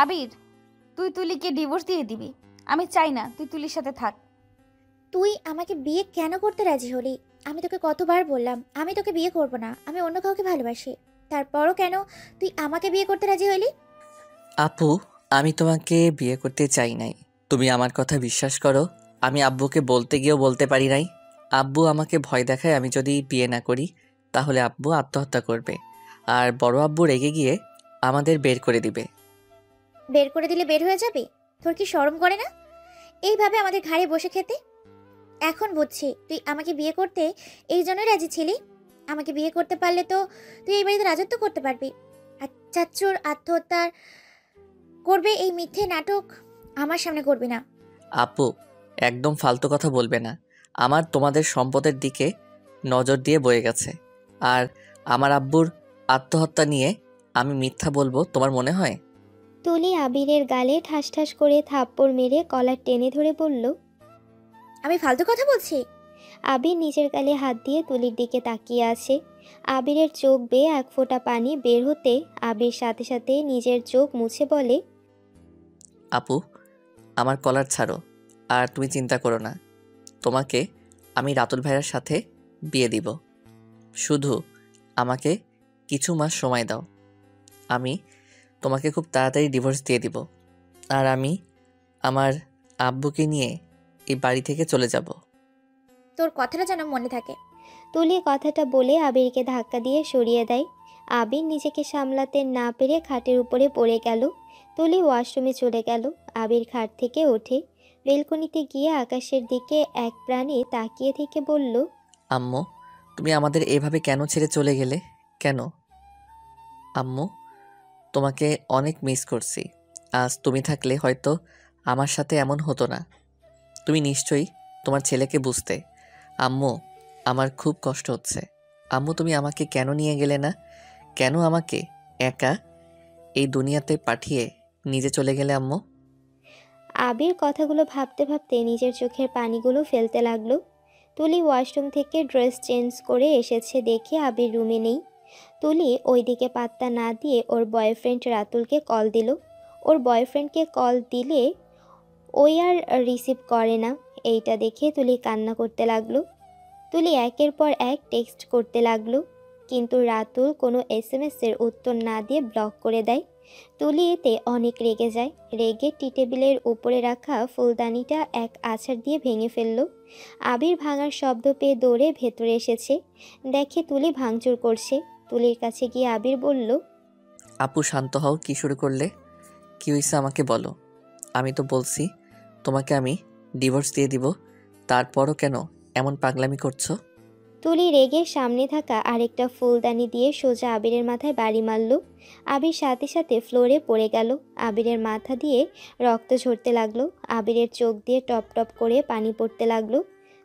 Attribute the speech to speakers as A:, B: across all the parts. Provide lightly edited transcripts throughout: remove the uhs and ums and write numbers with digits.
A: আবির, তুই তুলিকে ডিভোর্স দিয়ে দিবি। আমি চাই না তুই তুলির সাথে থাক।
B: তুই আমাকে বিয়ে কেন করতে রাজি হলি? আমি তোকে কতবার বললাম আমি তোকে বিয়ে করব না, আমি অন্য কাউকে ভালোবাসি। তারপরও কেন তুই আমাকে বিয়ে করতে রাজি হলি?
C: আপু, আমি তোমাকে বিয়ে করতে চাই নাই। তুমি আমার কথা বিশ্বাস করো, আমি আব্বুকে বলতে গিয়েও বলতে পারি নাই। আব্বু আমাকে ভয় দেখায় আমি যদি বিয়ে না করি তাহলে আব্বু আত্মহত্যা করবে, আর বড় আব্বু রেগে গিয়ে আমাদের বের করে দিবে।
B: বের করে দিলে বের হয়ে যাবি? তোর কি শরম করে না এইভাবে আমাদের ঘাড়ে বসে খেতে? এখন বুঝছি তুই আমাকে বিয়ে করতে এই জন্যই রাজি ছিলি। আমাকে বিয়ে করতে পারলে তো তুই এই বাড়িতে রাজত্ব করতে পারবি। আর চাচ্চুর আত্মহত্যার করবে এই মিথ্যে নাটক আমার সামনে করবি না।
C: আপু, একদম ফালতু কথা বলবে না। আমার তোমাদের সম্পদের দিকে নজর দিয়ে বয়ে গেছে, আর আমার আব্বুর আত্মহত্যা নিয়ে আমি মিথ্যা বলবো তোমার মনে হয়?
D: তুলি আবিরের গালে ঠাস ঠাস করে থাপ্পড় মেরে কলার টেনে ধরে বলল।
B: আমি ফালতু কথা বলছি?
D: আবির নিজের গালে হাত দিয়ে তুলির দিকে তাকিয়ে আছে। আবিরের চোখ বেয়ে এক ফোঁটা পানি বের হতে আবির সাথে সাথে নিজের চোখ মুছে বলে,
C: আপু, আমার কলার ছাড়ো, আর তুমি চিন্তা করো না। তোমাকে আমি রাতুল ভাইয়ের সাথে বিয়ে দিব। শুধু আমাকে কিছু মাস সময় দাও, আমি তোমাকে খুব তাড়াতাড়ি ডিভোর্স দিয়ে দিব, আর আমি আমার আব্বুকে নিয়ে এই বাড়ি থেকে চলে যাব।
B: তোর কথাটা যেন মনে থাকে।
D: তুলি কথাটা বলে আবিরকে ধাক্কা দিয়ে সরিয়ে দেয়। আবির নিজেকে সামলাতে না পেরে খাটের উপরে পড়ে গেল। তুলি ওয়াশরুমে চলে গেল। আবির খাট থেকে ওঠে, বেলকনিতে গিয়ে আকাশের দিকে এক প্রাণে তাকিয়ে থেকে বলল,
C: আম্মু, তুমি আমাদের এভাবে কেন ছেড়ে চলে গেলে? কেন? আম্মু, তোমাকে অনেক মিস করছি। আজ তুমি থাকলে হয়তো আমার সাথে এমন হতো না। তুমি নিশ্চয়ই তোমার ছেলেকে বুঝতে। আম্মু, আমার খুব কষ্ট হচ্ছে। আম্মু, তুমি আমাকে কেন নিয়ে গেলে না? কেন আমাকে একা এই দুনিয়াতে পাঠিয়ে নিজে চলে গেলে আম্মু?
D: আবির কথাগুলো ভাবতে ভাবতে নিজের চোখের পানিগুলো ফেলতে লাগলো। তুলি ওয়াশরুম থেকে ড্রেস চেঞ্জ করে এসেছে দেখে আবির রুমে নেই। তুলি ওইদিকে পাত্তা না দিয়ে ওর বয়ফ্রেন্ড রাতুলকে কল দিল। ওর বয়ফ্রেন্ডকে কল দিলে ওই আর রিসিভ করে না। এইটা দেখে তুলি কান্না করতে লাগলো। তুলি একের পর এক টেক্সট করতে লাগলো, কিন্তু রাতুল কোনো এসএমএসের উত্তর না দিয়ে ব্লক করে দেয়। তুলি এতে অনেক রেগে যায়। রেগে টি টেবিলের উপরে রাখা ফুলদানিটা এক আছাড় দিয়ে ভেঙে ফেলল। আবির ভাঙার শব্দ পেয়ে দৌড়ে ভেতরে এসেছে, দেখে তুলি ভাঙচুর করছে। তুলির কাছে গিয়ে আবির বলল,
C: আপু, শান্ত হও। কি শুরু করলে? কি হয়েছে আমাকে বলো। আমি তো বলছি তোমাকে আমি ডিভোর্স দিয়ে দিব, তারপরও কেন এমন পাগলামি করছো?
D: তুলি রেগে সামনে থাকা আরেকটা ফুলদানি দিয়ে সোজা আবিরের মাথায় বাড়ি মারল। আবির সাথে সাথে ফ্লোরে পড়ে গেল। আবিরের মাথা দিয়ে রক্ত ঝরতে লাগলো। আবিরের চোখ দিয়ে টপ টপ করে পানি পড়তে লাগলো।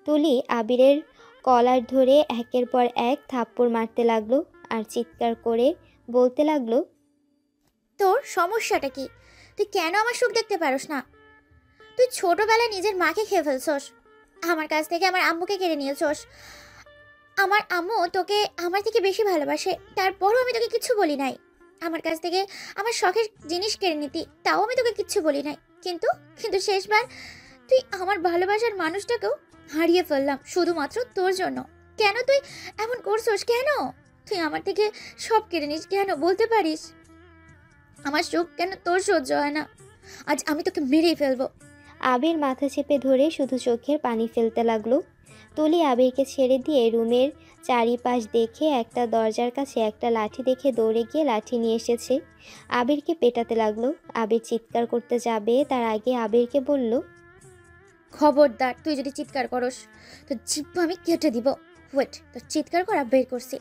D: তুলি আবিরের কলার ধরে একের পর এক থাপ্পড় মারতে লাগলো আর চিৎকার করে বলতে লাগলো,
B: তোর সমস্যাটা কি? তুই কেন আমার সুখ দেখতে পারোস না? তুই ছোটবেলায় নিজের মাকে খেয়ে ফেলছস, আমার কাছ থেকে আমার আম্মুকে কেড়ে নিয়েছস। আমার আম্মু তোকে আমার থেকে বেশি ভালোবাসে, তারপরও আমি তোকে কিচ্ছু বলি নাই। আমার কাছ থেকে আমার শখের জিনিস কেড়ে নিতি, তাও আমি তোকে কিচ্ছু বলি নাই। কিন্তু কিন্তু শেষবার তুই আমার ভালোবাসার মানুষটাকেও হারিয়ে ফেললাম শুধুমাত্র তোর জন্য। কেন তুই এমন করছস? কেন তুই আমার থেকে সব কেড়ে নিস? কেন বলতে পারিস? আমার সুখ কেন তোর সহ্য হয় না? আজ আমি তোকে মেরেই ফেলবো।
D: আবির মাথা চেপে ধরে শুধু চোখের পানি ফেলতে লাগলো। তুলি আবিরকে ছেড়ে দিয়ে রুমের চারিপাশ দেখে একটা দরজার কাছে একটা লাঠি দেখে দৌড়ে গিয়ে লাঠি নিয়ে এসেছে। আবিরকে পেটাতে লাগলো। আবির চিৎকার করতে যাবে তার আগে আবিরকে বলল,
B: খবরদার, তুই যদি চিৎকার করস তো জিহ্বা আমি কেটে দিব। ওয়েট, তোর চিৎকার করা বের করছি।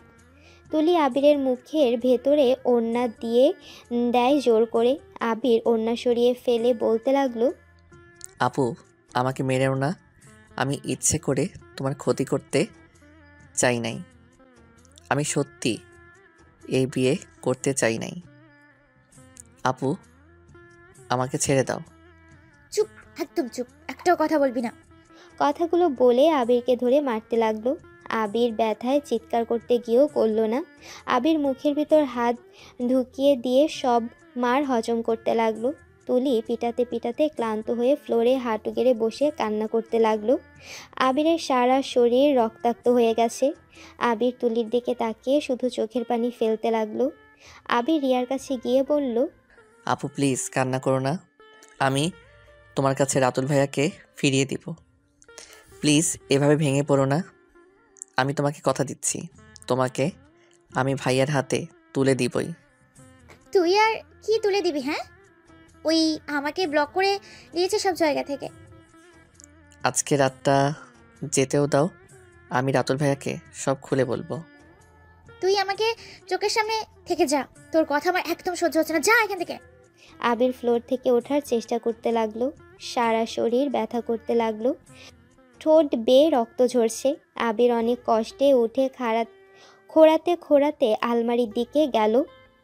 D: তুলি আবিরের মুখের ভেতরে ওড়না দিয়ে দেয় জোর করে। আবির ওড়না সরিয়ে ফেলে বলতে লাগলো,
C: আপু, আমাকে মেরেও না। আমি ইচ্ছে করে তোমার ক্ষতি করতে চাই নাই। আমি সত্যি এই বিয়ে করতে চাই নাই। আপু, আমাকে ছেড়ে দাও।
B: চুপ, একদম চুপ, একটাও কথা বলবি না।
D: কথাগুলো বলে আবিরকে ধরে মারতে লাগলো। আবির ব্যথায় চিৎকার করতে গিয়েও করল না। আবির মুখের ভিতর হাত ঢুকিয়ে দিয়ে সব মার হজম করতে লাগলো। তুলি পিটাতে পিটাতে ক্লান্ত হয়ে ফ্লোরে হাঁটু গেড়ে বসে কান্না করতে লাগলো। আবিরের সারা শরীর রক্তাক্ত হয়ে গেছে। আবির তুলির দিকে তাকিয়ে শুধু চোখের পানি ফেলতে লাগলো। আবির রিয়ার কাছে গিয়ে বলল,
C: আপু প্লিজ কান্না করো না, আমি তোমার কাছে রাতুল ভাইয়াকে ফিরিয়ে দিব। প্লিজ এভাবে ভেঙে পড়ো না, আমি তোমাকে কথা দিচ্ছি, তোমাকে আমি ভাইয়ার হাতে তুলে দিবই।
B: তুই আর কি তুলে দিবি? হ্যাঁ, ওই আমাকে ব্লক করে দিয়েছে সব জায়গা থেকে।
C: আজকে রাতটা যেতেও দাও, আমি রাতুল ভাইয়াকে সব খুলে বলবো।
B: তুই আমাকে চোখের সামনে থেকে যা, তোর কথা আমার একদম সহ্য হচ্ছে না, যা এখান থেকে।
D: আবির ফ্লোর থেকে ওঠার চেষ্টা করতে লাগলো। সারা শরীর ব্যথা করতে লাগলো। ঠোঁট বেয়ে রক্ত ঝরছে। আবির অনেক কষ্টে উঠে খোঁড়াতে খোঁড়াতে আলমারির দিকে গেল।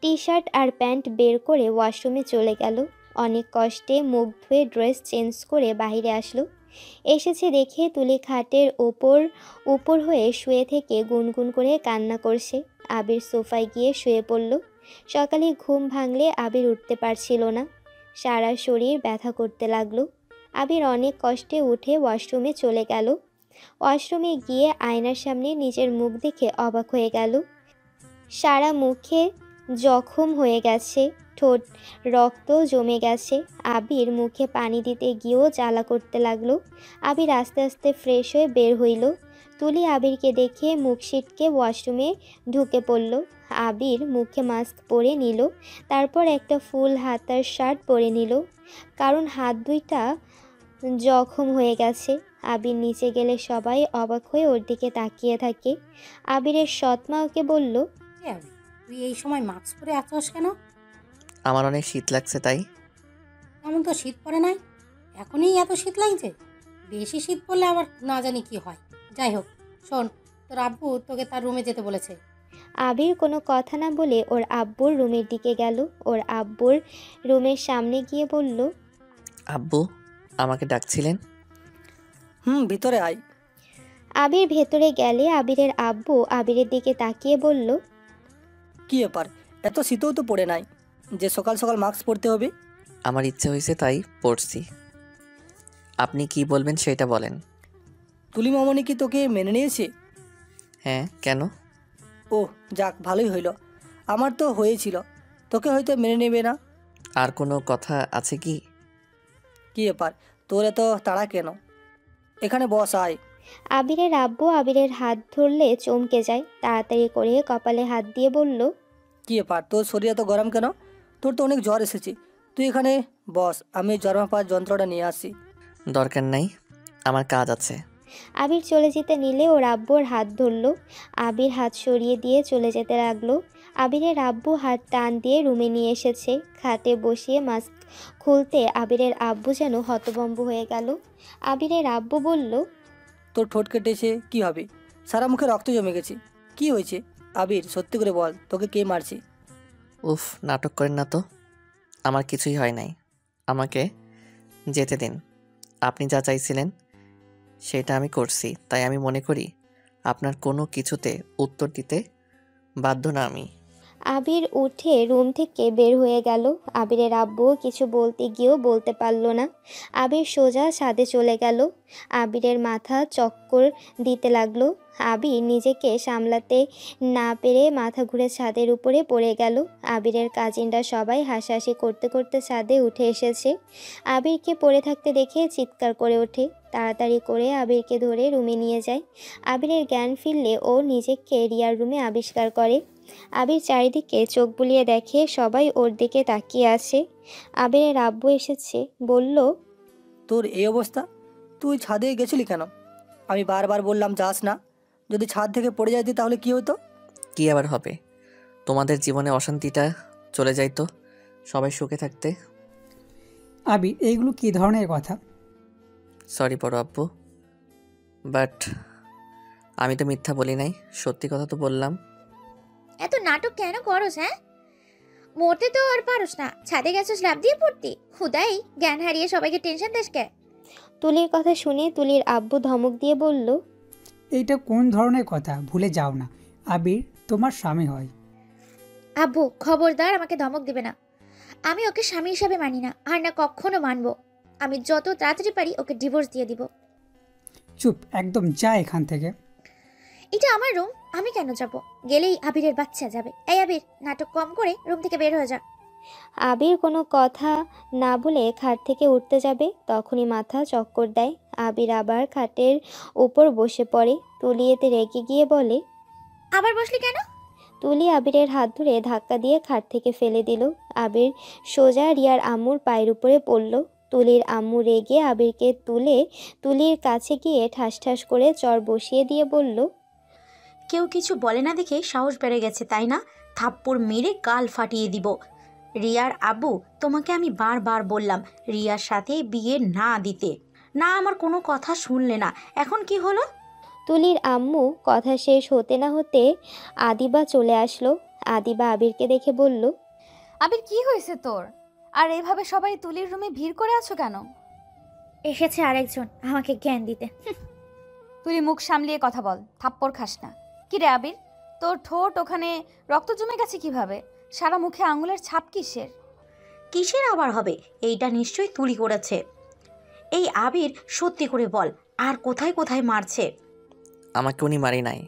D: টি শার্ট আর প্যান্ট বের করে ওয়াশরুমে চলে গেল। অনেক কষ্টে মুখ ধুয়ে ড্রেস চেঞ্জ করে বাইরে আসলো। এসেছে দেখে তুলি খাটের উপর হয়ে শুয়ে থেকে গুনগুন করে কান্না করছে। আবির সোফায় গিয়ে শুয়ে পড়ল। সকালে ঘুম ভাঙলে আবির উঠতে পারছিল না। সারা শরীর ব্যথা করতে লাগলো। আবির অনেক কষ্টে উঠে ওয়াশরুমে চলে গেল। ওয়াশরুমে গিয়ে আয়নার সামনে নিজের মুখ দেখে অবাক হয়ে গেল। সারা মুখে জখম হয়ে গেছে, ঠোঁট রক্ত জমে গেছে। আবির মুখে পানি দিতে গিয়েও জ্বালা করতে লাগলো। আবির আস্তে আস্তে ফ্রেশ হয়ে বের হইল। তুলি আবিরকে দেখে মুখ সিটকে ওয়াশরুমে ঢুকে পড়ল। আবির মুখে মাস্ক পরে নিল, তারপর একটা ফুল হাতার শার্ট পরে নিল, কারণ হাত দুইটা জখম হয়ে গেছে। আবির নিচে গেলে সবাই অবাক হয়ে ওর দিকে তাকিয়ে থাকে। আবিরের সৎমা ওকে বলল,
E: তুই এই সময় মাস্ক পরে আছিস কেন?
C: আমার অনেক শীত লাগছে তাই।
E: এমন তো শীত পড়ে নাই, এখনই এত শীত লাগছে। বেশি শীত পড়লে আবার না জানি কি হয়। যাই হোক, শোন, তোর আব্বু তোকে তার রুমে যেতে বলেছে।
D: আবির কোনো কথা না বলে ওর আব্বুর রুমের দিকে গেল। ওর আব্বুর রুমের সামনে গিয়ে বলল,
C: আব্বু আমাকে ডাকছিলেন?
F: ভিতরে আয়।
D: আবির ভেতরে গেলে আবিরের আব্বু আবিরের দিকে তাকিয়ে বলল,
F: কি ব্যাপার, এত শীতও তো পড়ে নাই যে সকাল সকাল মাস্ক পরতে হবে?
C: আমার ইচ্ছে হয়েছে তাই পড়ছি, আপনি কি বলবেন সেটা বলেন।
F: তুলি মামনি কি তোকে মেনে নিয়েছে?
C: হ্যাঁ, কেন?
F: ওহ যাক, ভালোই হইল। আমার তো হয়েছিল, তোকে হয়তো মেনে নেবে না।
C: আর কোনো কথা আছে কি?
F: কি ব্যাপার, তোর এত তাড়া কেন? এখানে বস, আয়।
D: আবিরের আব্বু আবিরের হাত ধরলে চমকে যায়। তাড়াতাড়ি করে কপালে হাত দিয়ে বলল,
F: কি ব্যাপার, তোর শরীর এত গরম কেন? তোর তো অনেক জ্বর এসেছে, তুই এখানে বস, আমি জ্বর মাপার যন্ত্রটা নিয়ে আসি।
C: দরকার নাই, আমার কাজ আছে।
D: আবির চলে যেতে নিলে ওর আব্বুর হাত ধরল। আবির হাত সরিয়ে দিয়ে চলে যেতে লাগলো। আবিরের আব্বু হাত টান দিয়ে রুমে নিয়ে এসেছে। খাটে বসিয়ে মাস্ক খুলতে আবিরের আব্বু যেন হতভম্ব হয়ে গেল। আবিরের আব্বু বলল,
F: তোর ঠোঁট কেটেছে, কি হবে? সারা মুখে রক্ত জমে গেছে, কি হয়েছে? আবির সত্যি করে বল, তোকে কে মারছে?
C: উফ, নাটক করেন না তো, আমার কিছুই হয় নাই, আমাকে যেতে দিন। আপনি যা চাইছিলেন সেটা আমি করছি, তাই আমি মনে করি আপনার কোনো কিছুতে উত্তর দিতে বাধ্য না আমি।
D: আবির উঠে রুম থেকে বের হয়ে গেল। আবিরের আব্বু কিছু বলতে গিয়েও বলতে পারল না। আবির সোজা ছাদে চলে গেল। আবিরের মাথা চক্কর দিতে লাগলো। আবির নিজেকে সামলাতে না পেরে মাথা ঘুরে ছাদের উপরে পড়ে গেল। আবিরের কাজিনরা সবাই হাসাহাসি করতে করতে ছাদে উঠে এসেছে। আবিরকে পড়ে থাকতে দেখে চিৎকার করে ওঠে। তাড়াতাড়ি করে আবিরকে ধরে রুমে নিয়ে যায়। আবিরের জ্ঞান ফিরলে ও নিজেকে রিয়ার রুমে আবিষ্কার করে। আবির চারিদিকে চোখ বুলিয়ে দেখে সবাই ওর দিকে তাকিয়ে আছে। আবিরের আব্বু এসেছে, বলল,
F: তোর এই অবস্থা, তুই ছাদে গেছিলি কেন? আমি বারবার বললাম যাস না, যদি ছাদ থেকে পড়ে যাইতি তাহলে কি হতো?
C: কি আবার হবে, তোমাদের জীবনে অশান্তিটা চলে যাইতো, সবাই সুখে থাকতে।
G: আবির, এইগুলো কী ধরনের কথা?
C: সরি বড় আব্বু, বাট আমি তো মিথ্যা বলি নাই, সত্যি কথা তো বললাম।
B: এত নাটক কেন করস? হ্যাঁ, মরতে তো আর পারস না, ছাদে গেছিস লাফ দিয়ে পড়তি, খুদাই জ্ঞান হারিয়ে সবাইকে টেনশন দিস কে?
D: তুলির কথা শুনে তুলির আব্বু ধমক দিয়ে বলল,
G: এইটা কোন ধরনের কথা ভুলে যাও না, আবির তোমার স্বামী হয়।
B: আব্বু খবরদার আমাকে ধমক দিবে না। আমি ওকে স্বামী হিসাবে মানি না, আর না কখনো মানবো। আমি যত তাড়াতাড়ি পারি ওকে ডিভোর্স দিয়ে দিব।
G: চুপ, একদম যা এখান থেকে।
B: এটা আমার রুম, আমি কেন যাব? গেলেই আবিরের বাচ্চা যাবে। এই আবির, নাটক কম করে রুম থেকে বের হয়ে যা।
D: আবির কোনো কথা না বলে খাট থেকে উঠতে যাবে, তখনই মাথা চক্কর দেয়। আবির আবার খাটের উপর বসে পড়ে। তুলি এতে রেগে গিয়ে বলে,
B: আবার বসলি কেন?
D: তুলি আবিরের হাত ধরে ধাক্কা দিয়ে খাট থেকে ফেলে দিল। আবির সোজা রিয়ার আম্মুর পায়ের উপরে পড়ল। তুলির আম্মু রেগে আবিরকে তুলে তুলির কাছে গিয়ে ঠাস ঠাস করে চর বসিয়ে দিয়ে বলল,
H: কেউ কিছু বলে না দেখে সাহস বেড়ে গেছে তাই না? থাপ্পড় মেরে গাল ফাটিয়ে দিব। রিয়ার আব্বু, তোমাকে আমি বারবার বললাম রিয়ার সাথে বিয়ে না দিতে, না আমার কোনো কথা শুনলে না, এখন কি হলো?
D: তুলির আম্মু কথা শেষ হতে না হতে আদিবা চলে আসলো। আদিবা আবিরকে দেখে বলল,
A: আবির কি হয়েছে তোর? আর এভাবে সবাই তুলির রুমে ভিড় করে আছো কেন?
B: এসেছে আরেকজন আমাকে জ্ঞান দিতে।
A: তুলি মুখ সামলিয়ে কথা বল, থাপ্পড় খাস না। কি রে আবির, তোর ঠোঁট ওখানে রক্ত জমে গেছে কিভাবে? সারা মুখে আঙুলের ছাপ কিসের?
H: কিসের আবার হবে? এইটা নিশ্চয়ই তুলি করেছে। এই আবির, সত্যি করে বল, আর কোথায় কোথায় মারছে?
C: আমাকে উনি মারি নাই।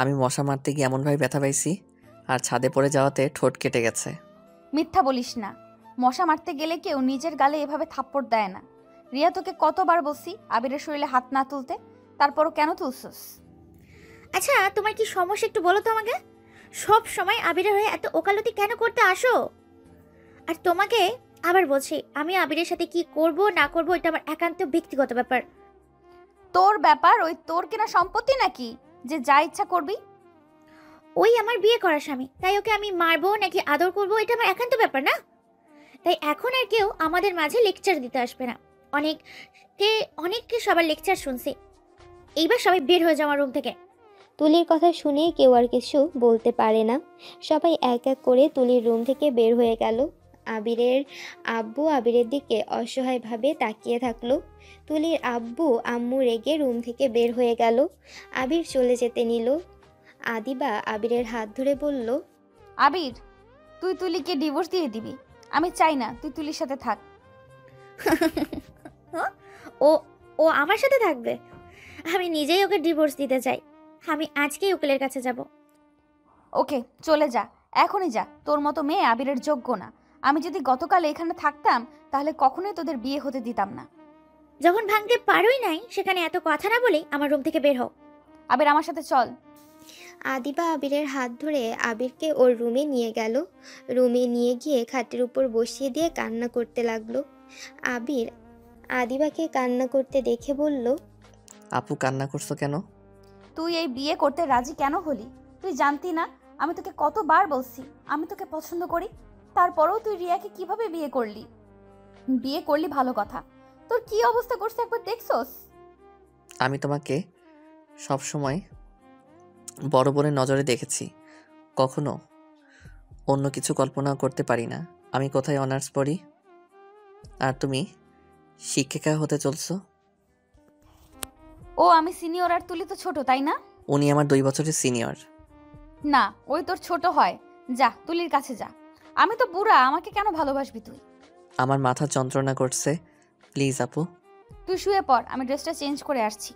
C: আমি মশা মারতে গিয়ে এমনভাবে ব্যথা পাইছি, আর ছাদে পড়ে যাওয়াতে ঠোঁট কেটে গেছে।
A: মিথ্যা বলিস না। মশা মারতে গেলে কেউ নিজের গালে এভাবে থাপ্পড় দেয় না। রিয়া তোকে কতবার বলছি আবিরের শরীরে হাত না তুলতে, তারপরও কেন তুলছস?
B: আচ্ছা, তোমার কি সমস্যা একটু বলো তো আমাকে। সব সময় আবিরের হয়ে এত ওকালতি কেন করতে আসো? আর তোমাকে আবার বলছি, আমি আবিরের সাথে কি করব না করব এটা আমার একান্ত ব্যক্তিগত ব্যাপার।
A: তোর ব্যাপার? ওই তোর কেনা সম্পত্তি নাকি যে যা ইচ্ছা করবি?
B: ওই আমার বিয়ে করা স্বামী, তাই ওকে আমি মারবো নাকি আদর করব এটা আমার একান্ত ব্যাপার না। তাই এখন আর কেউ আমাদের মাঝে লেকচার দিতে আসবে না। অনেককে সবার লেকচার শুনছি। এইবার সবাই বের হয়ে যাও আমার রুম থেকে।
D: তুলির কথা শুনে কেউ আর কিছু বলতে পারে না। সবাই এক এক করে তুলির রুম থেকে বের হয়ে গেল। আবিরের আব্বু আবিরের দিকে অসহায়ভাবে তাকিয়ে থাকলো। তুলির আব্বু আম্মু রেগে রুম থেকে বের হয়ে গেল। আবির চলে যেতে নিল। আদিবা আবিরের হাত ধরে বলল,
A: আবির, তুই তুলিকে ডিভোর্স দিয়ে দিবি। আমি চাই না তুই তুলির সাথে থাক।
B: ও ও আমার সাথে থাকবে? আমি নিজেই ওকে ডিভোর্স দিতে চাই। আমি আজকেই উকিলের কাছে যাব।
A: ওকে, চলে যা, এখনই যা। তোর মতো মেয়ে আবিরের যোগ্য না। আমি যদি গতকাল এখানে থাকতাম তাহলে কখনোই তোদের বিয়ে হতে দিতাম না।
B: যখন ভাঙতে পারোই নাই, সেখানে এত কথা না বলেই আমার রুম থেকে বের হও।
A: আবির, আমার সাথে চল।
D: আদিবা আবিরের হাত ধরে আবিরকে ওর রুমে নিয়ে গেল। রুমে নিয়ে গিয়ে খাটের উপর বসিয়ে দিয়ে কান্না করতে লাগলো। আবির আদিবাকে কান্না করতে দেখে বলল,
C: আপু, কান্না করছো কেন?
A: তুই এই বিয়ে করতে রাজি কেন হলি? তুই জানতি না আমি তোকে কতবার বলছি আমি তোকে পছন্দ করি? তারপরেও তুই রিয়াকে কিভাবে বিয়ে করলি? বিয়ে করলি ভালো কথা, তোর কি অবস্থা করছে একবার দেখছস?
C: আমি তোমাকে সব সময় বড় বোনের নজরে দেখেছি, কখনো অন্য কিছু কল্পনা করতে পারি না। আমি কোথায় অনার্স পড়ি, আর তুমি শিক্ষিকা হতে চলছো।
A: ও আমি সিনিয়র আর তুলি তো ছোট, তাই না?
C: উনি আমার 2 বছরের সিনিয়র।
A: না, ওই তোর ছোট হয়। যা তুলির কাছে যা। আমি তো বুড়া, আমাকে কেন ভালোবাসবি তুই?
C: আমার মাথা যন্ত্রণা করছে, প্লিজ আপু।
A: তুই শুয়ে পড়, আমি ড্রেসটা চেঞ্জ করে আসছি।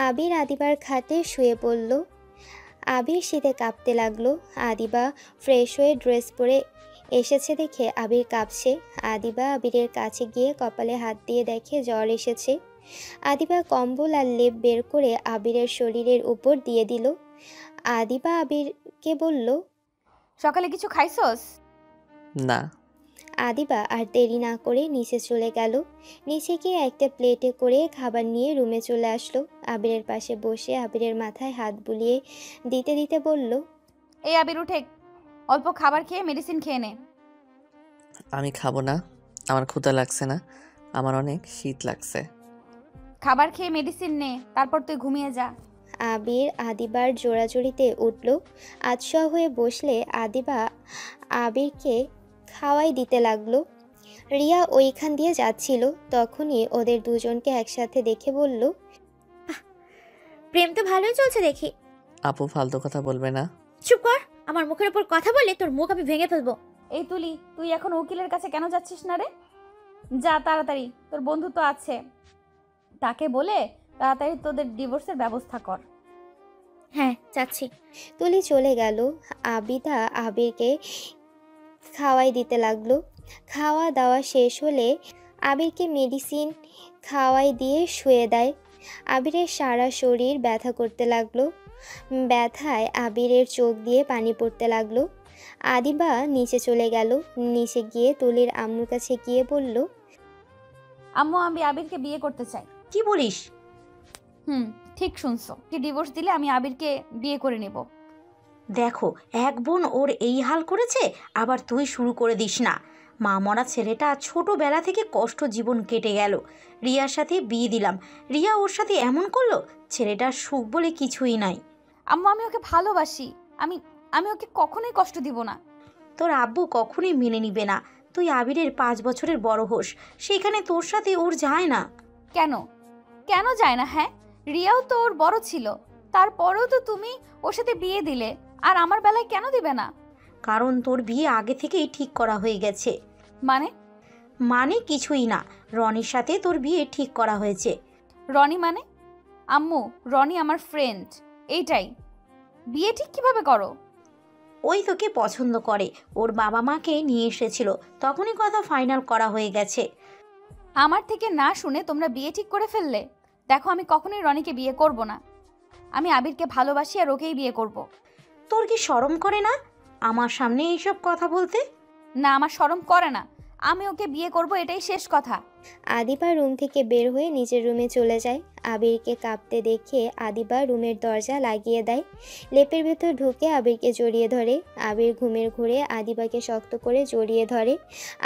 D: আবির আদিবার খাটে শুয়ে পড়ল। আবির শীতে কাঁপতে লাগলো। আদিবা ফ্রেশ হয়ে ড্রেস পরে এসেছে দেখে আবির কাঁপছে। আদিবা আবিরের কাছে গিয়ে কপালে হাত দিয়ে দেখে জ্বর এসেছে। আদিবা কম্বল আর লেপ বের করে আবিরের শরীরের উপর দিয়ে দিল। আদিবা আবিরকে বলল,
A: সকালে কিছু খাইছস?
C: না।
D: আদিবা আর দেরি না করে নিচে চলে গেল। নিচে গিয়ে একটা প্লেটে করে খাবার নিয়ে রুমে চলে আসলো। আবিরের পাশে বসে আবিরের মাথায় হাত বুলিয়ে দিতে দিতে বলল,
A: এই আবির, উঠে অল্প খাবার খেয়ে মেডিসিন খেয়ে নে।
C: আমি খাবো না, আমার ক্ষুধা লাগছে না, আমার অনেক শীত লাগছে।
A: খাবার খেয়ে মেডিসিন নে, তারপর তুই ঘুমিয়ে যা।
D: আবির আদিবার জোড়াজুড়িতে উঠল। আতশোয়া হয়ে বসলে আদিবা আবিরকে খাওয়াই দিতে লাগলো। রিয়া ওইখান দিয়ে যাচ্ছিল, তখনই ওদের দুজনকে একসাথে দেখে বলল,
B: প্রেম তো ভালোই চলছে দেখি।
C: আপু ফালতু কথা বলবে না।
B: চুপ কর, আমার মুখের উপর কথা বললে তোর মুখ আমি ভেঙে ফেলবো।
A: এই তুলি, তুই এখন উকিলের কাছে কেন যাচ্ছিস না রে? যা তাড়াতাড়ি, তোর বন্ধু তো আছে, তাকে বলে তাড়াতাড়ি তোদের ডিভোর্সের ব্যবস্থা কর।
B: হ্যাঁ যাচ্ছি।
D: তুলি চলে গেল। আবিদা আবিরকে খাওয়াই দিতে লাগলো। খাওয়া দাওয়া শেষ হলে আবিরকে মেডিসিন খাওয়াই দিয়ে শুয়ে দেয়। আবিরের সারা শরীর ব্যথা করতে লাগলো। ব্যথায় আবিরের চোখ দিয়ে পানি পড়তে লাগলো। আদিবা নিচে চলে গেল। নিচে গিয়ে তুলির আম্মুর কাছে গিয়ে বলল,
A: আম্মু, আমি আবিরকে বিয়ে করতে চাই।
H: কি বলিস?
A: ঠিক শুনছো, কি ডিভোর্স দিলে আমি আবিরকে বিয়ে করে নেব।
H: দেখো, এক বোন ওর এই হাল করেছে, আবার তুই শুরু করে দিস না। মা মরা ছেলেটা ছোটবেলা থেকে কষ্ট জীবন কেটে গেল, রিয়ার সাথে বিয়ে দিলাম, রিয়া ওর সাথে এমন করলো। ছেলেটার সুখ বলে কিছুই নাই।
A: আম্মু, আমি ওকে ভালোবাসি, আমি আমি ওকে কখনোই কষ্ট দিব না।
H: তোর আব্বু কখনোই মেনে নিবে না। তুই আবিরের 5 বছরের বড় হোস, সেখানে তোর সাথে ওর যায় না।
A: কেন কেন যায় না? হ্যাঁ, রিয়াও তো ওর বড় ছিল, তারপরেও তো তুমি ওর সাথে বিয়ে দিলে, আর আমার বেলায় কেন দিবে না?
H: কারণ তোর বিয়ে আগে থেকেই ঠিক করা হয়ে গেছে।
A: মানে
H: কিছুই না, রনির সাথে তোর বিয়ে ঠিক করা হয়েছে।
A: রনি মানে? আম্মু, রনি আমার ফ্রেন্ড, এইটাই। বিয়ে ঠিক কিভাবে করো?
H: ওই তোকে পছন্দ করে, ওর বাবা মাকে নিয়ে এসেছিল, তখনই কথা ফাইনাল করা হয়ে গেছে।
A: আমার থেকে না শুনে তোমরা বিয়ে ঠিক করে ফেললে। দেখো, আমি কখনোই রনিকে বিয়ে করব না। আমি আবিরকে ভালোবাসি আর ওকেই বিয়ে করব।
H: তোর কি শরম করে না আমার সামনে এইসব কথা বলতে?
A: না, আমার শরম করে না। আমি ওকে বিয়ে করব, এটাই শেষ কথা।
D: আদিবা রুম থেকে বের হয়ে নিজের রুমে চলে যায়। আবিরকে কাঁপতে দেখে আদিবা রুমের দরজা লাগিয়ে দেয়। লেপের ভেতর ঢুকে আবিরকে জড়িয়ে ধরে। আবির ঘুমের ঘোরে আদিবাকে শক্ত করে জড়িয়ে ধরে।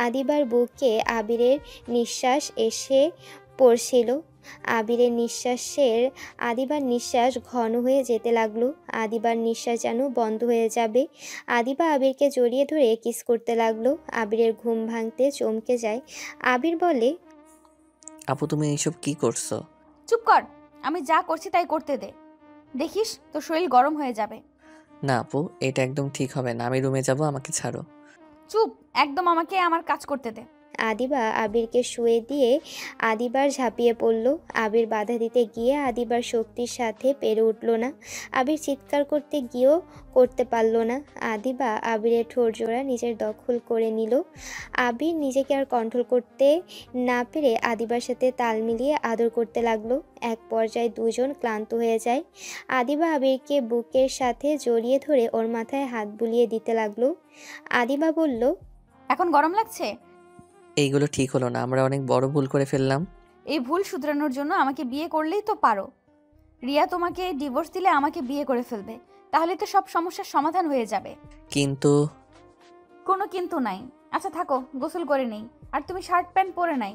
D: আদিবার বুকে আবিরের নিঃশ্বাস এসে পড়ছিল। আদিবার নিঃশ্বাস ঘন হয়ে যেতে লাগলো। আদিবার নিঃশ্বাস যেন বন্ধ হয়ে যাবে। আদিবা আবিরকে জড়িয়ে ধরে কিস করতে লাগলো। আবিরের ঘুম ভাঙতে চমকে যায়। আবির বলে,
C: আপু তুমি এইসব কি করছো?
A: চুপ কর, আমি যা করছি তাই করতে দে। দেখিস তোর শরীর গরম হয়ে যাবে।
C: না আপু, এটা একদম ঠিক হবে না। আমি রুমে যাব, আমাকে ছাড়ো।
A: চুপ, একদম আমাকে আমার কাজ করতে দে।
D: আদিবা আবিরকে শুয়ে দিয়ে আদিবার ঝাঁপিয়ে পড়ল। আবির বাধা দিতে গিয়ে আদিবার শক্তির সাথে পেরে উঠল না। আবির চিৎকার করতে গিয়েও করতে পারল না। আদিবা আবিরের ঠোঁট জোড়া নিজের দখল করে নিল। আবির নিজেকে আর কন্ট্রোল করতে না পেরে আদিবার সাথে তাল মিলিয়ে আদর করতে লাগলো। এক পর্যায়ে দুজন ক্লান্ত হয়ে যায়। আদিবা আবিরকে বুকের সাথে জড়িয়ে ধরে ওর মাথায় হাত বুলিয়ে দিতে লাগলো। আদিবা বলল,
A: এখন গরম লাগছে?
C: এইগুলো ঠিক হলো না, আমরা অনেক বড় ভুল করে ফেললাম।
A: এই ভুল শুধরানোর জন্য আমাকে বিয়ে করলেই তো পারো। রিয়া তোমাকে ডিভোর্স দিলে আমাকে বিয়ে করে ফেলবে, তাহলে তো সব সমস্যার সমাধান হয়ে যাবে।
C: কিন্তু
A: কোনো কিন্তু নাই। আচ্ছা থাকো, গোসল করে নেই। আর তুমি শার্ট প্যান্ট পরে নাই।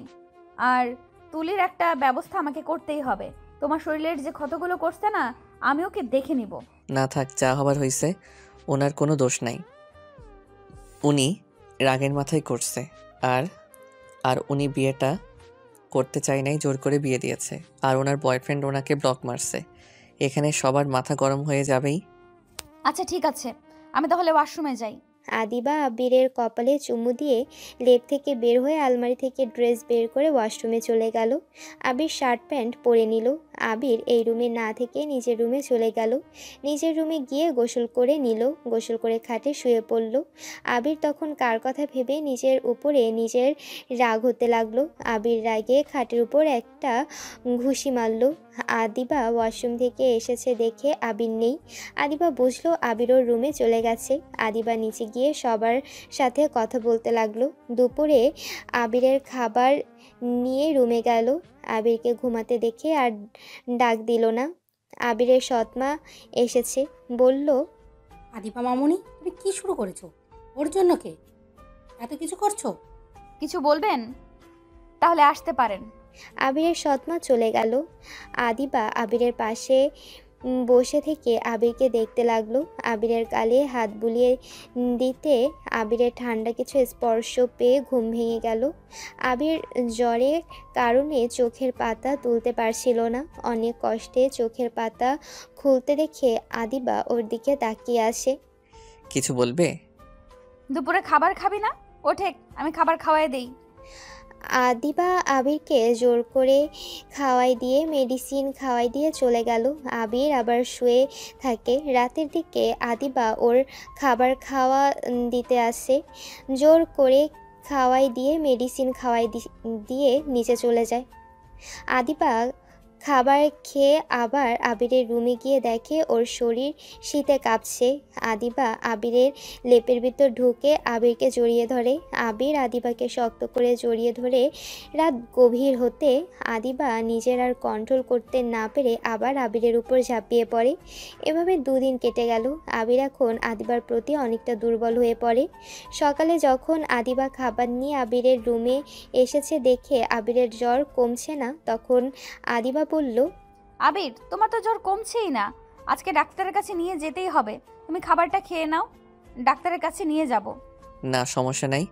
A: আর তুলির একটা ব্যবস্থা আমাকে করতেই হবে। তোমার শরীরের যে ক্ষতগুলো করছে না, আমি ওকে দেখে নিব।
C: না থাক, যা হবার হয়েছে। ওনার কোনো দোষ নাই, উনি রাগের মাথায় করছে। আর আর উনি বিয়েটা করতে চাই নাই, জোর করে বিয়ে দিয়েছে। আর ওনার বয়ফ্রেন্ড ওনাকে ব্লক মারছে। এখানে সবার মাথা গরম হয়ে যাবেই।
A: আচ্ছা ঠিক আছে, আমি তাহলে ওয়াশরুমে যাই।
D: আদিবা আবিরের কপালে চুমু দিয়ে লেপ থেকে বের হয়ে আলমারি থেকে ড্রেস বের করে ওয়াশরুমে চলে গেল। আবির শার্ট প্যান্ট পরে নিল। আবির এই রুমে না থেকে নিজের রুমে চলে গেল। নিজের রুমে গিয়ে গোসল করে নিল। গোসল করে খাটে শুয়ে পড়ল। আবির তখন কার কথা ভেবে নিজের উপরে নিজের রাগ হতে লাগলো। আবির রাগে খাটের উপর একটা ঘুষি মারল। আদিবা ওয়াশরুম থেকে এসেছে দেখে আবির নেই। আদিবা বুঝলো আবির ওর রুমে চলে গেছে। আদিবা নিচে গিয়ে সবার সাথে কথা বলতে লাগলো। দুপুরে আবিরের খাবার নিয়ে রুমে গেল। আবিরকে ঘুমাতে দেখে আর ডাক দিল না। আবিরের সৎমা এসেছে, বলল,
E: আদিবা মামুনি, তুমি কি শুরু করেছো? ওর জন্য কে এত কিছু করছো?
A: কিছু বলবেন? তাহলে আসতে পারেন।
D: আবিরের সৎমা চলে গেল। আদিবা আবিরের পাশে বসে থেকে আবিরকে দেখতে লাগলো। আবিরের গালে হাত বুলিয়ে দিতে আবিরের ঠান্ডা কিছু স্পর্শ পেয়ে ঘুম ভেঙে গেল। আবির জ্বরের কারণে চোখের পাতা তুলতে পারছিল না। অনেক কষ্টে চোখের পাতা খুলতে দেখে আদিবা ওর দিকে তাকিয়ে আসে।
C: কিছু বলবে?
A: দুপুরে খাবার খাবি না? ওঠে, আমি খাবার খাওয়াই দেই।
D: আদিবা আবিরকে জোর করে খাওয়াই দিয়ে মেডিসিন খাওয়াই দিয়ে চলে গেল। আবির আবার শুয়ে থাকে। রাতের দিকে আদিবা ওর খাবার খাওয়া দিতে আসে। জোর করে খাওয়াই দিয়ে মেডিসিন খাওয়াই দিয়ে নিচে চলে যায়। আদিবা খাবার খেয়ে আবার আবিরের রুমে গিয়ে দেখে ওর শরীর শীতে কাঁপছে। আদিবা আবিরের লেপের ভিতর ঢুকে আবিরকে জড়িয়ে ধরে। আবির আদিবাকে শক্ত করে জড়িয়ে ধরে। রাত গভীর হতে আদিবা নিজের আর কন্ট্রোল করতে না পেরে আবার আবিরের উপর ঝাঁপিয়ে পড়ে। এভাবে দুদিন কেটে গেল। আবির এখন আদিবার প্রতি অনেকটা দুর্বল হয়ে পড়ে। সকালে যখন আদিবা খাবার নিয়ে আবিরের রুমে এসেছে দেখে আবিরের জ্বর কমছে না, তখন আদিবা বলল,
A: আবির, তোমার তো জ্বর কমছেই না। আজকে ডাক্তারের কাছে নিয়ে যেতেই হবে। তুমি খাবারটা খেয়ে নাও, ডাক্তারের কাছে নিয়ে যাব।
C: না, সমস্যা নাই,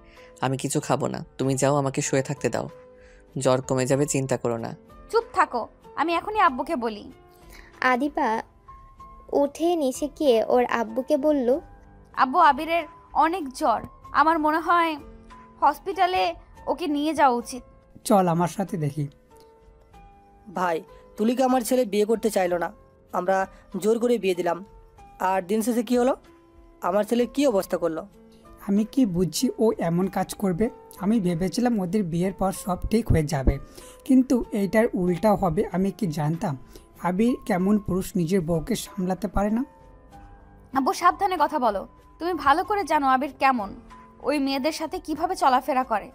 C: আমি কিছু খাবো না। তুমি যাও, আমাকে শুয়ে থাকতে দাও। জ্বর কমে যাবে, চিন্তা করো না।
A: চুপ থাকো, আমি এখনই আব্বুকে বলি।
D: আদিবা উঠে নিচে গিয়ে ওর আব্বুকে বলল,
A: আব্বু, আবিরের অনেক জ্বর। আমার মনে হয় হসপিটালে ওকে নিয়ে যাওয়া উচিত।
G: চল আমার সাথে দেখি।
F: ভাই, তুলিকে আমার ছেলে বিয়ে করতে চাইলো না, আমরা জোর করে বিয়ে দিলাম। আর দিন শেষে কী হলো? আমার ছেলের কী অবস্থা করলো?
G: আমি কি বুঝছি ও এমন কাজ করবে? আমি ভেবেছিলাম ওদের বিয়ের পর সব ঠিক হয়ে যাবে, কিন্তু এইটার উল্টা হবে। আমি কি জানতাম আবির কেমন পুরুষ, নিজের বউকে সামলাতে পারে না।
A: আব্বু, সাবধানে কথা বলো। তুমি ভালো করে জানো আবির কেমন, ওই মেয়েদের সাথে কিভাবে চলাফেরা করে।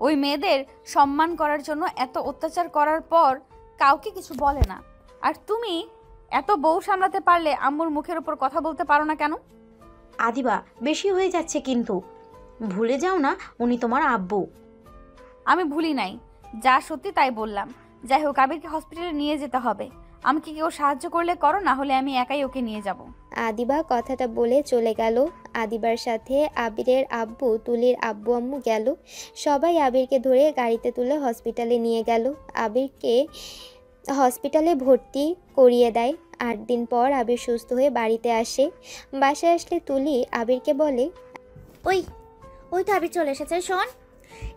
A: ওই মেয়েদের সম্মান করার জন্য এত অত্যাচার করার পর কাউকে কিছু বলে না। আর তুমি এত বউ সামলাতে পারলে আম্মুর মুখের উপর কথা বলতে পারো না কেন?
H: আদিবা, বেশি হয়ে যাচ্ছে কিন্তু। ভুলে যাও না উনি তোমার আব্বু।
A: আমি ভুলি নাই, যা সত্যি তাই বললাম। যাই হোক, আবিরকে হসপিটালে নিয়ে যেতে হবে। আমাকে কেউ সাহায্য করলে করো, না হলে আমি একাই ওকে নিয়ে যাব।
D: আদিবা কথাটা বলে চলে গেল। আদিবার সাথে আবিরের আব্বু, তুলির আব্বু আম্মু গেল। সবাই আবিরকে ধরে গাড়িতে তুলে হসপিটালে নিয়ে গেল। আবিরকে হসপিটালে ভর্তি করিয়ে দেয়। 8 দিন পর আবির সুস্থ হয়ে বাড়িতে আসে। বাসায় আসলে তুলি আবিরকে বলে,
B: ওই ওই তো আবির চলে এসেছে। শোন,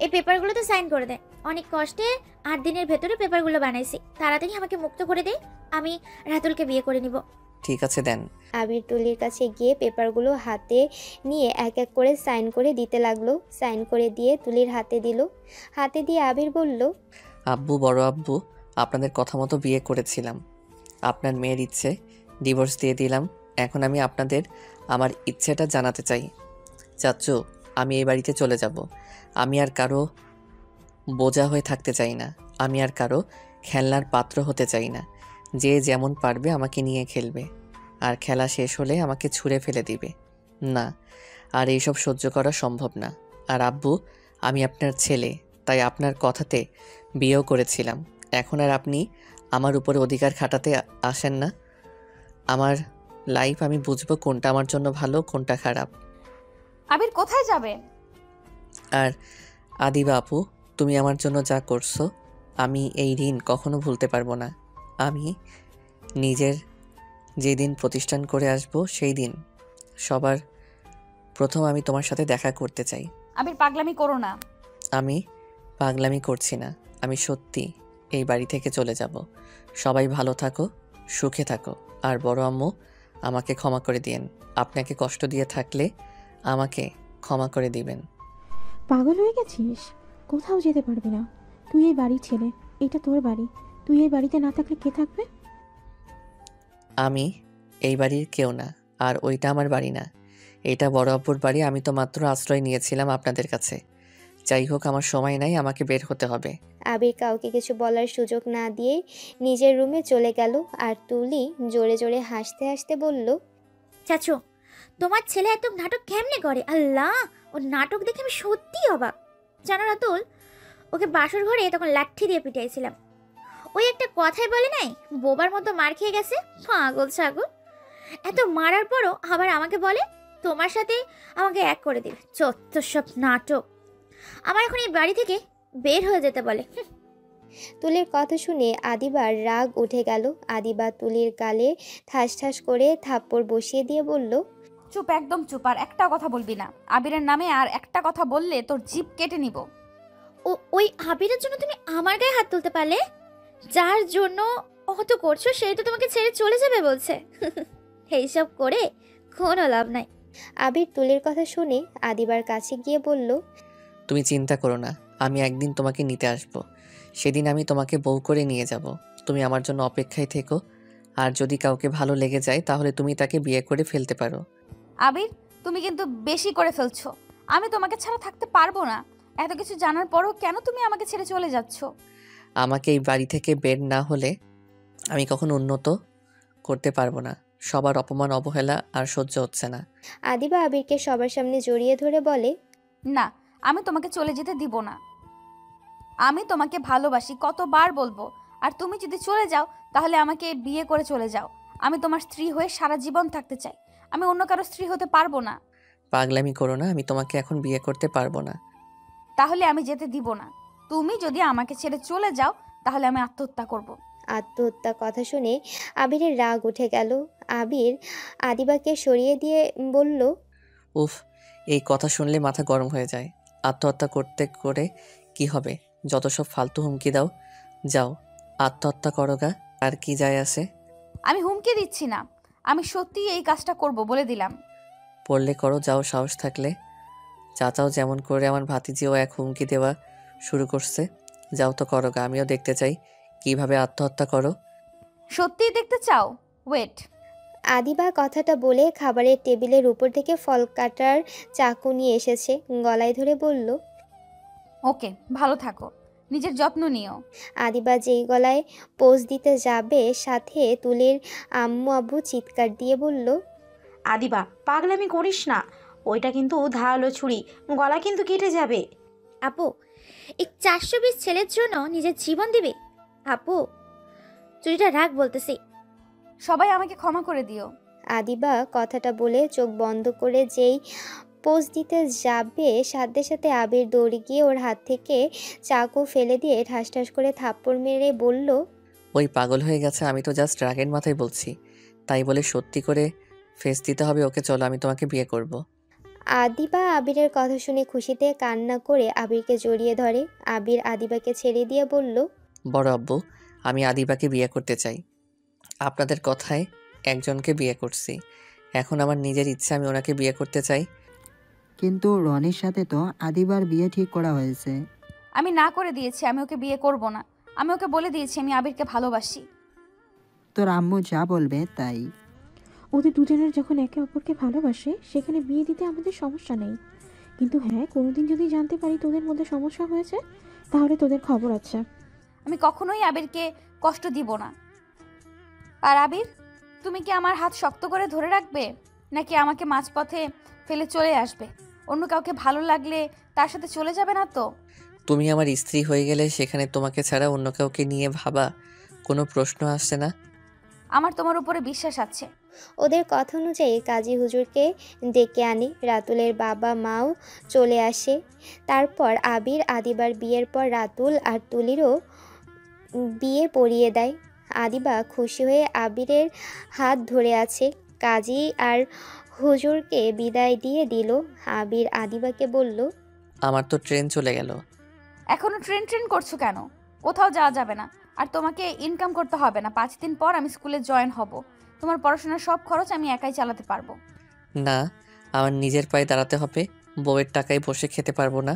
B: এই পেপারগুলোতে সাইন করে দে। অনেক কষ্টে 8 দিনের ভেতরে পেপারগুলো বানাইছি। তাড়াতাড়ি আমাকে মুক্ত করে দে, আমি রাতুলকে বিয়ে করে নিব।
C: ঠিক আছে, দেন।
D: আবির তুলির কাছে গিয়ে পেপারগুলো হাতে নিয়ে এক এক করে সাইন করে দিতে লাগলো। সাইন করে দিয়ে তুলির হাতে দিল। হাতে দিয়ে আবির বলল,
C: আব্বু, বড় আব্বু, আপনাদের কথা মতো বিয়ে করেছিলাম। আপনার মেয়ের ইচ্ছে ডিভোর্স দিয়ে দিলাম। এখন আমি আপনাদের আমার ইচ্ছেটা জানাতে চাই। চাচ্চু, আমি এই বাড়িতে চলে যাব। আমি আর কারো বোঝা হয়ে থাকতে চাই না। আমি আর কারো খেলনার পাত্র হতে চাই না। যে যেমন পারবে আমাকে নিয়ে খেলবে, আর খেলা শেষ হলে আমাকে ছুঁড়ে ফেলে দিবে। না, আর এইসব সহ্য করা সম্ভব না। আর আব্বু, আমি আপনার ছেলে, তাই আপনার কথাতে বিয়েও করেছিলাম। এখন আর আপনি আমার উপরে অধিকার খাটাতে আসেন না। আমার লাইফ আমি বুঝবো কোনটা আমার জন্য ভালো, কোনটা খারাপ।
A: আবির কোথায় যাবে?
C: আর আদিবা আপু, তুমি আমার জন্য যা করছো, আমি এই ঋণ কখনো ভুলতে পারবো না। আমি নিজের যেদিন প্রতিষ্ঠান করে আসব, সেই দিন সবার প্রথম আমি তোমার সাথে দেখা করতে চাই।
A: আবির, পাগলামি করো না।
C: আমি পাগলামি করছি না, আমি সত্যি এই বাড়ি থেকে চলে যাব। সবাই ভালো থাকো, সুখে থাকো। আর বড় আম্মু, আমাকে ক্ষমা করে দিয়েন। আপনাকে কষ্ট দিয়ে থাকলে আমাকে ক্ষমা করে দিবেন।
I: পাগল হয়ে গেছিস? কোথাও যেতে পারবি না। তুই এই বাড়ির ছেলে, এটা তোর বাড়ি। তুই এই বাড়িতে না থাকলে কে থাকবে?
C: আমি এই বাড়ির কেউ না, আর ওইটা আমার বাড়ি না। এটা বড় আব্বুর বাড়ি। আমি তো মাত্র আশ্রয় নিয়েছিলাম আপনাদের কাছে। যাই হোক, আমার সময় নাই, আমাকে বের হতে হবে।
D: আবির কাউকে কিছু বলার সুযোগ না দিয়ে নিজের রুমে চলে গেল। আর তুলি জোরে জোরে হাসতে হাসতে বলল,
B: চাচু, তোমার ছেলে এত নাটক কেমনে করে? আল্লাহ, ওর নাটক দেখে আমি সত্যি অবাক। জানো রাতুল, ওকে বাসর ঘরে তখন লাঠি দিয়ে পিটাইছিলাম। ও ওই একটা কথাই বলে নাই, বোবার মতো মার খেয়ে গেছে পাগল ছাগল। এত মারার পরও আবার আমাকে বলে তোমার সাথে আমাকে এক করে দিবে। চত্ব সব নাটক। আমার এখন এই বাড়ি থেকে বের হয়ে যেতে বলে।
D: তুলির কথা শুনে আদিবার রাগ উঠে গেল। আদিবা তুলির গালে ঠাস ঠাস করে থাপ্পড় বসিয়ে দিয়ে বলল,
A: চুপ, একদম চুপ, আর একটা কথা বলবি না। আবিরের নামে আর একটা কথা বললে তোর জিভ কেটে নিব।
B: ওই আবিরের জন্য তুমি আমার গায়ে হাত তুলতে পারলে? যার জন্য অত করছো সেই তো তোমাকে ছেড়ে চলে যাবে বলছে। এইসব করে কোনো লাভ নাই।
D: আবির তুলির কথা শুনে আদিবার কাছে গিয়ে বলল,
C: তুমি চিন্তা করো না, আমি একদিন তোমাকে নিতে আসব। সেদিন আমি তোমাকে বউ করে নিয়ে যাব। তুমি আমার জন্য অপেক্ষায় থেকো। আর যদি কাউকে ভালো লেগে যায় তাহলে তুমি তাকে বিয়ে করে ফেলতে পারো।
A: আবির, তুমি কিন্তু বেশি করে ফেলছো। আমি তোমাকে ছাড়া থাকতে পারবো না। এত কিছু জানার পরও কেন তুমি আমাকে ছেড়ে চলে যাচ্ছ?
C: আমাকে এই বাড়ি থেকে বের না হলে আমি কখনো উন্নত করতে পারবো না। সবার অপমান অবহেলা আর সহ্য হচ্ছে না।
D: আদিবা আবিরকে সবার সামনে জড়িয়ে ধরে বলে,
A: না, আমি তোমাকে চলে যেতে দিব না। আমি তোমাকে ভালোবাসি, কতবার বলবো। আর তুমি যদি চলে যাও তাহলে আমাকে বিয়ে করে চলে যাও। আমি তোমার স্ত্রী হয়ে সারা জীবন থাকতে চাই। আমি অন্য কারো স্ত্রী হতে পারবো না।
C: পাগলামি করো না, আমি তোমাকে এখন বিয়ে করতে পারবো না।
A: তাহলে আমি যেতে দিব না। তুমি যদি আমাকে ছেড়ে চলে যাও তাহলে আমি আত্মহত্যা করব।
D: আত্মহত্যা কথা শুনে আবিরের রাগ উঠে গেল। আবির আদিবাকে সরিয়ে দিয়ে বলল,
C: উফ, এই কথা শুনলে মাথা গরম হয়ে যায়। আত্মহত্যা করতে করে কি হবে? যত সব ফালতু হুমকি দাও। যাও আত্মহত্যা করো গা, আর কি যায় আসে?
A: আমি হুমকি দিচ্ছি না, আমি সত্যিই এই কাজটা করব বলে দিলাম।
C: পড়লে করো, যাও সাহস থাকলে। চাচাও যেমন করে আমার ভাতিজিও এক হুমকি দেওয়া শুরু করছে। যাও তো করো গা, আমিও দেখতে চাই কিভাবে আত্মহত্যা করো।
A: সত্যিই দেখতে চাও? ওয়েট।
D: আদিবা কথাটা বলে খাবারের টেবিলের উপর থেকে ফল কাটার চাকু নিয়ে এসেছে, গলায় ধরে বলল,
A: ওকে, ভালো থাকো, নিজের যত্ন নিও।
D: আদিবা যেই গলায় পোজ দিতে যাবে সাথে তুলির আম্মু আব্বু চিৎকার দিয়ে বলল,
H: আদিবা, পাগলামি করিস না। ওইটা কিন্তু ধারালো ছুরি, গলা কিন্তু কেটে যাবে।
B: আপু, এই 420 ছেলের জন্য নিজের জীবন দিবে? আপু, চুরিটা রাখ বলতেছি।
A: সবাই আমাকে ক্ষমা করে দিও।
D: আদিবা কথাটা বলে চোখ বন্ধ করে যেই পোজ দিতে যাবে সাথে সাথে আবির দৌড়ে গিয়ে ওর হাত থেকে চাকু ফেলে দিয়ে ঠাস ঠাস করে থাপ্পড় মেরে বলল,
C: ওই পাগল হয়ে গেছে, আমি তো জাস্ট রাগের মাথায় বলছি। তাই বলে সত্যি করে ফেস দিতে হবে ওকে? চলো, আমি তোমাকে বিয়ে করব।
D: আদিবা আবিরের কথা শুনে খুশিতে কান্না করে আবিরকে জড়িয়ে ধরে। আবির আদিবাকে ছেড়ে দিয়ে বলল,
C: বড় আব্বু, আমি আদিবাকে বিয়ে করতে চাই। আপনাদের কথায় একজনকে বিয়ে করছি, এখন আমার নিজের ইচ্ছে আমি ওনাকে বিয়ে করতে চাই।
J: কিন্তু রনির সাথে তো আদিবার বিয়ে ঠিক করা হয়েছে।
A: আমি না করে দিয়েছি, আমি ওকে বিয়ে করব না। আমি ওকে বলে দিয়েছি আমি আবিরকে ভালোবাসি।
J: তোর আম্মু যা বলবে তাই।
I: ওদের দুজনের যখন একে অপরকে ভালোবাসে সেখানে বিয়ে দিতে আমাদের সমস্যা নেই। কিন্তু হ্যাঁ, কোনোদিন যদি জানতে পারি তোদের মধ্যে সমস্যা হয়েছে তাহলে তোদের খবর আছে।
A: আমি কখনোই আবিরকে কষ্ট দিব না। আর আবির, তুমি কি আমার হাত শক্ত করে ধরে রাখবে, নাকি আমাকে মাঝপথে ফেলে চলে আসবে? অন্য কাউকে ভালো লাগলে তার সাথে চলে যাবে না তো?
C: তুমি আমার স্ত্রী হয়ে গেলে সেখানে তোমাকে ছাড়া অন্য কাউকে নিয়ে ভাবা কোনো প্রশ্ন আসছে না।
A: আমার তোমার উপরে বিশ্বাস আছে।
D: ওদের কথা অনুযায়ী কাজী হুজুরকে ডেকে আনে। রাতুলের বাবা মাও চলে আসে। তারপর আবির আদিবার বিয়ের পর রাতুল আর তুলিরও বিয়ে পড়িয়ে দেয়। আদিবা খুশি হয়ে আবিরের হাত ধরে আছে। কাজী আর হুজুরকে বিদায় দিয়ে দিল। আবির আদিবাকে বলল,
C: আমার তো ট্রেন চলে গেল।
A: এখনো ট্রেন করছো কেন? কোথাও যাওয়া যাবে না। আর তোমাকে ইনকাম করতে হবে না। 5 দিন পর আমি স্কুলে জয়েন হব। তোমার পড়াশোনার সব খরচ আমি একাই চালাতে পারবো।
C: না, আমার নিজের পায়ে দাঁড়াতে হবে। বউয়ের টাকায় বসে খেতে পারবো না।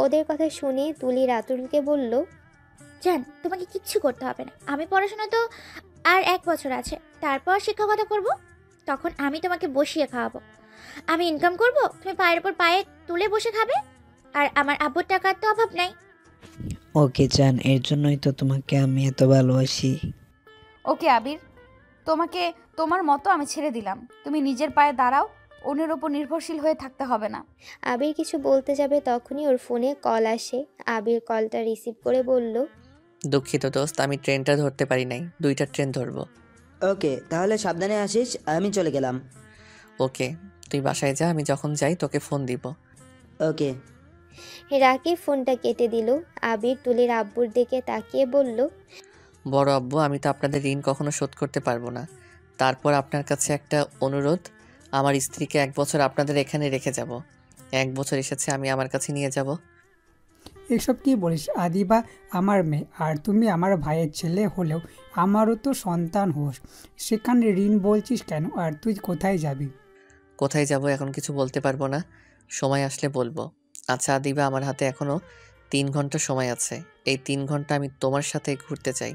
D: ওদের কথা শুনে তুলি রাতুলকে বলল,
B: জান, তোমাকে কিচ্ছু করতে হবে না। আমি পড়াশোনা তো আর 1 বছর আছে, তারপর শিক্ষকতা করব। তখন আমি তোমাকে বসিয়ে খাওয়াবো। আমি ইনকাম করব, তুমি পায়ের উপর পায়ে তুলে বসে খাবে। আর আমার আব্বুর টাকার তো অভাব নাই।
K: ওকে জান, এর জন্যই তো তোমাকে আমি এত ভালোবাসি।
A: ওকে আবির, তোমাকে তোমার মতো আমি ছেড়ে দিলাম। তুমি নিজের পায়ে দাঁড়াও, অন্যের ওপর নির্ভরশীল হয়ে থাকতে হবে না।
D: আবির কিছু বলতে যাবে তখনই ওর ফোনে কল আসে। আবির কলটা রিসিভ করে বলল,
C: দুঃখিত দোস্ত, আমি ট্রেনটা ধরতে পারি নাই, 2টা ট্রেন ধরবো।
L: ওকে, তাহলে সাবধানে আসিস, আমি চলে গেলাম।
C: ওকে, তুই বাসায় যা, আমি যখন যাই তোকে ফোন দিব।
L: ওকে।
D: রাকিব ফোনটা কেটে দিল। আবির তুলির আব্বুর দিকে তাকিয়ে বলল,
C: বড় আব্বু, আমি তো আপনাদের ঋণ কখনো শোধ করতে পারবো না। তারপর আপনার কাছে একটা অনুরোধ, আমার স্ত্রীকে 1 বছর আপনাদের এখানে রেখে যাব। 1 বছর এসেছে, আমি আমার কাছে নিয়ে যাব।
G: এসব কি বলিস? আদিবা আমার মেয়ে, আর তুমি আমার ভাইয়ের ছেলে হলেও আমারও তো সন্তান হোস। সেখানে ঋণ বলছিস কেন? আর তুই কোথায় যাবি?
C: কোথায় যাব এখন কিছু বলতে পারবো না, সময় আসলে বলবো। আচ্ছা আদিবা, আমার হাতে এখনো 3 ঘন্টা সময় আছে। এই 3 ঘন্টা আমি তোমার সাথে ঘুরতে চাই।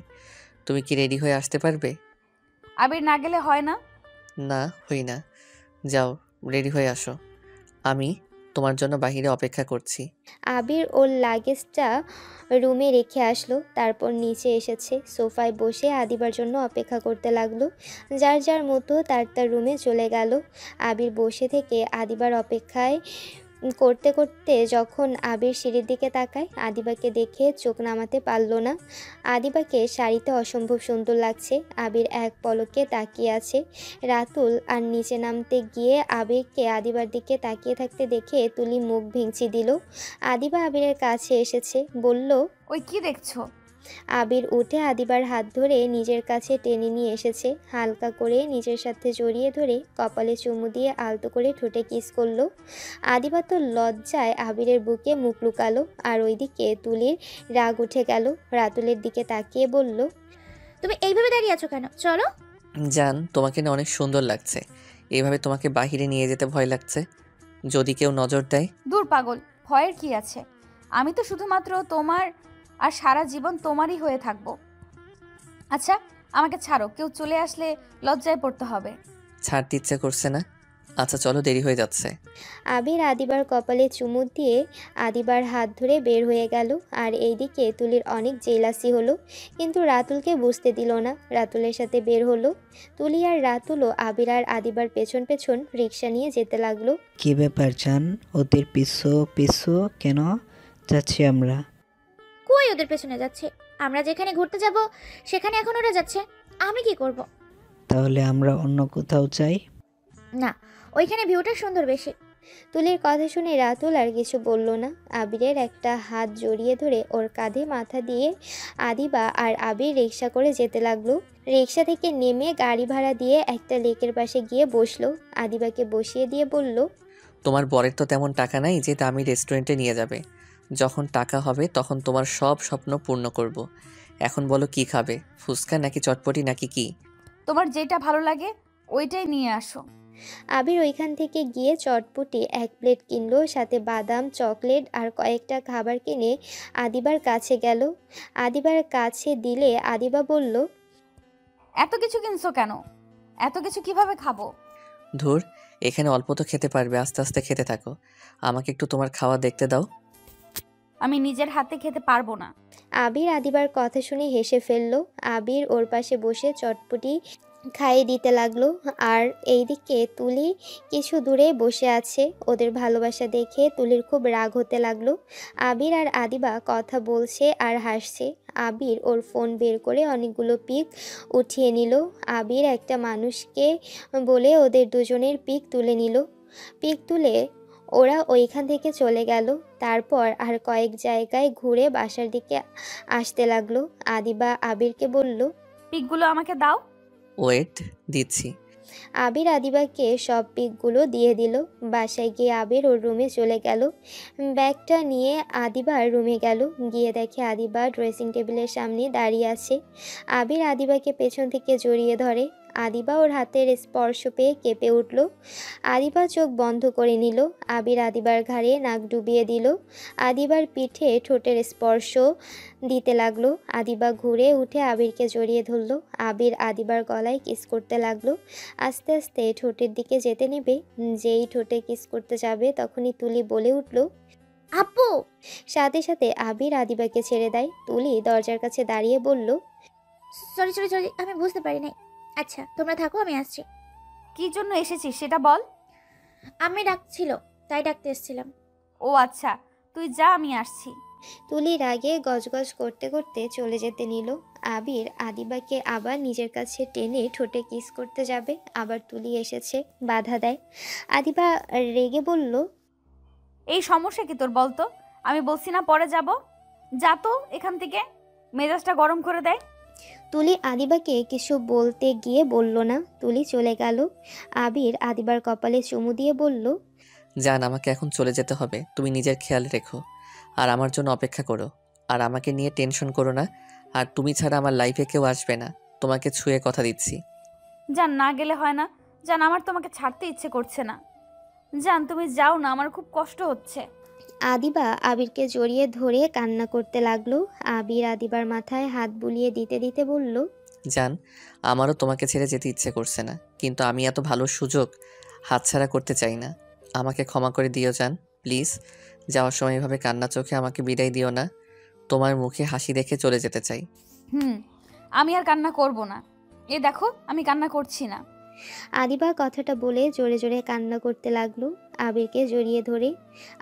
C: তুমি কি রেডি হয়ে আসতে পারবে?
A: আবির না গেলে হয় না?
C: না, হই না। যাও, রেডি হয়ে আসো, আমি তোমার জন্য বাহিরে অপেক্ষা করছি।
D: আবির ওর লাগেজটা রুমে রেখে আসলো। তারপর নিচে এসেছে, সোফায় বসে আদিবার জন্য অপেক্ষা করতে লাগলো। যার যার মতো তার তার রুমে চলে গেল। আবির বসে থেকে আদিবার অপেক্ষায় করতে করতে যখন আবির সিঁড়ির দিকে তাকায়, আদিবাকে দেখে চোখ নামাতে পারল না। আদিবাকে শাড়িতে অসম্ভব সুন্দর লাগছে। আবির এক পলকে তাকিয়ে আছে। রাতুল আর নিচে নামতে গিয়ে আবিরকে আদিবার দিকে তাকিয়ে থাকতে দেখে তুলি মুখ ভেঙচি দিল। আদিবা আবিরের কাছে এসেছে, বলল,
A: ওই কি দেখছো?
D: আবির উঠে আদিবার হাত ধরে নিজের কাছে টেনে নিয়ে এসেছে। হালকা করে নিজের সাথে জড়িয়ে ধরে কপালে চুমু দিয়ে আলতো করে ঠোঁটে কিস করলো। আদিবা তো লজ্জায় আবিরের বুকে মুখ লুকালো। আর ওইদিকে তুলির রাগ উঠে গেল। রাতুলের দিকে তাকিয়ে বলল,
B: তুমি এইভাবে দাঁড়িয়ে আছো কেন? চলো।
C: জান, তোমাকে না অনেক সুন্দর লাগছে। এভাবে তোমাকে বাহিরে নিয়ে যেতে ভয় লাগছে, যদি কেউ নজর দেয়।
A: দূর পাগল, ভয়ের কি আছে? আমি তো শুধুমাত্র তোমার, আর সারা জীবন তোমারই হয়ে থাকবো। আচ্ছা আমাকে ছাড়ো, কেউ চলে আসলে লজ্জায় পড়তে হবে।
C: ছাড়তে ইচ্ছে করছে না? আচ্ছা চলো, দেরি হয়ে যাচ্ছে।
D: আবির আদিবার কপালে চুমু দিয়ে আদিবার হাত ধরে বের হয়ে গেল। আর এইদিকে তুলির অনেক জেলাসি হলো, কিন্তু রাতুলকে বুঝতে দিল না। রাতুলের সাথে বের হলো। তুলি আর রাতুলও আবির আর আদিবার পেছন পেছন রিক্সা নিয়ে যেতে লাগলো।
K: কি ব্যাপার জান, ওদের পিছু পিছু কেন যাচ্ছি আমরা?
B: কই ওদের পেছনে যাচ্ছে? আমরা যেখানে ঘুরতে যাব সেখানে এখন ওরা যাচ্ছে, আমি কি করব?
K: তাহলে আমরা অন্য কোথাও যাই।
B: না, ওইখানে ভিউটা সুন্দর বেশি।
D: তুলির কথা শুনে রাতুল আর কিছু বলল না। আবিরের একটা হাত জড়িয়ে ধরে ওর কাঁধে মাথা দিয়ে আদিবা আর আবির রিক্সা করে যেতে লাগলো। রিক্সা থেকে নেমে গাড়ি ভাড়া দিয়ে একটা লেকের পাশে গিয়ে বসলো। আদিবাকে বসিয়ে দিয়ে বলল,
C: তোমার বরের তো তেমন টাকা নাই যে দামি রেস্টুরেন্টে নিয়ে যাবে। যখন টাকা হবে তখন তোমার সব স্বপ্ন পূর্ণ করব। এখন বলো কি খাবে, ফুচকা নাকি চটপটি নাকি কি?
A: তোমার যেটা ভালো লাগে ওইটাই নিয়ে আসো।
D: আবির ওইখান থেকে গিয়ে চটপটি 1 প্লেট কিনলো, সাথে বাদাম, চকলেট আর কয়েকটা খাবার কিনে আদিবার কাছে গেল। আদিবার কাছে দিলে আদিবা বলল,
A: এত কিছু কিনছো কেন? এত কিছু কিভাবে খাবো?
C: ধুর, এখানে অল্প তো খেতে পারবে, আস্তে আস্তে খেতে থাকো। আমাকে একটু তোমার খাওয়া দেখতে দাও।
A: আমি নিজের হাতে খেতে পারবো না।
D: আবির আদিবার কথা শুনে হেসে ফেলল। আবির ওর পাশে বসে চটপটি খাইয়ে দিতে লাগলো। আর এইদিকে তুলি কিছু দূরে বসে আছে। ওদের ভালোবাসা দেখে তুলির খুব রাগ হতে লাগলো। আবির আর আদিবা কথা বলছে আর হাসছে। আবির ওর ফোন বের করে অনেকগুলো পিক উঠিয়ে নিল। আবির একটা মানুষকে বলে ওদের দুজনের পিক তুলে নিল। পিক তুলে ওরা ওইখান থেকে চলে গেল। তারপর আর কয়েক জায়গায় ঘুরে বাসার দিকে আসতে লাগলো। আদিবা আবিরকে বলল,
A: পিকগুলো আমাকে দাও।
C: ওয়েট, দিচ্ছি।
D: আবির আদিবাকে সব পিকগুলো দিয়ে দিল। বাসায় গিয়ে আবির ওর রুমে চলে গেল। ব্যাগটা নিয়ে আদিবার রুমে গেল। গিয়ে দেখে আদিবা ড্রেসিং টেবিলের সামনে দাঁড়িয়ে আছে। আবির আদিবাকে পেছন থেকে জড়িয়ে ধরে। আদিবা ওর হাতের স্পর্শ পেয়ে কেঁপে উঠল। আদিবা চোখ বন্ধ করে নিল। আবির আদিবার ঘাড়ে নাক ডুবিয়ে দিল। আদিবার পিঠে ঠোঁটের স্পর্শ দিতে লাগলো। আদিবা ঘুরে উঠে আবিরকে জড়িয়ে ধরলো। আবির আদিবার গলায় কিস করতে লাগলো। আস্তে আস্তে ঠোঁটের দিকে যেতে নেবে। যেই ঠোঁটে কিস করতে যাবে তখনই তুলি বলে উঠল,
B: আপু।
D: সাথে সাথে আবির আদিবাকে ছেড়ে দেয়। তুলি দরজার কাছে দাঁড়িয়ে বলল,
B: সরি সরি সরি, আমি বুঝতে পারি নাই। আচ্ছা তোমরা থাকো, আমি আসছি।
A: কি জন্য এসেছিস সেটা বল।
B: আমি ডাকছিল, তাই ডাকতে এসেছিলাম।
A: ও আচ্ছা, তুই যা, আমি আসছি।
D: তুলি রাগে গজগজ করতে করতে চলে যেতে নিল। আবির আদিবাকে আবার নিজের কাছে টেনে ঠোঁটে কিস করতে যাবে, আবার তুলি এসেছে, বাধা দেয়। আদিবা রেগে বলল,
A: এই সমস্যা কি তোর বলতো? আমি বলছি না পরে যাব, যা তো এখান থেকে। মেজাজটা গরম করে দেয়।
D: তুলি আদিবাকে কিছু বলতে গিয়ে বলল না। তুলি চলে গেল। আবির আদিবার কপালে চুমু দিয়ে বলল,
C: জান, আমাকে এখন চলে যেতে হবে। তুমি নিজের খেয়াল রেখো আর আমার জন্য অপেক্ষা করো। আর আমাকে নিয়ে টেনশন করো না। আর তুমি ছাড়া আমার লাইফে কেউ আসবে না, তোমাকে ছুঁয়ে কথা দিচ্ছি।
A: জান, না গেলে হয় না? জান, আমার তোমাকে ছাড়তে ইচ্ছে করছে না। জান, তুমি যাও না, আমার খুব কষ্ট হচ্ছে।
D: আদিবা আবিরকে জড়িয়ে ধরে কান্না করতে লাগলো। আবির আদিবার মাথায় হাত বুলিয়ে দিতে দিতে বলল,
C: জান, আমারও তোমাকে ছেড়ে যেতে ইচ্ছে করছে না, কিন্তু আমি এত ভালো সুযোগ হাতছাড়া করতে চাই না। আমাকে ক্ষমা করে দিও জান, প্লিজ। যাওয়ার সময় এভাবে কান্না চোখে আমাকে বিদায় দিও না। তোমার মুখে হাসি দেখে চলে যেতে চাই।
A: আমি আর কান্না করব না। এ দেখো, আমি কান্না করছি না।
D: আদিবা কথাটা বলে জোরে জোরে কান্না করতে লাগলো আবিরকে জড়িয়ে ধরে।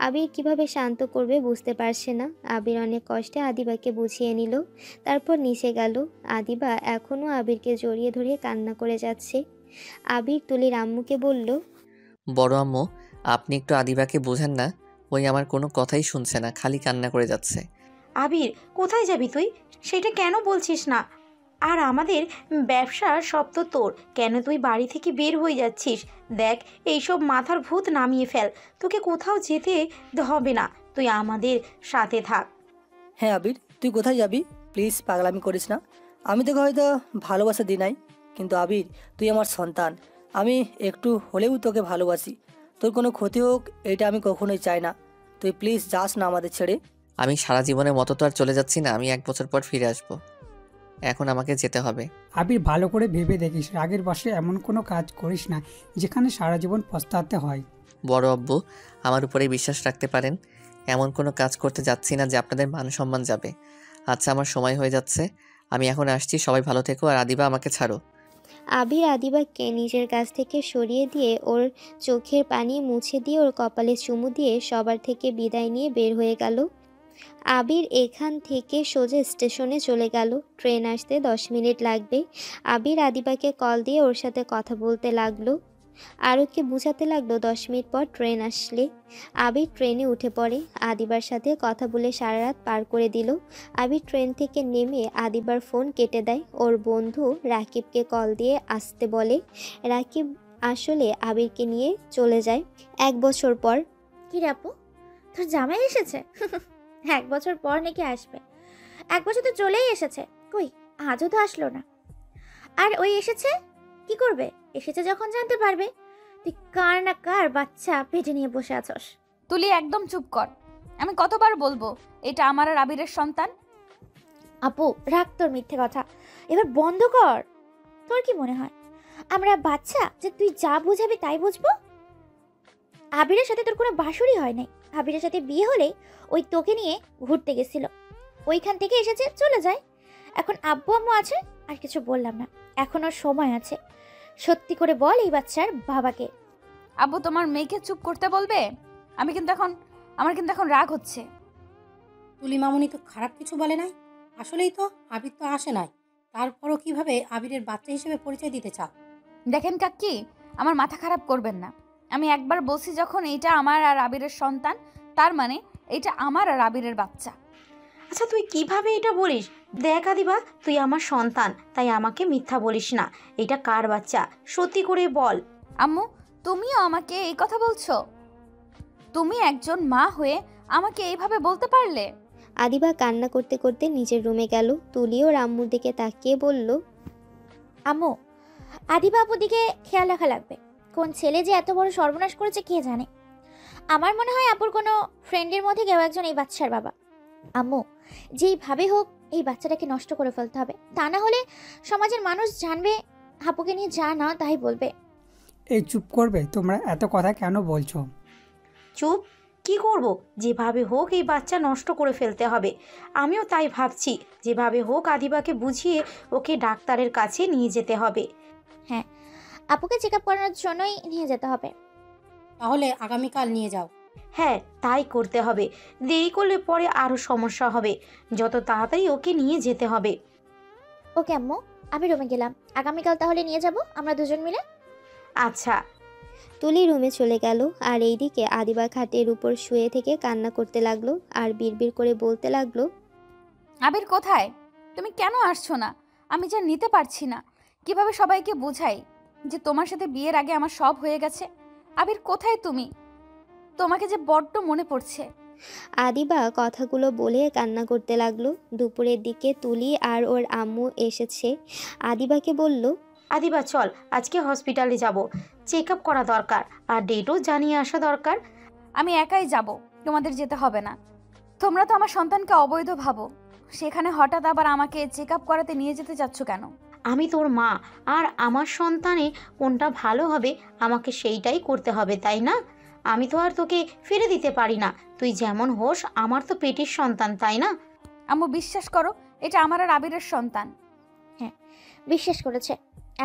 D: আবির কিভাবে শান্ত করবে বুঝতে পারছে না। আবির অনেক কষ্টে আদিবাকে বুঝিয়ে নিল, তারপর নিচে গেল। আদিবা এখনও আবিরকে জড়িয়ে ধরে কান্না করে যাচ্ছে। আবির তুলির আম্মুকে বলল,
C: বড় আম্মু, আপনি একটু আদিবাকে বোঝান না। ওই আমার কোনো কথাই শুনছে না, খালি কান্না করে যাচ্ছে।
H: আবির, কোথায় যাবি তুই? সেটা কেন বলছিস না? আর আমাদের ব্যবসা সব তো তোর, কেন তুই বাড়ি থেকে বের হয়ে যাচ্ছিস? দেখ, এইসব মাথার ভূত নামিয়ে ফেল। তোকে কোথাও যেতে হবে না, তুই আমাদের সাথে থাক।
F: হ্যাঁ আবির, তুই কোথায় যাবি? প্লিজ পাগলামি করিস না। আমি তোকে হয়তো ভালোবাসা দিই নাই, কিন্তু আবির, তুই আমার সন্তান। আমি একটু হলেও তোকে ভালোবাসি। তোর কোনো ক্ষতি হোক এটা আমি কখনোই চাই না। তুই প্লিজ যাস না আমাদের ছেড়ে।
C: আমি সারা জীবনের মতো তো আর চলে যাচ্ছি না। আমি 1 বছর পর ফিরে আসব। এখন আমাকে যেতে হবে।
G: আবির, ভালো করে ভেবে দেখিস, রাগের বশে এমন কোনো কাজ করিস না যেখানে সারা জীবন পস্তাতে হয়।
C: বড় আব্বু, আমার উপরে বিশ্বাস রাখতে পারেন। এমন কোনো কাজ করতে যাচ্ছি না যে আপনাদের মান সম্মান যাবে। আচ্ছা, আমার সময় হয়ে যাচ্ছে, আমি এখন আসছি। সবাই ভালো থেকো। আর আদিবা, আমাকে ছাড়ো।
D: আবির আদিবাকে নিজের কাছ থেকে সরিয়ে দিয়ে ওর চোখের পানি মুছে দিয়ে ওর কপালে চুমু দিয়ে সবার থেকে বিদায় নিয়ে বের হয়ে গেল। আবির এখান থেকে সোজা স্টেশনে চলে গেল। ট্রেন আসতে 10 মিনিট লাগবে। আবির আদিবাকে কল দিয়ে ওর সাথে কথা বলতে লাগলো। আরুকে বুঝাতে লাগলো 10 মিনিট পর ট্রেন আসলে। আবির ট্রেনে উঠে পড়ে। আদিবার সাথে কথা বলে সারা রাত পার করে দিল। আবির ট্রেন থেকে নেমে আদিবার ফোন কেটে দেয়। ওর বন্ধু রাকিবকে কল দিয়ে আসতে বলে। রাকিব আসলে আবিরকে নিয়ে চলে যায় 1 বছর পর।
B: কি রে আপু, তোর জামাই এসেছে? 1 বছর পর নাকি আসবে? 1 বছর তো চলেই এসেছে, কই আজও তো আসলো না। আর ওই এসেছে কি করবে? এসেছে যখন জানতে পারবে। তুই কার না কার বাচ্চা পেটে নিয়ে বসে আছস।
A: তুলি, একদম চুপ কর। আমি কতবার বলবো এটা আমার আর আবিরের সন্তান?
B: আপু, রাখ তোর মিথ্যে কথা, এবার বন্ধ কর। তোর কি মনে হয় আমরা বাচ্চা যে তুই যা বুঝাবি তাই বুঝবো? আবিরের সাথে তোর কোনো বাসুরই হয় নাই। আবিরের সাথে বিয়ে হলে ওই তোকে নিয়ে ঘুরতে গেছিল, ওইখান থেকে এসেছে, চলে যায়। এখন আব্বু আম্মু আছে, আর কিছু বললাম না, এখনো সময় আছে। সত্যি করে বল এই বাচ্চার বাবাকে।
A: আব্বু, তোমার মেয়েকে চুপ করতে বলবে? আমার কিন্তু এখন রাগ হচ্ছে।
E: তুলি মামুনি তো খারাপ কিছু বলে নাই। আসলেই তো আবির তো আসে নাই, তারপরও কিভাবে আবিরের বাচ্চা হিসেবে পরিচয় দিতে চাও?
A: দেখেন কাকি, আমার মাথা খারাপ করবেন না। আমি একবার বলছি যখন এইটা আমার আর আবিরের সন্তান, তার মানে এইটা আমার আর আবিরের বাচ্চা।
H: আচ্ছা, তুই কিভাবে এটা বলিস? দেখ আদিবা, তুই আমার সন্তান, তাই আমাকে মিথ্যা বলিস না। এটা কার বাচ্চা সত্যি করে বল।
A: আম্মু, তুমিও আমাকে এই কথা বলছো? তুমি একজন মা হয়ে আমাকে এইভাবে বলতে পারলে?
D: আদিবা কান্না করতে করতে নিজের রুমে গেল। তুলিও রাম্মুর দিকে তাকিয়ে বলল,
B: আম্মু, আদিবা আপুর দিকে খেয়াল রাখা লাগবে। কোন ছেলে যে এত বড় সর্বনাশ করেছে কে জানে। আমার মনে হয় আপুর কোনো ফ্রেন্ডের মধ্যে কেউ একজন এই বাচ্চার বাবা। আম্মু, যেইভাবে হোক এই বাচ্চাটাকে নষ্ট করে ফেলতে হবে, তা না হলে সমাজের মানুষ জানবে আপুকে নিয়ে যা না তাই বলবে।
G: এই চুপ করবে? তোমরা এত কথা কেন বলছো?
H: চুপ? কি করব? যেভাবে হোক এই বাচ্চা নষ্ট করে ফেলতে হবে। আমিও তাই ভাবছি, যেভাবে হোক আদিবাকে বুঝিয়ে ওকে ডাক্তারের কাছে নিয়ে যেতে হবে।
B: হ্যাঁ, আপুকে চেক আপ করানোর জন্যই নিয়ে যেতে হবে।
E: তাহলে আগামীকাল নিয়ে যাও,
H: হ্যাঁ, তাই করতে হবে। দেরি করলে পরে আরও সমস্যা হবে। যত তাড়াতাড়ি ওকে নিয়ে যেতে হবে।
B: ওকে আম্মু, আমি রুমে গেলাম। আগামীকাল তাহলে নিয়ে যাব আমরা দুজন মিলে।
H: আচ্ছা।
D: তুলি রুমে চলে গেল আর এইদিকে আদিবা খাটের উপর শুয়ে থেকে কান্না করতে লাগলো আর বিড়বিড় করে বলতে লাগলো,
A: আবির কোথায়? তুমি কেন আসছো না? আমি যা নিতে পারছি না। কিভাবে সবাইকে বোঝাই যে তোমার সাথে বিয়ের আগে আমার সব হয়ে গেছে? আবির কোথায় তুমি? তোমাকে যে বড্ড মনে পড়ছে।
D: আদিবা কথাগুলো বলে কান্না করতে লাগলো। দুপুরের দিকে তুলি আর ওর আম্মু এসেছে। আদিবাকে বলল,
H: আদিবা চল, আজকে হসপিটালে যাব। চেক আপ করা দরকার আর ডেটও জানিয়ে আসা দরকার।
A: আমি একাই যাব, তোমাদের যেতে হবে না। তোমরা তো আমার সন্তানকে অবৈধ ভাবো, সেখানে হঠাৎ আবার আমাকে চেক আপ করাতে নিয়ে যেতে চাচ্ছ কেন?
H: আমি তোর মা, আর আমার সন্তানে কোনটা ভালো হবে আমাকে সেইটাই করতে হবে, তাই না? আমি তো আর তোকে ফিরে দিতে পারি না। তুই যেমন হোস আমার তো পেটের সন্তান, তাই না?
A: আম্মু বিশ্বাস করো, এটা আমার আর আবিরের সন্তান।
B: হ্যাঁ, বিশ্বাস করেছে।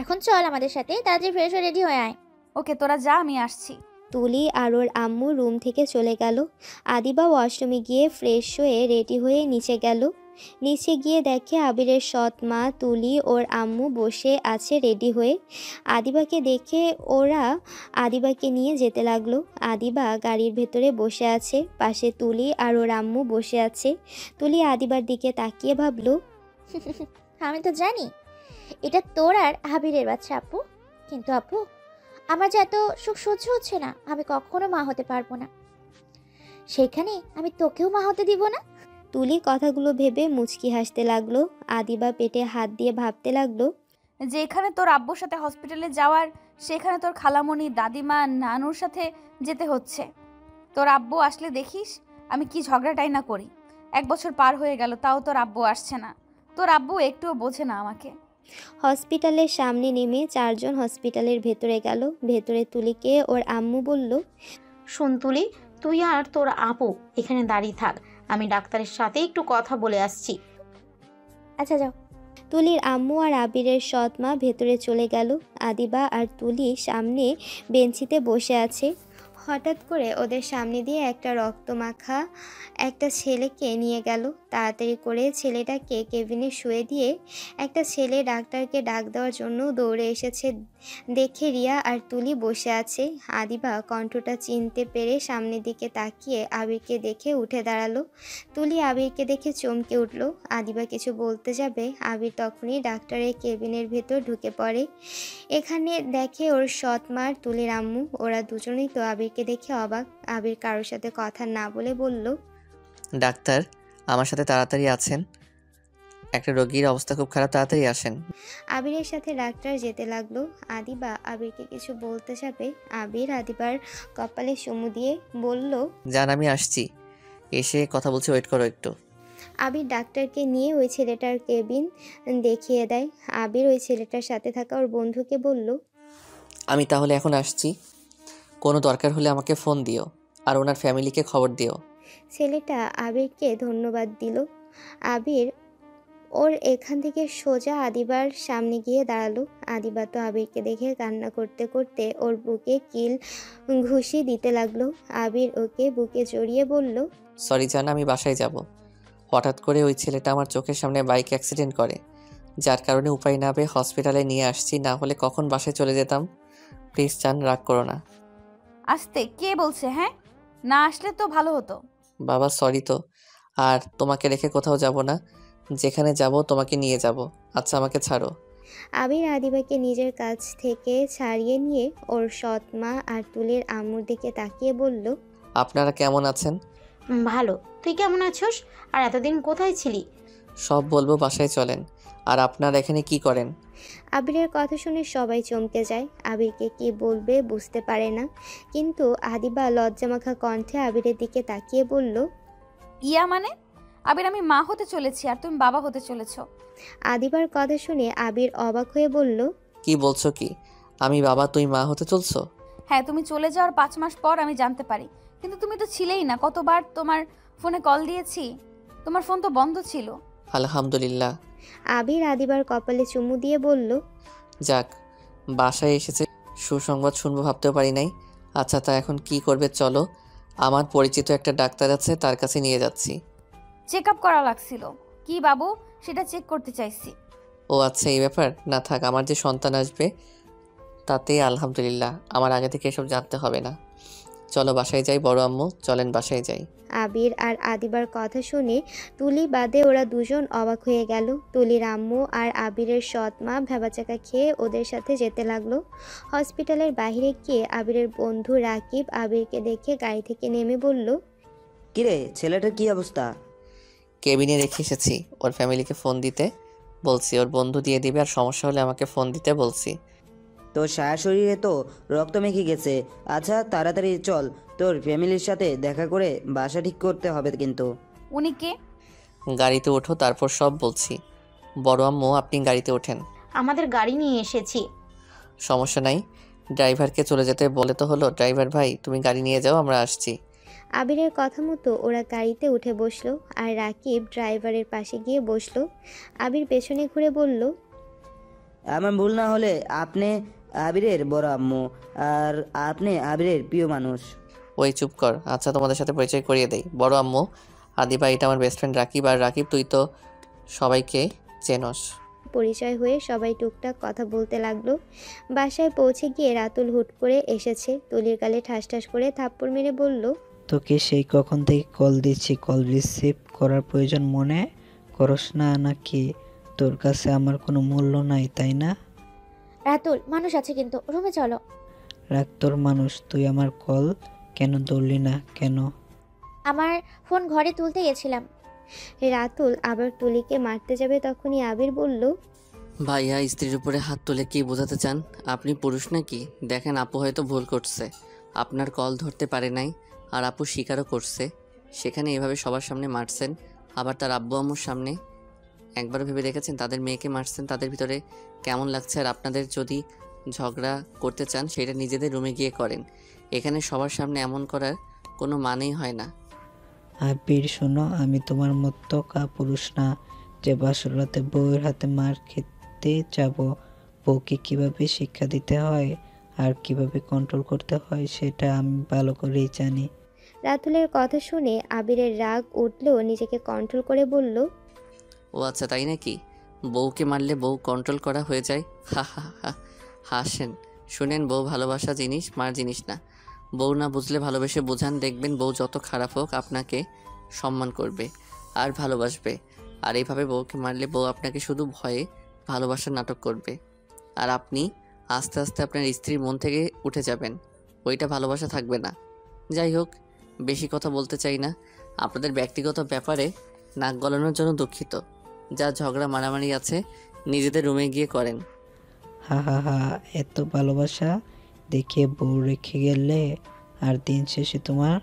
B: এখন চল আমাদের সাথে, তাড়াতাড়ি ফ্রেশ হয়ে রেডি হয়ে আয়।
A: ওকে, তোরা যা, আমি আসছি।
D: তুলি আর ওর আম্মু রুম থেকে চলে গেল। আদিবা ওয়াশরুমে গিয়ে ফ্রেশ হয়ে রেডি হয়ে নিচে গেল। নিচে গিয়ে দেখে আবিরের সৎ মা তুলি ওর আম্মু বসে আছে রেডি হয়ে। আদিবাকে দেখে ওরা আদিবাকে নিয়ে যেতে লাগলো। আদিবা গাড়ির ভেতরে বসে আছে, পাশে তুলি আর ওর আম্মু বসে আছে। তুলি আদিবার দিকে তাকিয়ে ভাবলো,
B: আমি তো জানি এটা তোর আর আবিরের বাচ্চা আপু, কিন্তু আপু আমার যে এত সুখ সহ্য হচ্ছে না। আমি কখনো মা হতে পারবো না, সেখানে আমি তোকেও মা হতে দিব না।
D: তুলি কথাগুলো ভেবে মুচকি হাসতে লাগলো। আদিবা পেটে হাত দিয়ে ভাবতে লাগলো,
A: যেখানে তোর আব্বুর সাথে হসপিটালে যাওয়ার, সেখানে তোর খালামণি, দাদিমা, নানুর সাথে যেতে হচ্ছে। তোর আব্বু আসলে দেখিস আমি কি ঝগড়াটাই না করি। 1 বছর পার হয়ে গেল, তাও তোর আব্বু আসছে না। তোর আব্বু একটুও বোঝে না আমাকে।
D: হসপিটালের সামনে নেমে 4 জন হসপিটালের ভেতরে গেল। ভেতরে তুলিকে ওর আম্মু বলল,
H: শোন তুলি, তুই আর তোর আপু এখানে দাঁড়িয়ে থাক, আমি ডাক্তারের সাথে একটু কথা বলে আসছি।
B: আচ্ছা যাও।
D: তুলির আম্মু আর আবিরের সৎ মা ভেতরে চলে গেল। আদিবা আর তুলি সামনে বেঞ্চিতে বসে আছে। হঠাৎ করে ওদের সামনে দিয়ে একটা রক্তমাখা একটা ছেলেকে নিয়ে গেল। তাড়াতাড়ি করে ছেলেটাকে কেবিনে শুয়ে দিয়ে একটা ছেলে ডাক্তারকে ডাক দেওয়ার জন্য দৌড়ে এসেছে। দেখে রিয়া আর তুলি বসে আছে। আদিবা কণ্ঠটা চিনতে পেরে সামনের দিকে তাকিয়ে আবিরকে দেখে উঠে দাঁড়ালো। তুলি আবিরকে দেখে চমকে উঠল। আদিবা কিছু বলতে যাবে, আবির তখনই ডাক্তারের কেবিনের ভেতর ঢুকে পড়ে। এখানে দেখে ওর সৎ মার তুলির আম্মু। ওরা দুজনেই তো আবিরকে দেখে অবাক। আবির কারোর সাথে কথা না বলে বলল,
C: ডাক্তার আমার সাথে তাড়াতাড়ি আছেন, একটা রোগীর অবস্থা খুব খারাপ, তাড়াতাড়ি আসেন।
D: আবিরের সাথে ডাক্তার যেতে লাগলো। আদিবা আবিরকে কিছু বলতে যাবে, আবির আদিবার কপালে চুমু দিয়ে বলল,
C: জান আমি আসছি, এসে কথা বলছি, ওয়েট করো একটু।
D: আবির ডাক্তারকে নিয়ে ওই ছেলেটার কেবিন দেখিয়ে দেয়। আবির ওই ছেলেটার সাথে থাকা ওর বন্ধুকে বলল,
C: আমি তাহলে এখন আসছি, কোনো দরকার হলে আমাকে ফোন দিও আর ওনার ফ্যামিলিকে খবর দিও।
D: ছেলেটা আবিরকে ধন্যবাদ দিল। আবির ওর এখান থেকে সোজা আদিবার সামনে গিয়ে দাঁড়ালো। আদিবা তো আবিরকে দেখে কান্না করতে করতে ওর বুকে কিল ঘুষি দিতে লাগলো। আবির ওকে বুকে জড়িয়ে বলল,
C: সরি জান, আমি বাসায় যাব। হঠাৎ করে ওই ছেলেটা আমার চোখের সামনে বাইক অ্যাক্সিডেন্ট করে, যার কারণে উপায় না পেয়ে হসপিটালে নিয়ে আসছি, না হলে কখন বাসায় চলে যেতাম। প্লিজ জান, রাগ করো না।
A: আসতে কে বলছে? হ্যাঁ, না আসলে তো ভালো হতো।
C: বাবা সরি তো, আর তোমাকে রেখে কোথাও যাব না, যেখানে যাব তোমাকে নিয়ে যাব। আচ্ছা আমাকে ছাড়ো।
D: আবির আদিবাকে নিজের কাছ থেকে ছাড়িয়ে নিয়ে ওর সৎ মা আর তুলির আম্মুর দিকে তাকিয়ে বলল,
C: আপনারা কেমন আছেন?
H: ভালো, তুই কেমন আছোস? আর এতদিন কোথায় ছিলি?
C: সব বলবো, বাসায় চলেন। আর আপনারা এখানে কি করেন?
D: আবিরের কথা শুনে সবাই চমকে যায়। আবিরকে কি বলবে বুঝতে পারে না, কিন্তু আদিবা লজ্জামাখা কণ্ঠে আবিরের দিকে তাকিয়ে বলল,
A: ইয়া মানে? আবির, আমি মা হতে চলেছি আর তুমি বাবা হতে চলেছো।
D: আদিবার কথা শুনে আবির অবাক হয়ে বলল,
C: কি বলছো কি? আমি বাবা, তুই মা হতে চলছো?
A: হ্যাঁ, তুমি চলে যাওয়ার 5 মাস পর আমি জানতে পারি, কিন্তু তুমি তো ছিলেই না। কতবার তোমার ফোনে কল দিয়েছি, তোমার ফোন তো বন্ধ ছিল।
C: আলহামদুলিল্লাহ।
D: আবির আদিবার কপালে চুমু দিয়ে বলল,
C: যাক, বাসায় এসেছে, সুসংবাদ শুনবো ভাবতেও পারি নাই। আচ্ছা তা এখন কি করবে চলো, আমার পরিচিত একটা ডাক্তার আছে, তার কাছে নিয়ে যাচ্ছি।
A: চেক আপ করা লাগছিল। কি বাবু, সেটা চেক করতে চাইছি।
C: ও আচ্ছা, এই ব্যাপার। না থাক, আমার যে সন্তান আসবে তাতে আলহামদুলিল্লাহ, আমার আগে থেকে এসব জানতে হবে না। চলো বাসায় যাই বড় আম্মু, চলেন বাসায় যাই।
D: আবির আর আদিবার কথা শুনে তুলি বাদে ওরা দুজন অবাক হয়ে গেল। তুলির আম্মু আর আবিরের সৎ মা ভেবাচাকা খেয়ে ওদের সাথে যেতে লাগলো। হসপিটালের বাইরে গিয়ে আবিরের বন্ধু রাকিব আবিরকে দেখে গাড়ি থেকে নেমে বলল,
L: কিরে ছেলেটার কি অবস্থা?
C: কেবিনে রেখে এসেছি, ওর ফ্যামিলিকে ফোন দিতে বলছি, ওর বন্ধু দিয়ে দিবে, আর সমস্যা হলে আমাকে ফোন দিতে বলছি।
L: তোর সারা শরীরে তো রক্ত মেখে গেছে। আচ্ছা তাড়াতাড়ি চল, তোর ফ্যামিলির সাথে দেখা করে বাসা ঠিক করতে হবে কিন্তু।
A: উনি কে?
C: গাড়িতে ওঠো, তারপর সব বলছি। বড় আম্মু, আপনি গাড়িতে ওঠেন।
H: আমাদের গাড়ি নিয়ে এসেছি।
C: সমস্যা নাই, ড্রাইভারকে চলে যেতে বলে তো হলো। ড্রাইভার ভাই, তুমি গাড়ি নিয়ে যাও, আমরা আসছি।
D: আবিরের কথা মতো ওরা গাড়িতে উঠে বসলো আর রাকিব ড্রাইভারের পাশে গিয়ে বসলো। আবির পেছনে ঘুরে বলল,
L: আমার ভুল না হলে আপনি আবিরের বড় আম্মু, আর আপনি আবিরের প্রিয় মানুষ।
C: ওই চুপ কর। আচ্ছা, তোমাদের সাথে পরিচয় করিয়ে দেই। বড় আম্মু, আদিবা, এটা আমার বেস্ট ফ্রেন্ড রাকিব। আর রাকিব, তুই তো সবাইকে চেনস।
D: পরিচয় হয়ে সবাই টুকটাক কথা বলতে লাগলো। বাসায় পৌঁছে গিয়ে রাতুল হুট করে এসেছে। তুলির গালে ঠাস ঠাস করে থাপ্পড় মেরে বলল,
K: তোকে সেই কখন থেকে কল দিচ্ছি, কল রিসিভ করার প্রয়োজন মনে করস না নাকি? তোর কাছে আমার কোনো মূল্য নাই, তাই না?
B: রাতুল, মানুষ আছে কিন্তু, রুমে চলো।
K: রাখ তোর মানুষ, তুই আমার কল কেন ধরলি না কেন?
B: আমার ফোন ঘরে তুলতে গেছিলাম।
D: রাতুল আবার তুলিকে মারতে যাবে, তখনই আবির বলল,
C: ভাইয়া, স্ত্রীর উপরে হাত তুলে কি বোঝাতে চান? আপনি পুরুষ নাকি? দেখেন, আপু হয়তো ভুল করছে, আপনার কল ধরতে পারে নাই, আর আপু স্বীকারও করছে। সেখানে এভাবে সবার সামনে মারছেন, আবার তার আব্বু আম্মুর সামনে। একবারও ভেবে দেখেছেন তাদের মেয়েকে মারছেন, তাদের ভিতরে কেমন লাগছে? আর আপনাদের যদি ঝগড়া করতে চান, সেটা নিজেদের রুমে গিয়ে করেন। এখানে সবার সামনে এমন করার কোনো মানেই হয় না।
K: আবির শোনো, আমি তোমার মতো পুরুষ না যে বাসরাতে বউয়ের হাতে মার খেতে যাব। বউকে কিভাবে শিক্ষা দিতে হয় আর কিভাবে কন্ট্রোল করতে হয় সেটা আমি ভালো করেই জানি।
D: রাতুলের কথা শুনে আবিরের রাগ উঠলেও নিজেকে কন্ট্রোল করে বলল,
C: ও আচ্ছা, তাই নাকি? বউকে মারলে বউ কন্ট্রোল করা হয়ে যায়? হা হা হা। হাসেন। শুনেন, বউ ভালোবাসা জিনিস, মার জিনিস না। বউ না বুঝলে ভালোবেসে বোঝান, দেখবেন বউ যত খারাপ হোক আপনাকে সম্মান করবে আর ভালোবাসবে। আর এইভাবে বউকে মারলে বউ আপনাকে শুধু ভয়ে ভালোবাসার নাটক করবে, আর আপনি আস্তে আস্তে আপনার স্ত্রীর মন থেকে উঠে যাবেন। ওইটা ভালোবাসা থাকবে না। যাই হোক, বেশি কথা বলতে চাই না। আপনাদের ব্যক্তিগত ব্যাপারে নাক গলানোর জন্য দুঃখিত। যা ঝগড়া মারামারি আছে নিজেদের রুমে গিয়ে করেন।
K: হা হা হা, এত ভালোবাসা দেখিয়ে বউ রেখে গেলে, আর দিন শেষে তোমার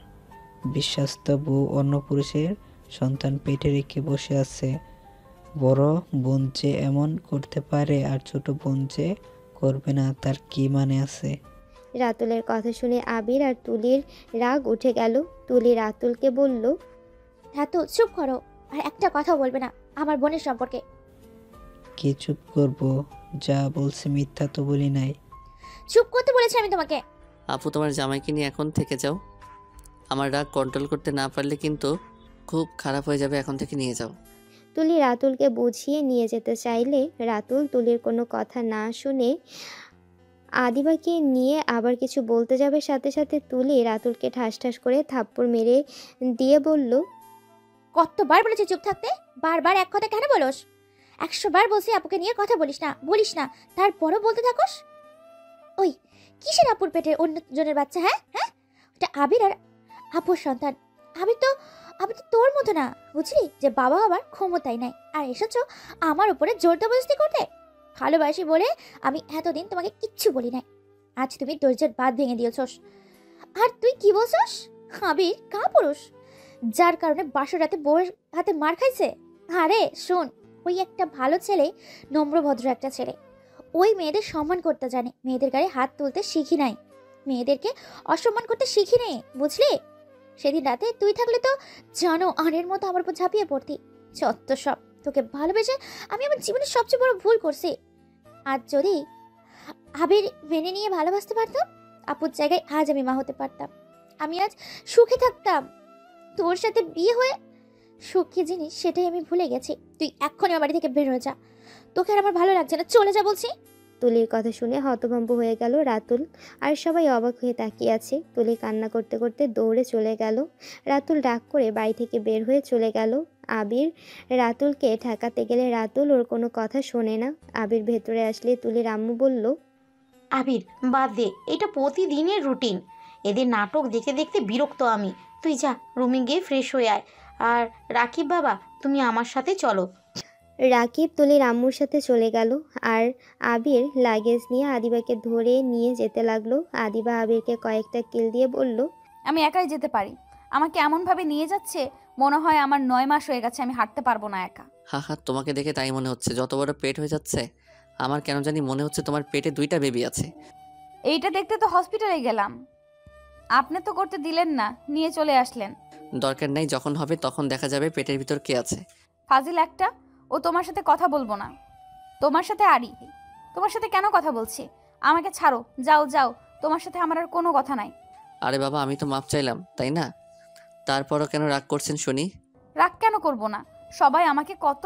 K: বিশ্বাস্ত বউ অন্য পুরুষের সন্তান পেটে রেখে বসে আছে। বড় বোন যে এমন করতে পারে আর ছোট বোন যে করবে না, তার কি মানে আছে?
D: রাতুলের কথা শুনে আবির আর তুলির রাগ উঠে গেল। তুলি রাতুলকে বলল,
B: রাতুল, চুপ করো, আর একটা কথা বলবে না আমার বোনের সম্পর্কে।
K: কি চুপ করবো? যা বলছি মিথ্যা তো বলি নাই।
B: চুপ করতে বলেছি আমি তোমাকে।
C: আপু, তোমার জামাইকে নিয়ে এখন থেকে যাও। আমার রাগ কন্ট্রোল করতে না পারলে কিন্তু খুব খারাপ হয়ে যাবে, এখন থেকে নিয়ে যাও।
D: তুলি রাতুলকে বুঝিয়ে নিয়ে যেতে চাইলে রাতুল তুলির কোনো কথা না শুনে আদিবাকে নিয়ে আবার কিছু বলতে যাবে, সাথে সাথে তুলি রাতুলকে ঠাস ঠাস করে থাপ্পড় মেরে দিয়ে বলল,
B: কতবার বলেছি চুপ থাকতে, বারবার এক কথা কেন বলোস? 100 বার বলছি আপুকে নিয়ে কথা বলিস না, তারপরও বলতে থাকোস। ওই কিসের আপুর পেটে অন্যজনের বাচ্চা? হ্যাঁ হ্যাঁ, ওটা আবির আর আপুর সন্তান। আমি তো তোর মতো না, বুঝলি, যে বাবা হবার ক্ষমতাই নাই, আর এসেছো আমার উপরে জোর জবরদস্তি করতে। ভালোবাসি বলে আমি এতদিন তোমাকে কিচ্ছু বলি নাই, আজ তুমি ধৈর্যের বাঁধ ভেঙে দিয়েছস। আর তুই কি বলছস? আবির কা পুরুষ যার কারণে বাসর রাতে বউয়ের হাতে মার খাইছে? আরে শোন, ওই একটা ভালো ছেলে, নম্রভদ্র একটা ছেলে। ওই মেয়েদের সম্মান করতে জানে, মেয়েদের গায়ে হাত তুলতে শিখি নাই, মেয়েদেরকে অসম্মান করতে শিখি নেই, বুঝলি? সেদিন রাতে তুই থাকলে তো জানো আনের মতো আমার উপর ঝাঁপিয়ে পড়তি। চত্ব সব, তোকে ভালোবেসে আমি আমার জীবনের সবচেয়ে বড় ভুল করছি। আজ যদি আবির মেনে নিয়ে ভালোবাসতে পারতাম, আপুর জায়গায় আজ আমি মা হতে পারতাম। আমি আজ সুখে থাকতাম। তোর সাথে বিয়ে হয়ে সুখ কি জিনিস সেটাই আমি ভুলে গেছি। তুই এক্ষুনি আমার বাড়ি থেকে বের হয়ে যা। তোকে আর আমার ভালো লাগছে না, চলে যা বলছি।
D: তুলির কথা শুনে হতভম্ব হয়ে গেল রাতুল, আর সবাই অবাক হয়ে তাকিয়ে আছে। তুলি কান্না করতে করতে দৌড়ে চলে গেল। রাতুল রাগ করে বাড়ি থেকে বের হয়ে চলে গেল। আবির রাতুলকে ঠেকাতে গেলে রাতুল ওর কোনো কথা শোনে না। আবির ভেতরে আসলে তুলির আম্মু বলল,
H: আবির বাদ দে, এটা প্রতিদিনের রুটিন। এদের নাটক দেখতে দেখতে বিরক্ত আমি। তুই যা রুমে গিয়ে ফ্রেশ হয়ে আয়। আর রাকিব বাবা, তুমি আমার সাথে চলো।
D: রাকিব তুলির আম্মুর সাথে চলে গেল। আর আবির লাগেজ নিয়ে আদিবাকে ধরে নিয়ে যেতে লাগলো। আদিবা আবিরকে কয়েকটা কিল দিয়ে বলল,
A: আমি একাই যেতে পারি। আমাকে এমনভাবে নিয়ে যাচ্ছে মনে হয় আমার 9 মাস হয়ে গেছে, আমি হাঁটতে পারবো না একা।
C: হা হা, তোমাকে দেখে তাই মনে হচ্ছে। যত বড় পেট হয়ে যাচ্ছে, আমার কেন জানি মনে হচ্ছে তোমার পেটে 2টা বেবি আছে।
A: এইটা দেখতে তো হসপিটালে গেলাম, আপনি তো করতে দিলেন না, নিয়ে চলে আসলেন।
C: দরকার নাই, যখন হবে তখন দেখা যাবে পেটের ভিতর কে আছে।
A: ফাজিল একটা, ও তোমার সাথে কথা বলবো না। তোমার সাথে তোমার সাথে কেন কথা বলছি? আমাকে ছাড়ো, যাও যাও, তোমার সাথে আমার আর কোনো কথা নাই।
C: আরে বাবা, আমি তো মাপ চাইলাম, তাই না? তারপরও কেন রাগ করছেন শুনি?
A: রাগ কেন করব না? সবাই আমাকে কত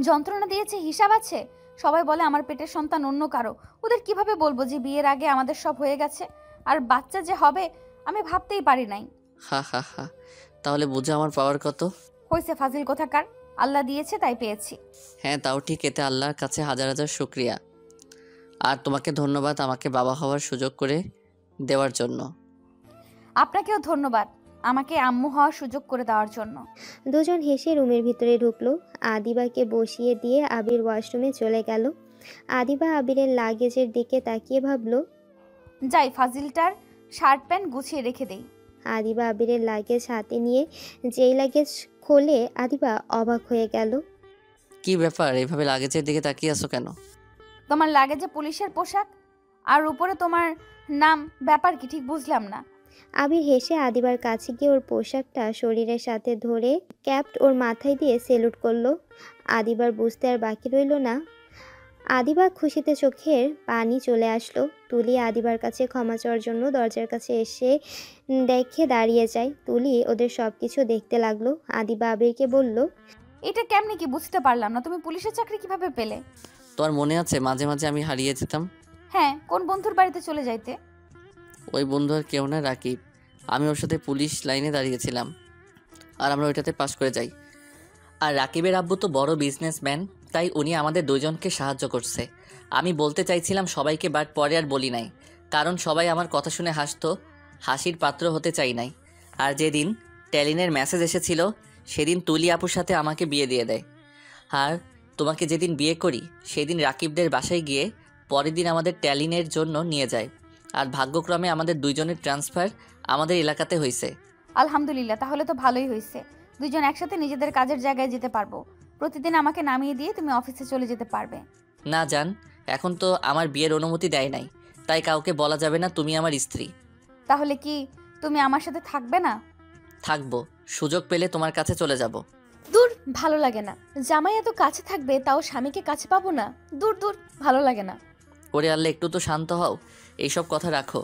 A: যন্ত্রণা দিয়েছে হিসাব আছে। সবাই বলে আমার পেটের সন্তান অন্য কারো। ওদের কিভাবে বলবো যে বিয়ের আগে আমাদের সব হয়ে গেছে? আর বাচ্চা যে হবে আমি ভাবতেই পারি নাই।
C: হা হা হা, তাহলে বুঝো আমার পাওয়ার কত।
A: হয়েছে ফাজিল কোথাকার, আল্লাহ দিয়েছে তাই পেয়েছি।
C: হ্যাঁ তাও ঠিক, এতে আল্লাহর কাছে হাজার হাজার শুকরিয়া। আর তোমাকে ধন্যবাদ আমাকে বাবা হওয়ার সুযোগ করে দেওয়ার জন্য।
A: আপনাকেও ধন্যবাদ আমাকে আম্মু হওয়ার সুযোগ করে দেওয়ার জন্য।
D: দুজন হেসে রুমের ভিতরে ঢুকলো। আদিবাকে বসিয়ে দিয়ে আবির ওয়াশরুমে চলে গেল। আদিবা আবিরের লাগেজের দিকে তাকিয়ে ভাবলো,
A: যাই ফাজিলটার শার্ট প্যান্ট গুছিয়ে রেখে দেই।
D: আদিবা আবিরের লাগেজ হাতে নিয়ে যেই লাগেজ খোলে আদিবা অবাক হয়ে গেল।
C: কি ব্যাপার, এইভাবে লাগেজের দিকে তাকিয়ে আছো কেন?
A: তোমার লাগেজে পুলিশের পোশাক আর উপরে তোমার নাম, ব্যাপার কি ঠিক বুঝলাম না।
D: আবির হেসে আদিবার কাছে গিয়ে ওর পোশাকটা শরীরের সাথে ধরে ক্যাপ্ট ওর মাথায় দিয়ে সেলুট করলো। আদিবার বুঝতে আর বাকি রইল না। আদিবা খুশিতে চোখের পানি চলে আসলো। তুলি আদিবার কাছে ক্ষমা চাওয়ার জন্য দরজার কাছে এসে দেখে দাঁড়িয়ে যায়। তুলি ওদের সব কিছু দেখতে লাগলো। আদিবা আবিরকে বলল,
A: এটা কেমনে কি বুঝতে পারলাম না, তুমি পুলিশের চাকরি কিভাবে পেলে?
C: তোমার মনে আছে মাঝে মাঝে আমি হারিয়ে যেতাম?
A: হ্যাঁ, কোন বন্ধুর বাড়িতে চলে যাইতে?
C: ওই বন্ধু আর কেউ না, রাকিব। আমি ওর সাথে পুলিশ লাইনে দাঁড়িয়েছিলাম আর আমরা ওইটাতে পাশ করে যাই। আর রাকিবের আব্বু তো বড় বিজনেসম্যান, তাই উনি আমাদের দুজনকে সাহায্য করছে। আমি বলতে চাইছিলাম সবাইকে, বাট পরে আর বলি নাই, কারণ সবাই আমার কথা শুনে হাসতো, হাসির পাত্র হতে চাই নাই। আর যেদিন ট্যালিনের মেসেজ এসেছিল সেদিন তুলি আপুর সাথে আমাকে বিয়ে দিয়ে দেয়। আর তোমাকে যেদিন বিয়ে করি সেদিন রাকিবদের বাসায় গিয়ে পরের দিন আমাদের ট্যালিনের জন্য নিয়ে যায়। আর ভাগ্যক্রমে আমাদের দুইজনের ট্রান্সফার আমাদের এলাকাতে হয়েছে।
A: আলহামদুলিল্লাহ, তাহলে তো ভালোই হয়েছে। দুইজন একসাথে নিজেদের কাজের জায়গায় যেতে পারবো। প্রতিদিন আমাকে নামিয়ে দিয়ে তুমি অফিসে চলে যেতে পারবে।
C: না জান, এখন তো আমার বিয়ের অনুমতি দেয় নাই, তাই কাউকে বলা যাবে না তুমি আমার স্ত্রী।
A: তাহলে কি তুমি আমার সাথে থাকবে না?
C: থাকবো, সুযোগ পেলে তোমার কাছে চলে যাব।
A: দূর, ভালো লাগে না। জামাই এত কাছে থাকবে তাও স্বামীকে কাছে পাবো না। দূর দূর, ভালো লাগে না।
C: ওরে আল্লাহ, একটু তো শান্ত হও, এইসব কথা রাখো।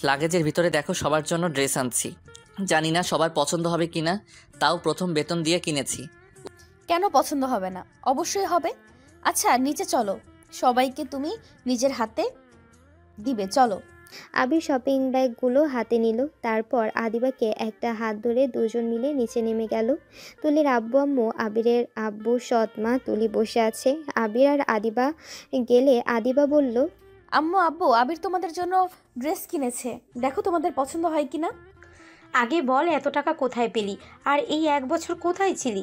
C: লাগেজের ভিতরে দেখো সবার জন্য ড্রেস আনছি। জানি না সবার পছন্দ হবে কিনা, তাও প্রথম বেতন দিয়ে কিনেছি।
A: কেন পছন্দ হবে না? অবশ্যই হবে। আচ্ছা নিচে চলো, সবাইকে তুমি নিজের হাতে দিবে, চলো।
D: আবির শপিং ব্যাগগুলো হাতে নিল। তারপর আদিবাকে একটা হাত ধরে দুজন মিলে নিচে নেমে গেল। তুলির আব্বু আম্মু, আবিরের আব্বু সৎমা তুলি বসে আছে। আবির আর আদিবা গেলে আদিবা বলল,
A: আম্মু আব্বু, আবির তোমাদের জন্য ড্রেস কিনেছে, দেখো তোমাদের পছন্দ হয় কিনা।
H: আগে বল, এত টাকা কোথায় পেলি? আর এই 1 বছর কোথায় ছিলি?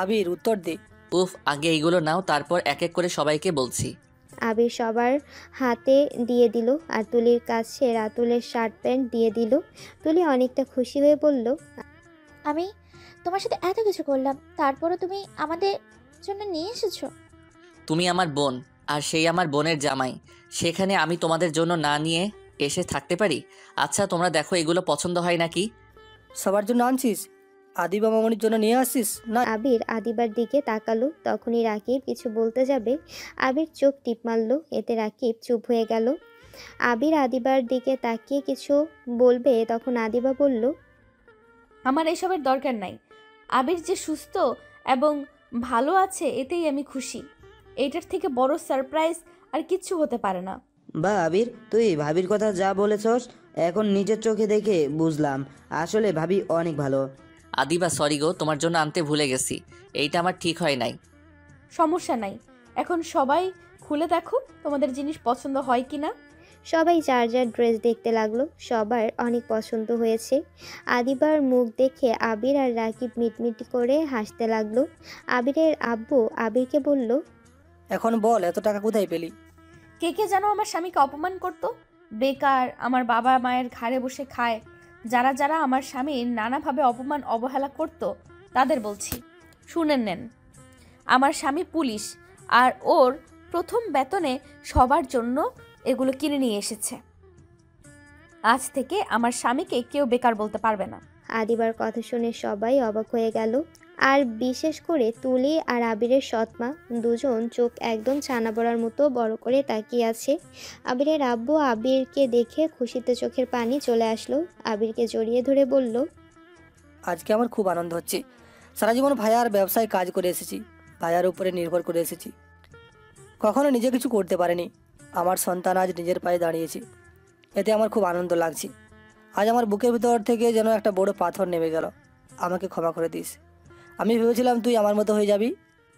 F: আবির উত্তর দে।
C: উফ, আগে এইগুলো নাও, তারপর এক এক করে সবাইকে বলছি।
D: আবির সবার হাতে দিয়ে দিল আর তুলির কাছে রাতুলের শার্ট প্যান্ট দিয়ে দিল। তুলি অনেকটা খুশি হয়ে বলল,
B: আমি তোমার সাথে এত কিছু করলাম, তারপরও তুমি আমাদের জন্য নিয়ে এসেছো।
C: তুমি আমার বোন আর সেই আমার বোনের জামাই, সেখানে আমি তোমাদের জন্য না নিয়ে এসে থাকতে পারি? আচ্ছা তোমরা দেখো এগুলো পছন্দ হয় নাকি?
F: সবার জন্য আনছিস? আদিবা মামনির জন্য নিয়ে আসিস না?
D: আবির আদিবার দিকে তাকালো। তখনই রাকিব কিছু বলতে যাবে, আবির চোখ টিপ মারল। এতে রাকিব চুপ হয়ে গেল। আবির আদিবার দিকে তাকিয়ে কিছু বলবে, তখন আদিবা বলল,
A: আমার এসবের দরকার নাই। আবির যে সুস্থ এবং ভালো আছে এতেই আমি খুশি। এইটার থেকে বড় সারপ্রাইজ আর কিচ্ছু হতে পারে না।
L: বা আবির, তুই ভাবির কথা যা বলেছস এখন নিজের চোখে দেখে বুঝলাম আসলে ভাবি অনেক ভালো।
C: আদিবা সরি গো, তোমার জন্য আনতে ভুলে গেছি। এইটা আমার ঠিক হয় নাই।
A: সমস্যা নাই, এখন সবাই খুলে দেখো তোমাদের জিনিস পছন্দ হয় কি না।
D: সবাই যার যার ড্রেস দেখতে লাগলো। সবার অনেক পছন্দ হয়েছে। আদিবার মুখ দেখে আবির আর রাকিব মিটমিটি করে হাসতে লাগলো। আবিরের আব্বু আবিরকে বলল,
F: এখন বল, এত টাকা কোথায় পেলি?
A: কে কে যেন আমার স্বামীকে অপমান করতো, বেকার আমার বাবা মায়ের ঘাড়ে বসে খায়, যারা যারা আমার স্বামীর নানাভাবে অপমান অবহেলা করতো তাদের বলছি, শুনে নেন। আমার স্বামী পুলিশ, আর ওর প্রথম বেতনে সবার জন্য এগুলো কিনে নিয়ে এসেছে। আজ থেকে আমার স্বামীকে কেউ বেকার বলতে পারবে না।
D: আদিবার কথা শুনে সবাই অবাক হয়ে গেল। আর বিশেষ করে তুলি আর আবিরের সৎমা দুজন চোখ একদম ছানা বড়ার মতো বড় করে তাকিয়ে আছে। আবিরের আব্বু আবিরকে দেখে খুশিতে চোখের পানি চলে আসলো। আবিরকে জড়িয়ে ধরে বলল,
F: আজকে আমার খুব আনন্দ হচ্ছে। সারা জীবন ভাইয়ার ব্যবসায় কাজ করে এসেছি, ভাইয়ার উপরে নির্ভর করে এসেছি, কখনো নিজে কিছু করতে পারেনি। আমার সন্তান আজ নিজের পায়ে দাঁড়িয়েছে, এতে আমার খুব আনন্দ লাগছে। আজ আমার বুকের ভিতর থেকে যেন একটা বড় পাথর নেমে গেল। আমাকে ক্ষমা করে দিস। আমি ভেবেছিলাম তুই আমার মতো হয়ে যাবি,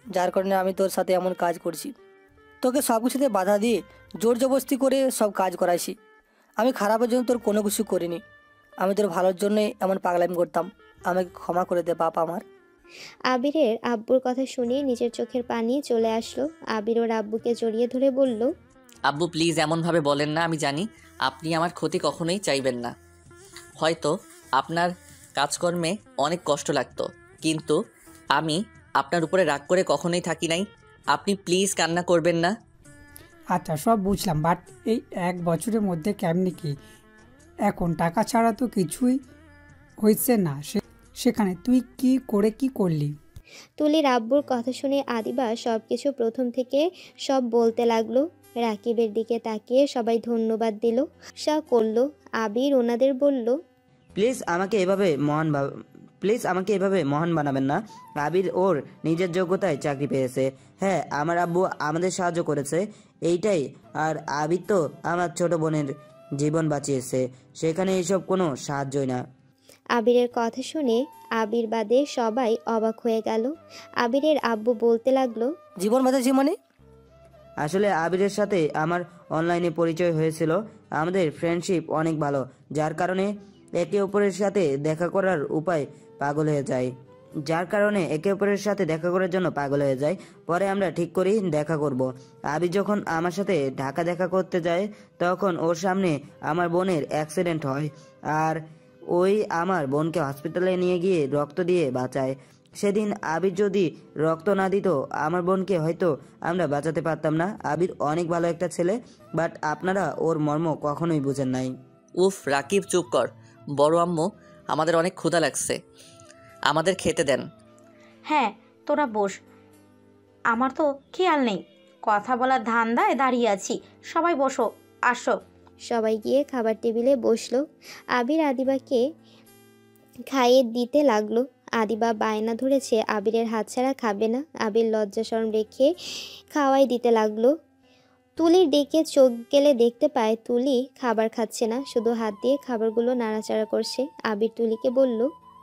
F: যার কারণে আমি তোর সাথে এমন কাজ করছি। তোকে সব কিছুতে বাধা দিয়ে জোর জবরদস্তি করে সব কাজ করাইছি। আমি খারাপের জন্য তোর কোনো কিছু করিনি। আমি তোর ভালোর জন্যই এমন পাগলামি করতাম। আমাকে ক্ষমা করে দে বাপ আমার।
D: আবিরের আব্বুর কথা শুনে নিজের চোখের পানি চলে আসলো। আবির ওর আব্বুকে জড়িয়ে ধরে বলল,
C: আব্বু প্লিজ এমনভাবে বলেন না। আমি জানি আপনি আমার ক্ষতি কখনোই চাইবেন না। হয়তো আপনার কাজকর্মে অনেক কষ্ট লাগতো, কিন্তু আমি আপনার উপরে রাগ করে কখনোই থাকি নাই। আপনি প্লিজ কান্না করবেন না।
G: আচ্ছা সব বুঝলাম, বাট এই 1 বছরের মধ্যে কেমনি কি এখন টাকা ছাড়া তো কিছুই হয়েছে না, সেখানে তুই কি করে কি করলি?
D: তুলির আব্বুর কথা শুনে আদিবা সব কিছু প্রথম থেকে সব বলতে লাগলো। রাকিবের দিকে তাকিয়ে সবাই ধন্যবাদ দিল, করলো। আবির ওনাদের বলল,
L: প্লিজ আমাকে এভাবে মহান বানাবেন না। আবির ওর নিজের যোগ্যতায় চাকরি পেয়েছে। হ্যাঁ, আমার আব্বু আমাদের সাহায্য করেছে, এইটাই। আর আবির তো আমার ছোট বোনের জীবন বাঁচিয়েছে, সেখানে এইসব কোনো সাহায্যই না।
D: আবিরের কথা শুনে আবির বাদে সবাই অবাক হয়ে গেল। আবিরের আব্বু বলতে লাগলো,
F: জীবন বাঁচাচ্ছি মানে?
L: আসলে আবিরের সাথে আমার অনলাইনে পরিচয় হয়েছিল। আমাদের ফ্রেন্ডশিপ অনেক ভালো, যার কারণে একে অপরের সাথে দেখা করার জন্য পাগল হয়ে যায়। পরে আমরা ঠিক করি দেখা করব। আবির যখন আমার সাথে ঢাকা দেখা করতে যায়, তখন ওর সামনে আমার বোনের অ্যাক্সিডেন্ট হয়, আর ওই আমার বোনকে হসপিটালে নিয়ে গিয়ে রক্ত দিয়ে বাঁচায়। সেদিন আবির যদি রক্ত না দিত, আমার বোনকে হয়তো আমরা বাঁচাতে পারতাম না। আবির অনেক ভালো একটা ছেলে, বাট আপনারা ওর মর্ম কখনোই বুঝেন নাই।
C: উফ রাকিব চুপ কর। বড় আম্মু, আমাদের অনেক ক্ষুধা লাগছে, আমাদের খেতে দেন।
H: হ্যাঁ তোরা বস, আমার তো খেয়াল নেই, কথা বলার ধান্দায় দাঁড়িয়ে আছি। সবাই বসো, আসো।
D: সবাই গিয়ে খাবার টেবিলে বসলো। আবির আদিবাকে খাইয়ে দিতে লাগলো। আদিবা বায়না ধরেছে আবিরের হাত ছাড়া খাবে না। আবির লজ্জা শরম রেখে খাওয়াই দিতে লাগলো। তুলির দিকে চোখ গেলে দেখতে পায় তুলি খাবার খাচ্ছে না, শুধু হাত দিয়ে খাবারগুলো নাড়াচাড়া করছে। আবির তুলিকে বলল,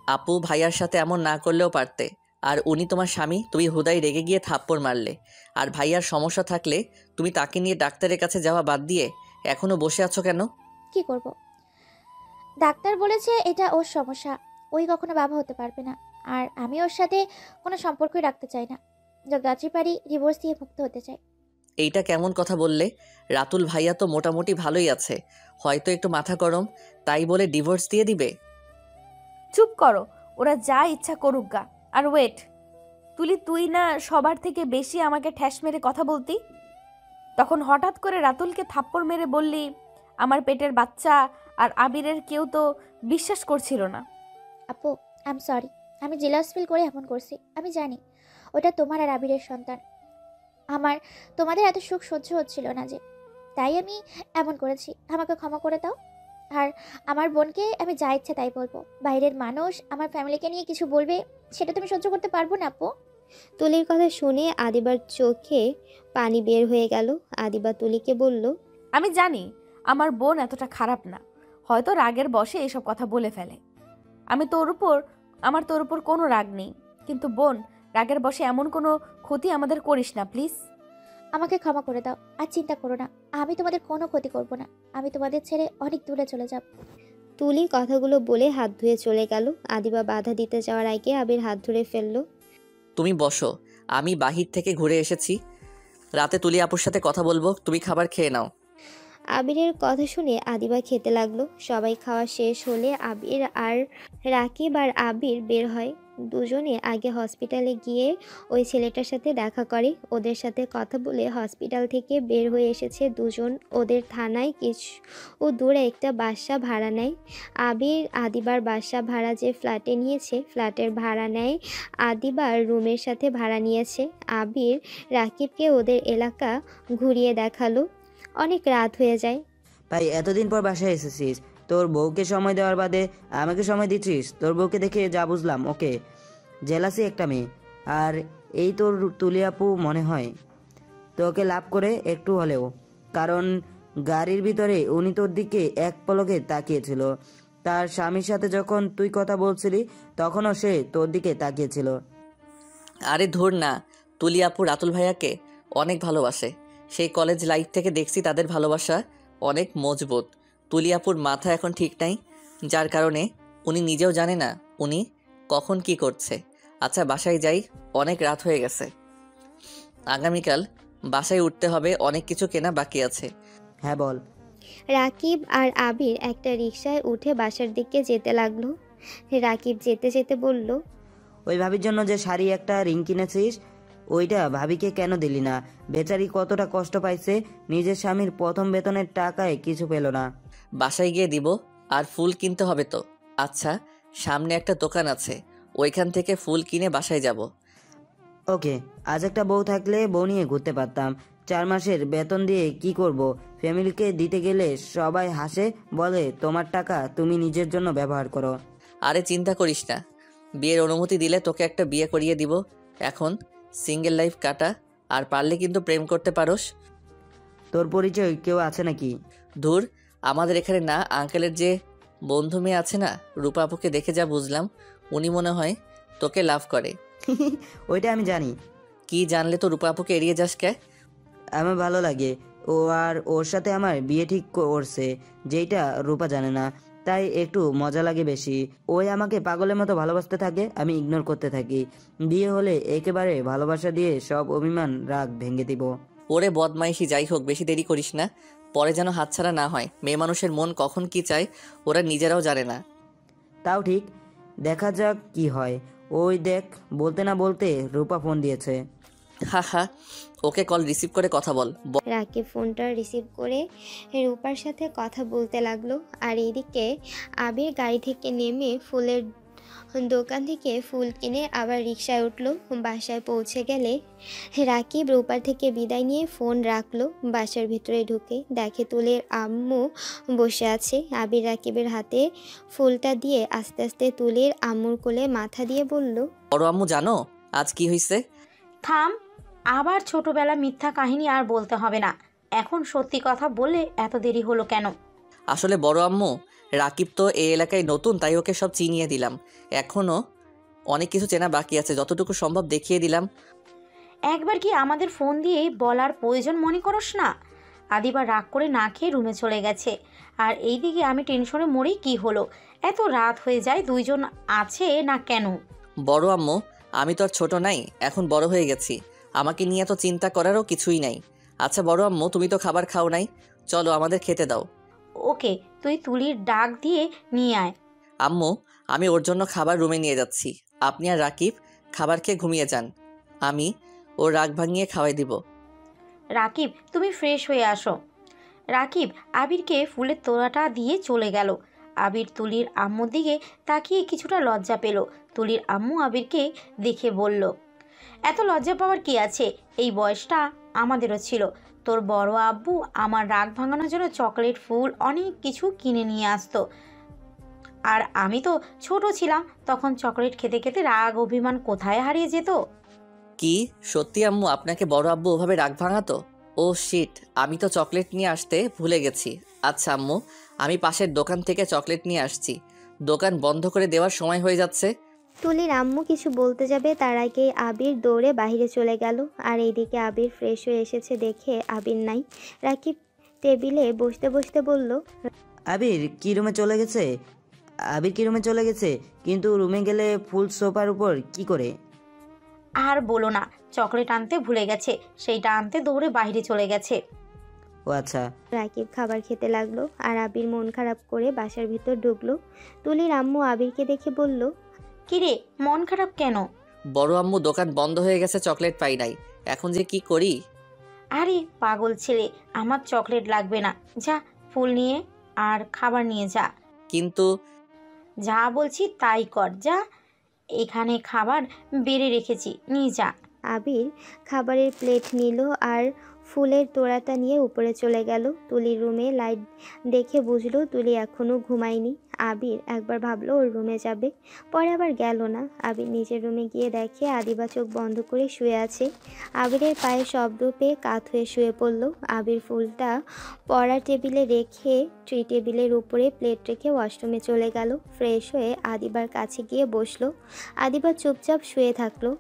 C: আপু ভাইয়ার সাথে এমন না করলেও পারতে, আর উনি তোমার স্বামী, তুমি হুদাই রেগে গিয়ে থাপ্পড় মারলে। আর ভাইয়ার সমস্যা থাকলে তুমি তাকে নিয়ে ডাক্তারের কাছে যাওয়া বাদ দিয়ে এখনো বসে আছো কেন?
B: কি করব? ডাক্তার বলেছে এটা ওর সমস্যা, ওই কখনো বাবা হতে পারবে না। আর আমি ওর সাথে কোনো সম্পর্কই রাখতে চাই না। যতই পারি ডিভোর্স দিয়ে মুক্ত হতে চাই।
C: এইটা কেমন কথা বললে? রাতুল ভাইয়া তো মোটামুটি ভালোই আছে, হয়তো একটু মাথা গরম, তাই বলে ডিভোর্স দিয়ে দিবে?
A: চুপ করো, ওরা যা ইচ্ছা করুক গা। আর ওয়েট, তুই না সবার থেকে বেশি আমাকে ঠ্যাস মেরে কথা বলতি? তখন হঠাৎ করে রাতুলকে থাপ্পড় মেরে বললি আমার পেটের বাচ্চা আর আবিরের কেউ তো বিশ্বাস করছিল না।
B: আপু আই এম সরি, আমি জেলাস ফিল করে এমন করছি। আমি জানি ওটা তোমার আর আবিরের সন্তান। আমার তোমাদের এত সুখ সহ্য হচ্ছিল না যে। তাই আমি এমন করেছি, আমাকে ক্ষমা করে দাও। আর আমার বোনকে আমি যা ইচ্ছে তাই বলবো। বাইরের মানুষ আমার ফ্যামিলিকে নিয়ে কিছু বলবে, সেটা তুমি সহ্য করতে পারবো না আপু।
D: তুলির কথা শুনে আদিবার চোখে পানি বের হয়ে গেল। আদিবা তুলিকে বলল,
A: আমি জানি আমার বোন এতটা খারাপ না, হয়তো রাগের বশে এসব কথা বলে ফেলে। আমার তোর উপর কোনো রাগ নেই, কিন্তু বোন, রাগের বশে এমন কোনো ক্ষতি আমাদের করিস না প্লিজ।
B: আমাকে ক্ষমা করে দাও, আর চিন্তা করো না, আমি তোমাদের কোনো ক্ষতি করব না। আমি তোমাদের ছেড়ে অনেক দূরে চলে যাব।
D: তুলি কথাগুলো বলে হাত ধুয়ে চলে গেল। আদিবা বাধা দিতে যাওয়ার আগে আবির হাত ধরে ফেলল।
C: তুমি বসো, আমি বাহির থেকে ঘুরে এসেছি, রাতে তুলি আপুর সাথে কথা বলবো, তুমি খাবার খেয়ে নাও।
D: আবিরের কথা শুনে আদিবা খেতে লাগলো। সবাই খাওয়া শেষ হলে আবির আর রাকিব আর আবির বের হয়। দুজনে আগে হসপিটালে গিয়ে ওই ছেলেটার সাথে দেখা করে, ওদের সাথে কথা বলে হসপিটাল থেকে বের হয়ে এসেছে দুজন। ওদের থানায় কিছু দূরে একটা বাসা ভাড়া নেয়। আবির আদিবার বাসা ভাড়া যে ফ্ল্যাটে নিয়েছে, ফ্ল্যাটের ভাড়া নেয় আদিবার রুমের সাথে ভাড়া নিয়েছে। আবির রাকিবকে ওদের এলাকা ঘুরিয়ে দেখালো। অনেক রাত হয়ে যায়।
L: ভাই এতদিন পর বাসায় এসেছিস, তোর বউকে সময় দেওয়ার বাদে আমাকে সময় দিচ্ছিস। তোর বউকে দেখে যা বুঝলাম ওকে জেলাসি একটা মেয়ে। আর এই তোর তুলি আপু মনে হয় তোকে লাভ করে একটু হলেও, কারণ গাড়ির ভিতরে উনি তোর দিকে এক পলকে তাকিয়েছিল। তার স্বামীর সাথে যখন তুই কথা বলছিলি তখনও সে তোর দিকে তাকিয়েছিল।
C: আরে ধুর না, তুলি আপু রাতুল ভাইয়াকে অনেক ভালোবাসে, সেই কলেজ লাইফ থেকে দেখছি তাদের ভালোবাসা অনেক মজবুত। তুলি আপুর মাথা এখন ঠিক নাই, যার কারণে উনি নিজেও জানে না উনি কখন কি করছে। আচ্ছা বাসায় যাই, অনেক রাত হয়ে গেছে, আগামীকাল বাসায় উঠতে হবে, অনেক কিছু কেনা বাকি আছে।
L: হ্যাঁ বল।
D: রাকিব আর আবির একটা রিকশায় উঠে বাসার দিকে যেতে লাগলো। রাকিব যেতে যেতে বলল,
L: ওই ভাবির জন্য যে শাড়ি একটা রিং কিনেছিস, ওইটা ভাবিকে কেন দিলি না? বেচারি কতটা কষ্ট পাইছে, নিজের স্বামীর প্রথম বেতনের টাকায় কিছু পেল না।
C: বাসায় গিয়ে দিব, আর ফুল কিনতে হবে তো। আচ্ছা সামনে একটা দোকান আছে, ওইখান থেকে ফুল কিনে বাসায় যাব।
L: ওকে, আজ একটা বউ থাকলে বউ নিয়ে ঘুরতে পারতাম। 4 মাসের বেতন দিয়ে কি করব? ফ্যামিলিকে দিতে গেলে সবাই হাসে, বলে তোমার টাকা তুমি নিজের জন্য ব্যবহার করো।
C: আরে চিন্তা করিস না, বিয়ের অনুমতি দিলে তোকে একটা বিয়ে করিয়ে দিব। এখন সিঙ্গেল লাইফ কাটা, আর পারলে কিন্তু প্রেম করতে পারোস।
L: তোর পরিচয় কেউ আছে নাকি?
C: ধুর, আমাদের এখানে না, আঙ্কেলের যে বন্ধু মেয়ে আছে না, রূপা আপুকে দেখে যা বুঝলাম, উনি মনে হয় তোকে লাভ করে।
L: ওইটা আমি জানি।
C: কি জানলে তো রূপা আপুকে এড়িয়ে যাস কে?
L: আমার ভালো লাগে ও, আর ওর সাথে আমার বিয়ে ঠিক করছে, যেটা রূপা জানে না, তাই একটু মজা লাগে বেশি। ওই আমাকে পাগলের মতো ভালোবাসতে থাকে, আমি ইগনোর করতে থাকি। বিয়ে হলে একেবারে ভালোবাসা দিয়ে সব অভিমান রাগ ভেঙে দিব।
C: ওরে বদমাইশি, যাই হোক বেশি দেরি করিস না, পরে যেন হাতছাড়া না হয়। মেয়ে মানুষের মন কখন কি চায় ওরা নিজেরাও জানে না।
L: তাও ঠিক, দেখা যাক কি হয়। ওই দেখ, বলতে না বলতে রূপা ফোন দিয়েছে।
C: হা হা, ওকে কল রিসিভ করে কথা বল।
D: রাকিব ফোনটা রিসিভ করে রূপার সাথে কথা বলতে লাগলো। আর এইদিকে আবির গাড়ি থেকে নেমে ফুলের দোকান থেকে ফুল কিনে আবার রিকশায় উঠলো। বাসায় পৌঁছে গেলে রাকিব রূপার থেকে বিদায় নিয়ে ফোন রাখলো। বাসার ভিতরে ঢুকে দেখে তুলের আম্মু বসে আছে। আবির রাকিবের হাতে ফুলটা দিয়ে আস্তে আস্তে তুলের আম্মুর কোলে মাথা দিয়ে বলল,
C: বড় আম্মু জানো আজ কি হয়েছে?
H: থাম, আবার ছোটবেলা মিথ্যা কাহিনী আর বলতে হবে না। এখন সত্যি কথা বললে এত দেরি হলো কেন?
C: আসলে বড় আম্মু, রাকিব তো এই এলাকায় নতুন, তাই ওকে সব চিনিয়ে দিলাম। এখনও অনেক কিছু চেনা বাকি আছে, যতটুকু সম্ভব দেখিয়ে দিলাম।
H: একবার কি আমাদের ফোন দিয়ে বলার প্রয়োজন মনে করস না? আদিবা রাগ করে না খেয়ে রুমে চলে গেছে, আর এইদিকে আমি টেনশনে মরি। কি হলো, এত রাত হয়ে যায়, দুইজন আছে না কেন?
C: বড় আম্মু, আমি তো আর ছোট নাই, এখন বড় হয়ে গেছি, আমাকে নিয়ে তো চিন্তা করারও কিছুই নাই। আচ্ছা বড় আম্মু, তুমি তো খাবার খাও নাই, চলো আমাদের খেতে দাও।
H: ওকে, তুই তুলির ডাক দিয়ে নিয়ে আয়।
C: আম্মু, আমি ওর জন্য খাবার রুমে নিয়ে যাচ্ছি, আপনি আর রাকিব খাবার খেয়ে ঘুমিয়ে যান, আমি ওর রাগ ভাঙিয়ে খাওয়াই দিব।
H: রাকিব, তুমি ফ্রেশ হয়ে আসো। রাকিব আবিরকে ফুলের তোড়াটা দিয়ে চলে গেল। আবির তুলির আম্মুর দিকে তাকিয়ে কিছুটা লজ্জা পেল। তুলির আম্মু আবিরকে দেখে বলল, এত লজ্জা পাওয়ার কি আছে, এই বয়সটা আমাদেরও ছিল, তোর বড় আব্বু আমার রাগ ভাঙানোর জন্য চকলেট, ফুল, অনেক কিছু কিনে নিয়ে আসতো। আর আমি তো ছোট ছিলাম, তখন চকলেট খেতে খেতে রাগ অভিমান কোথায় হারিয়ে যেত।
C: কি সত্যি আম্মু আপনাকে বড় আব্বু ওভাবে রাগ ভাঙাতো? ও শিট, আমি তো চকলেট নিয়ে আসতে ভুলে গেছি। আচ্ছা আম্মু, আমি পাশের দোকান থেকে চকলেট নিয়ে আসছি। দোকান বন্ধ করে দেওয়ার সময় হয়ে যাচ্ছে।
D: তুলির আম্মু কিছু বলতে যাবে তার আগেই আবির দৌড়ে বাইরে চলে গেল। আর এইদিকে আবির ফ্রেশ হয়ে এসেছে দেখে আবির নাই। রাকিব টেবিলে বসতে বসতে বলল,
L: আবির কি রুমে চলে গেছে? আবির কি রুমে চলে গেছে? কিন্তু রুমে গেলে ফুল সোফার উপর কি করে?
H: আর বলো না, চকলেট আনতে ভুলে গেছে, সেইটা আনতে দৌড়ে বাইরে চলে গেছে।
L: ও আচ্ছা।
D: রাকিব খাবার খেতে লাগলো আর আবির মন খারাপ করে বাসার ভিতর ঢুকলো। তুলির আম্মু আবিরকে দেখে বলল,
H: কিরে, মন খারাপ কেন?
C: বড় আম্মু দোকান বন্ধ হয়ে গেছে, চকলেট পাই নাই, এখন যে কি করি।
H: আরে পাগল ছেলে, আমার চকলেট লাগবে না, যা ফুল নিয়ে আর খাবার নিয়ে যা।
C: কিন্তু
H: যা বলছি তাই কর, যা। এখানে খাবার বেড়ে রেখেছি, নিয়ে যা।
D: আবির খাবারের প্লেট নিল আর ফুলের তোড়াটা নিয়ে উপরে চলে গেল। তুলির রুমে লাইট দেখে বুঝলো তুলি এখনও ঘুমায়নি। আবির একবার ভাবলো ওর রুমে যাবে, পরে আবার গেল না। আবির নিজের রুমে গিয়ে দেখে আদিবা চোখ বন্ধ করে শুয়ে আছে। আবিরের পায়ে শব্দ পেয়ে কাত হয়ে শুয়ে পড়ল। আবির ফুলটা পড়ার টেবিলে রেখে ট্রি টেবিলের উপরে প্লেট রেখে ওয়াশরুমে চলে গেল। ফ্রেশ হয়ে আদিবার কাছে গিয়ে বসলো। আদিবা চুপচাপ শুয়ে থাকলো।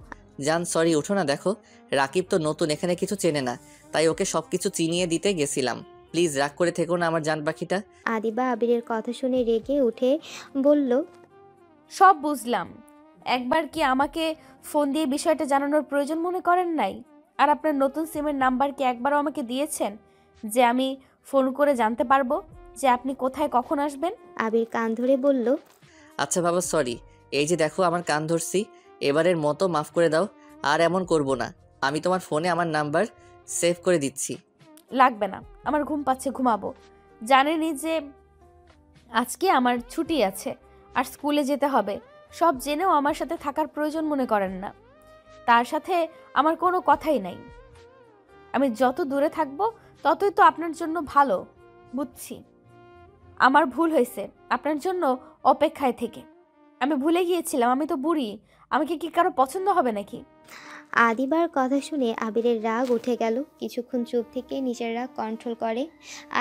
C: জান সরি, উঠো না। দেখো রাকিব তো নতুন, এখানে কিছু চেনে না, তাই ওকে সবকিছু চিনিয়ে দিতে গেছিলাম। প্লিজ রাগ করে থেকো না আমার জান পাখিটা।
D: আদিবা আবিরের কথা শুনে রেগে উঠে বলল,
A: সব বুঝলাম, একবার কি আমাকে ফোন দিয়ে বিষয়টা জানানোর প্রয়োজন মনে করেন নাই? আর আপনার নতুন সিমের নাম্বার কি একবারও আমাকে দিয়েছেন যে আমি ফোন করে জানতে পারবো যে আপনি কোথায় কখন আসবেন?
D: আবির কান ধরে বলল,
C: আচ্ছা বাবা সরি, এই যে দেখো আমার কান ধরছি, এবারের মতো মাফ করে দাও, আর এমন করব না। আমি তোমার ফোনে আমার নাম্বার সেভ করে দিচ্ছি।
A: লাগবে না, আমার ঘুম পাচ্ছে, ঘুমাবো। জানেনই যে আজকে আমার ছুটি আছে আর স্কুলে যেতে হবে, সব জেনেও আমার সাথে থাকার প্রয়োজন মনে করেন না। তার সাথে আমার কোনো কথাই নাই। আমি যত দূরে থাকবো ততই তো আপনার জন্য ভালো। বুঝছি আমার ভুল হয়েছে আপনার জন্য অপেক্ষায় থেকে। আমি ভুলে গিয়েছিলাম আমি তো বুড়ি, আমাকে কি কারো পছন্দ হবে নাকি?
D: আদিবার কথা শুনে আবিরের রাগ উঠে গেল। কিছুক্ষণ চুপ থেকে নিজের রাগ কন্ট্রোল করে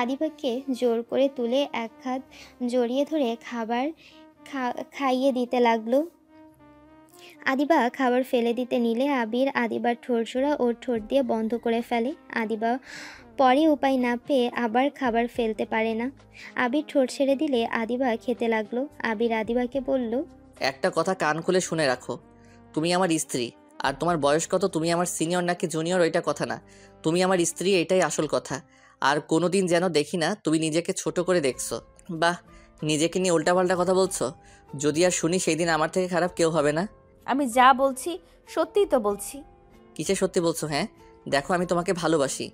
D: আদিবাকে জোর করে তুলে এক হাত জড়িয়ে ধরে খাবার খাইয়ে দিতে লাগলো। আদিবা খাবার ফেলে দিতে নিলে আবির আদিবার ঠোঁটজোড়া ওর ঠোঁট দিয়ে বন্ধ করে ফেলে। আদিবা পরে উপায় না পেয়ে আবার খাবার ফেলতে পারে না। আবির ঠোঁট ছেড়ে দিলে আদিবা খেতে লাগলো। আবির আদিবাকে বলল,
C: একটা কথা কান খুলে শুনে রাখো, তুমি আমার স্ত্রী। আর তোমার বয়স কত, তুমি আমার সিনিয়র নাকি জুনিয়র ওইটা কথা না, তুমি আমার স্ত্রী, এটাই আসল কথা। আর কোনোদিন যেন দেখি না তুমি নিজেকে ছোট করে দেখছো, বাহ নিজেকে নিয়ে উল্টাপাল্টা কথা বলছো। যদি আর শুনি সেই দিন আমার থেকে খারাপ কেউ হবে না।
A: আমি যা বলছি সত্যিই তো বলছি।
C: কিসে সত্যি বলছো? হ্যাঁ দেখো আমি তোমাকে ভালোবাসি,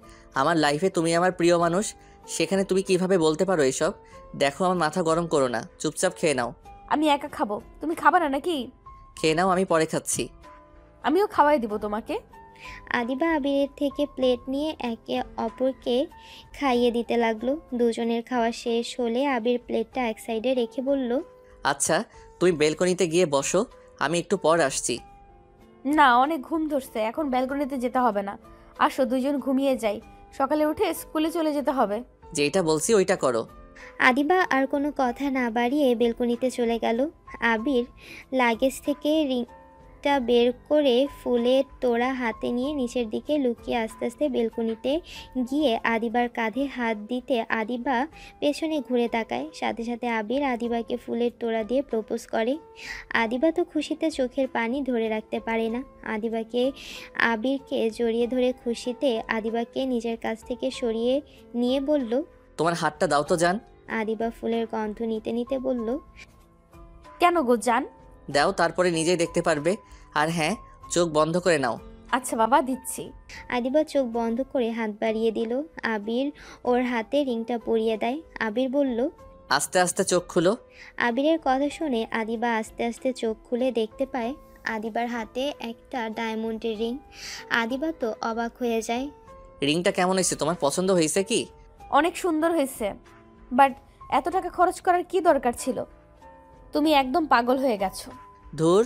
C: আমার লাইফে তুমি আমার প্রিয় মানুষ, সেখানে তুমি কিভাবে বলতে পারো এসব? দেখো আমার মাথা গরম করো না, চুপচাপ খেয়ে নাও।
A: আমি একা খাবো, তুমি খাবা না নাকি?
C: খেয়ে নাও, আমি পরে খাচ্ছি।
A: আমিও খাওয়াই দিব তোমাকে।
D: আদিবা আবিরের থেকে প্লেট নিয়ে একে অপরকে খাইয়ে দিতে লাগলো। দুজনের খাওয়া শেষ হলে আবির প্লেটটা এক সাইডে রেখে বলল,
C: আচ্ছা তুমি বেলকনিতে গিয়ে বসো, আমি একটু পর আসছি।
A: না, অনেক ঘুম ধরছে, এখন ব্যালকনিতে যেতে হবে না। আসো দুজন ঘুমিয়ে যাই, সকালে উঠে স্কুলে চলে যেতে হবে।
C: যেটা বলছি ওইটা করো।
D: আদিবা আর কোনো কথা না বাড়িয়ে বেলকনিতে চলে গেল। আবির লাগেজ থেকে রিংটা বের করে ফুলের তোড়া হাতে নিয়ে নিচের দিকে লুকিয়ে আস্তে আস্তে বেলকনিতে গিয়ে আদিবার কাঁধে হাত দিতে আদিবা পেছনে ঘুরে তাকায়। সাথে সাথে আবির আদিবাকে ফুলের তোড়া দিয়ে প্রপোজ করে। আদিবা তো খুশিতে চোখের পানি ধরে রাখতে পারে না। আবিরকে জড়িয়ে ধরে খুশিতে আদিবাকে নিজের কাছ থেকে সরিয়ে নিয়ে বলল,
C: তোমার হাতটা দাও তো জান।
D: আদিবা ফুলের গন্ধ নিতে নিতে বলল,
A: কেন গো জান?
C: দাও, তারপরে নিজেই দেখতে পারবে। আর হ্যাঁ, চোখ বন্ধ করে নাও।
A: আচ্ছা বাবা, দিচ্ছি।
D: আদিবা চোখ বন্ধ করে হাত বাড়িয়ে দিল। আবির ওর হাতে রিংটা পরিয়ে দেয়। আবির বলল,
C: আস্তে আস্তে চোখ খুলো।
D: আবিরের কথা শুনে আদিবা আস্তে আস্তে চোখ খুলে দেখতে পায় আদিবার হাতে একটা ডায়মন্ডের রিং। আদিবা তো অবাক হয়ে যায়।
C: রিংটা কেমন হয়েছে? তোমার পছন্দ হয়েছে কি?
A: অনেক সুন্দর হয়েছে, বাট এত টাকা খরচ করার কি দরকার ছিল? তুমি একদম পাগল হয়ে গেছো।
C: ধুর,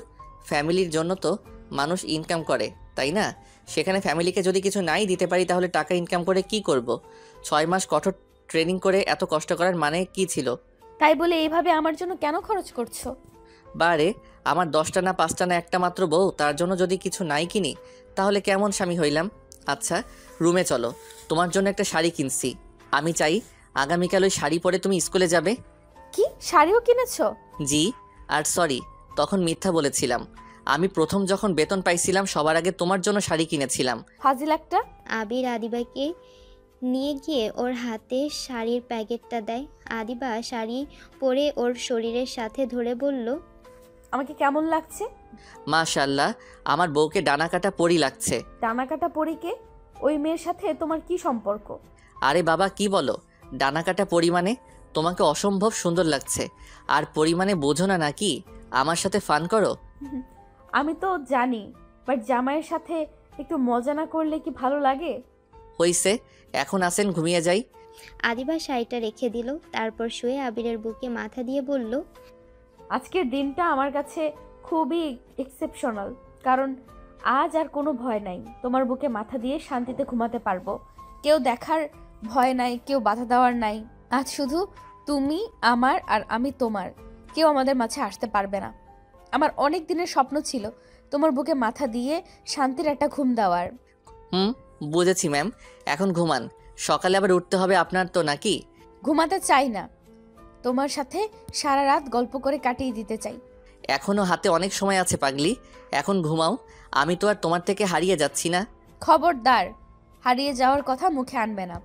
C: ফ্যামিলির জন্য তো মানুষ ইনকাম করে, তাই না? সেখানে ফ্যামিলিকে যদি কিছু নাই দিতে পারি তাহলে টাকা ইনকাম করে কি করব? 6 মাস কঠোর ট্রেনিং করে এত কষ্ট করার মানে কি ছিল?
A: তাই বলে এইভাবে আমার জন্য কেন খরচ করছো?
C: বারে, আমার 10টা না 5টা না একটা মাত্র বউ, তার জন্য যদি কিছু নাই কিনি তাহলে কেমন স্বামী হইলাম? আচ্ছা, রুমে চলো, তোমার জন্য একটা শাড়ি কিনছি। আমি চাই আগামীকাল ওই শাড়ি পরে তুমি স্কুলে যাবে।
A: কি, শাড়িও কিনেছো?
C: জি, আর সরি, তখন মিথ্যা বলেছিলাম। আমি প্রথম যখন বেতন পাইছিলাম সবার আগে তোমার জন্য শাড়ি কিনেছিলাম।
A: ফাজিল একটা।
D: আবির আদিবাকে নিয়ে গিয়ে ওর হাতে শাড়ির প্যাকেটটা দেয়। আদিবা শাড়ি পরে ওর শরীরের সাথে ধরে বলল,
A: আমাকে কেমন লাগছে?
C: মাশাআল্লাহ, আমার বউকে ডানা কাটা পরি লাগছে।
A: ডানা কাটা পরীকে? ওই মেয়ের সাথে তোমার কি সম্পর্ক?
C: আরে বাবা, কি বলো? ডানা কাটা পরিমাণে তোমাকে অসম্ভব সুন্দর লাগছে। আর পরিমাণে বোঝো না নাকি? আমার সাথে ফান করো।
A: আমি তো জানি, বাট জামাইয়ের সাথে একটু মজা না করলে কি ভালো লাগে?
C: হইছে, এখন আসেন ঘুমিয়ে যাই।
D: আদিবা শাড়িটা রেখে দিল, তারপর শুয়ে আবিরের বুকে মাথা দিয়ে বলল,
A: আজকের দিনটা আমার কাছে খুবই এক্সেপশনাল, কারণ আজ আর কোনো ভয় নাই। তোমার বুকে মাথা দিয়ে শান্তিতে ঘুমাতে পারবো। কেউ দেখার ভয় নাই, কেউ বাধা দেওয়ার নাই। আজ শুধু তুমি আমার আর আমি তোমার, কেউ আমাদের মাঝে আসতে পারবে না। আমার অনেক দিনের স্বপ্ন ছিল তোমার বুকে মাথা দিয়ে শান্তির একটা ঘুম দেওয়ার।
C: বুঝেছি ম্যাম, এখন ঘুমান, সকালে আবার উঠতে হবে আপনার তো নাকি?
A: ঘুমাতে চাই না, তোমার সাথে সারা রাত গল্প করে কাটিয়ে দিতে চাই।
C: এখনো হাতে অনেক সময় আছে পাগলি, এখন ঘুমাও। আমি তো আর তোমার থেকে হারিয়ে যাচ্ছি না।
A: খবরদার, হারিয়ে যাওয়ার কথা মুখে আনবে না।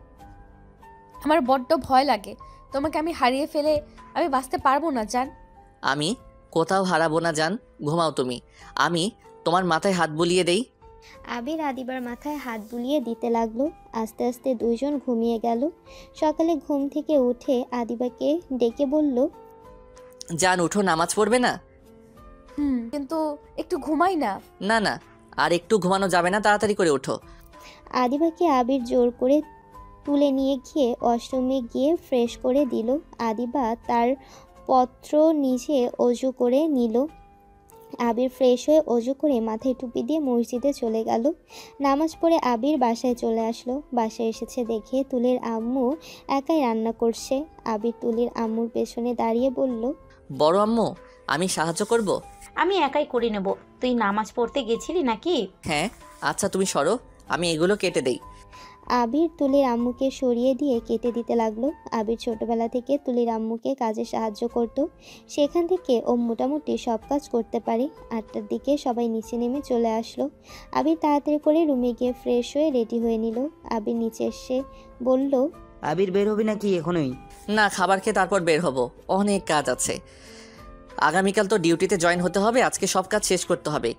A: আমার বড্ড ভয় লাগে, তোমাকে আমি হারিয়ে ফেলে আমি বাঁচতে পারবো না জান।
C: আমি কোথাও হারাবো না জান, ঘুমাও তুমি। আমি তোমার মাথায় হাত বুলিয়ে দেই।
D: আবির আদিবার মাথায় হাত বুলিয়ে দিতে লাগলো। আস্তে আস্তে দুইজন ঘুমিয়ে গেল। সকালে ঘুম থেকে উঠে আদিবাকে ডেকে বলল,
C: জান উঠো, নামাজ পড়বে না?
A: কিন্তু একটু ঘুমাই না।
C: না না, আর একটু ঘুমানো যাবে না, তাড়াতাড়ি করে ওঠো।
D: আদিবাকে আবির জোর করে তুলে নিয়ে গিয়ে ওয়াশরুমে গিয়ে ফ্রেশ করে দিল। আদিবা তার পত্র নিজে অজু করে নিল। আবির ফ্রেশ হয়ে অজু করে মাথায় টুপি দিয়ে মসজিদে চলে গেল। নামাজ পড়ে আবির বাসায় চলে আসলো। বাসায় এসেছে দেখে তুলির আম্মু একাই রান্না করছে। আবির তুলির আম্মুর পেছনে দাঁড়িয়ে বলল,
C: বড় আম্মু, আমি সাহায্য করব?
H: আমি একাই করে নেব। তুই নামাজ পড়তে গেছিলি নাকি?
C: হ্যাঁ। আচ্ছা তুমি সরো, আমি এগুলো কেটে দেই।
D: আবির তুলির আম্মুকে সরিয়ে দিয়ে কেটে দিতে লাগলো। আবির ছোটবেলা থেকে তুলির আম্মুকে কাজে সাহায্য করত। সেখান থেকে ও মোটামুটি সব কাজ করতে পারে। 8টার দিকে সবাই নিচে নেমে চলে আসলো। আবির তাড়াতাড়ি করে রুমে গিয়ে ফ্রেশ হয়ে রেডি হয়ে নিল। আবির নিচে এসে বলল,
L: আবির বের হবি নাকি এখনই?
C: না, খাবার খেয়ে তারপর বের হব, অনেক কাজ আছে। আগামীকাল তো ডিউটিতে জয়েন হতে হবে, আজকে সব কাজ শেষ করতে হবে।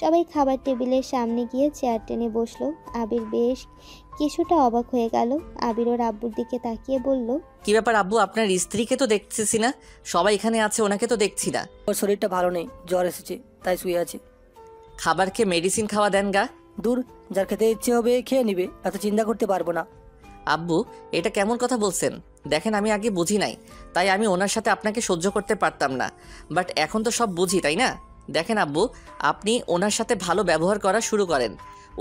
D: সবাই খাবার টেবিলের সামনে গিয়ে চেয়ার টেনে বসলো। আবির বেশ কিছুটা অবাক হয়ে গেল। আবির ওর আব্বুর দিকে তাকিয়ে বলল,
C: কি ব্যাপার আব্বু, আপনার স্ত্রীকে তো দেখতেছি না, সবাই এখানে আছে, ওনাকে তো দেখছি না।
F: ওর শরীরটা ভালো নেই, জ্বর এসেছে, তাই শুয়ে আছে।
C: খাবার খেয়ে মেডিসিন খাওয়া দেন গা।
F: দূর, যার খেতে ইচ্ছে হবে খেয়ে নিবে, এত চিন্তা করতে পারবো না।
C: আব্বু, এটা কেমন কথা বলছেন? দেখেন, আমি আগে বুঝি নাই, তাই আমি ওনার সাথে আপনাকে সহ্য করতে পারতাম না, বাট এখন তো সব বুঝি, তাই না? দেখেন আব্বু, আপনি ওনার সাথে ভালো ব্যবহার করা শুরু করেন,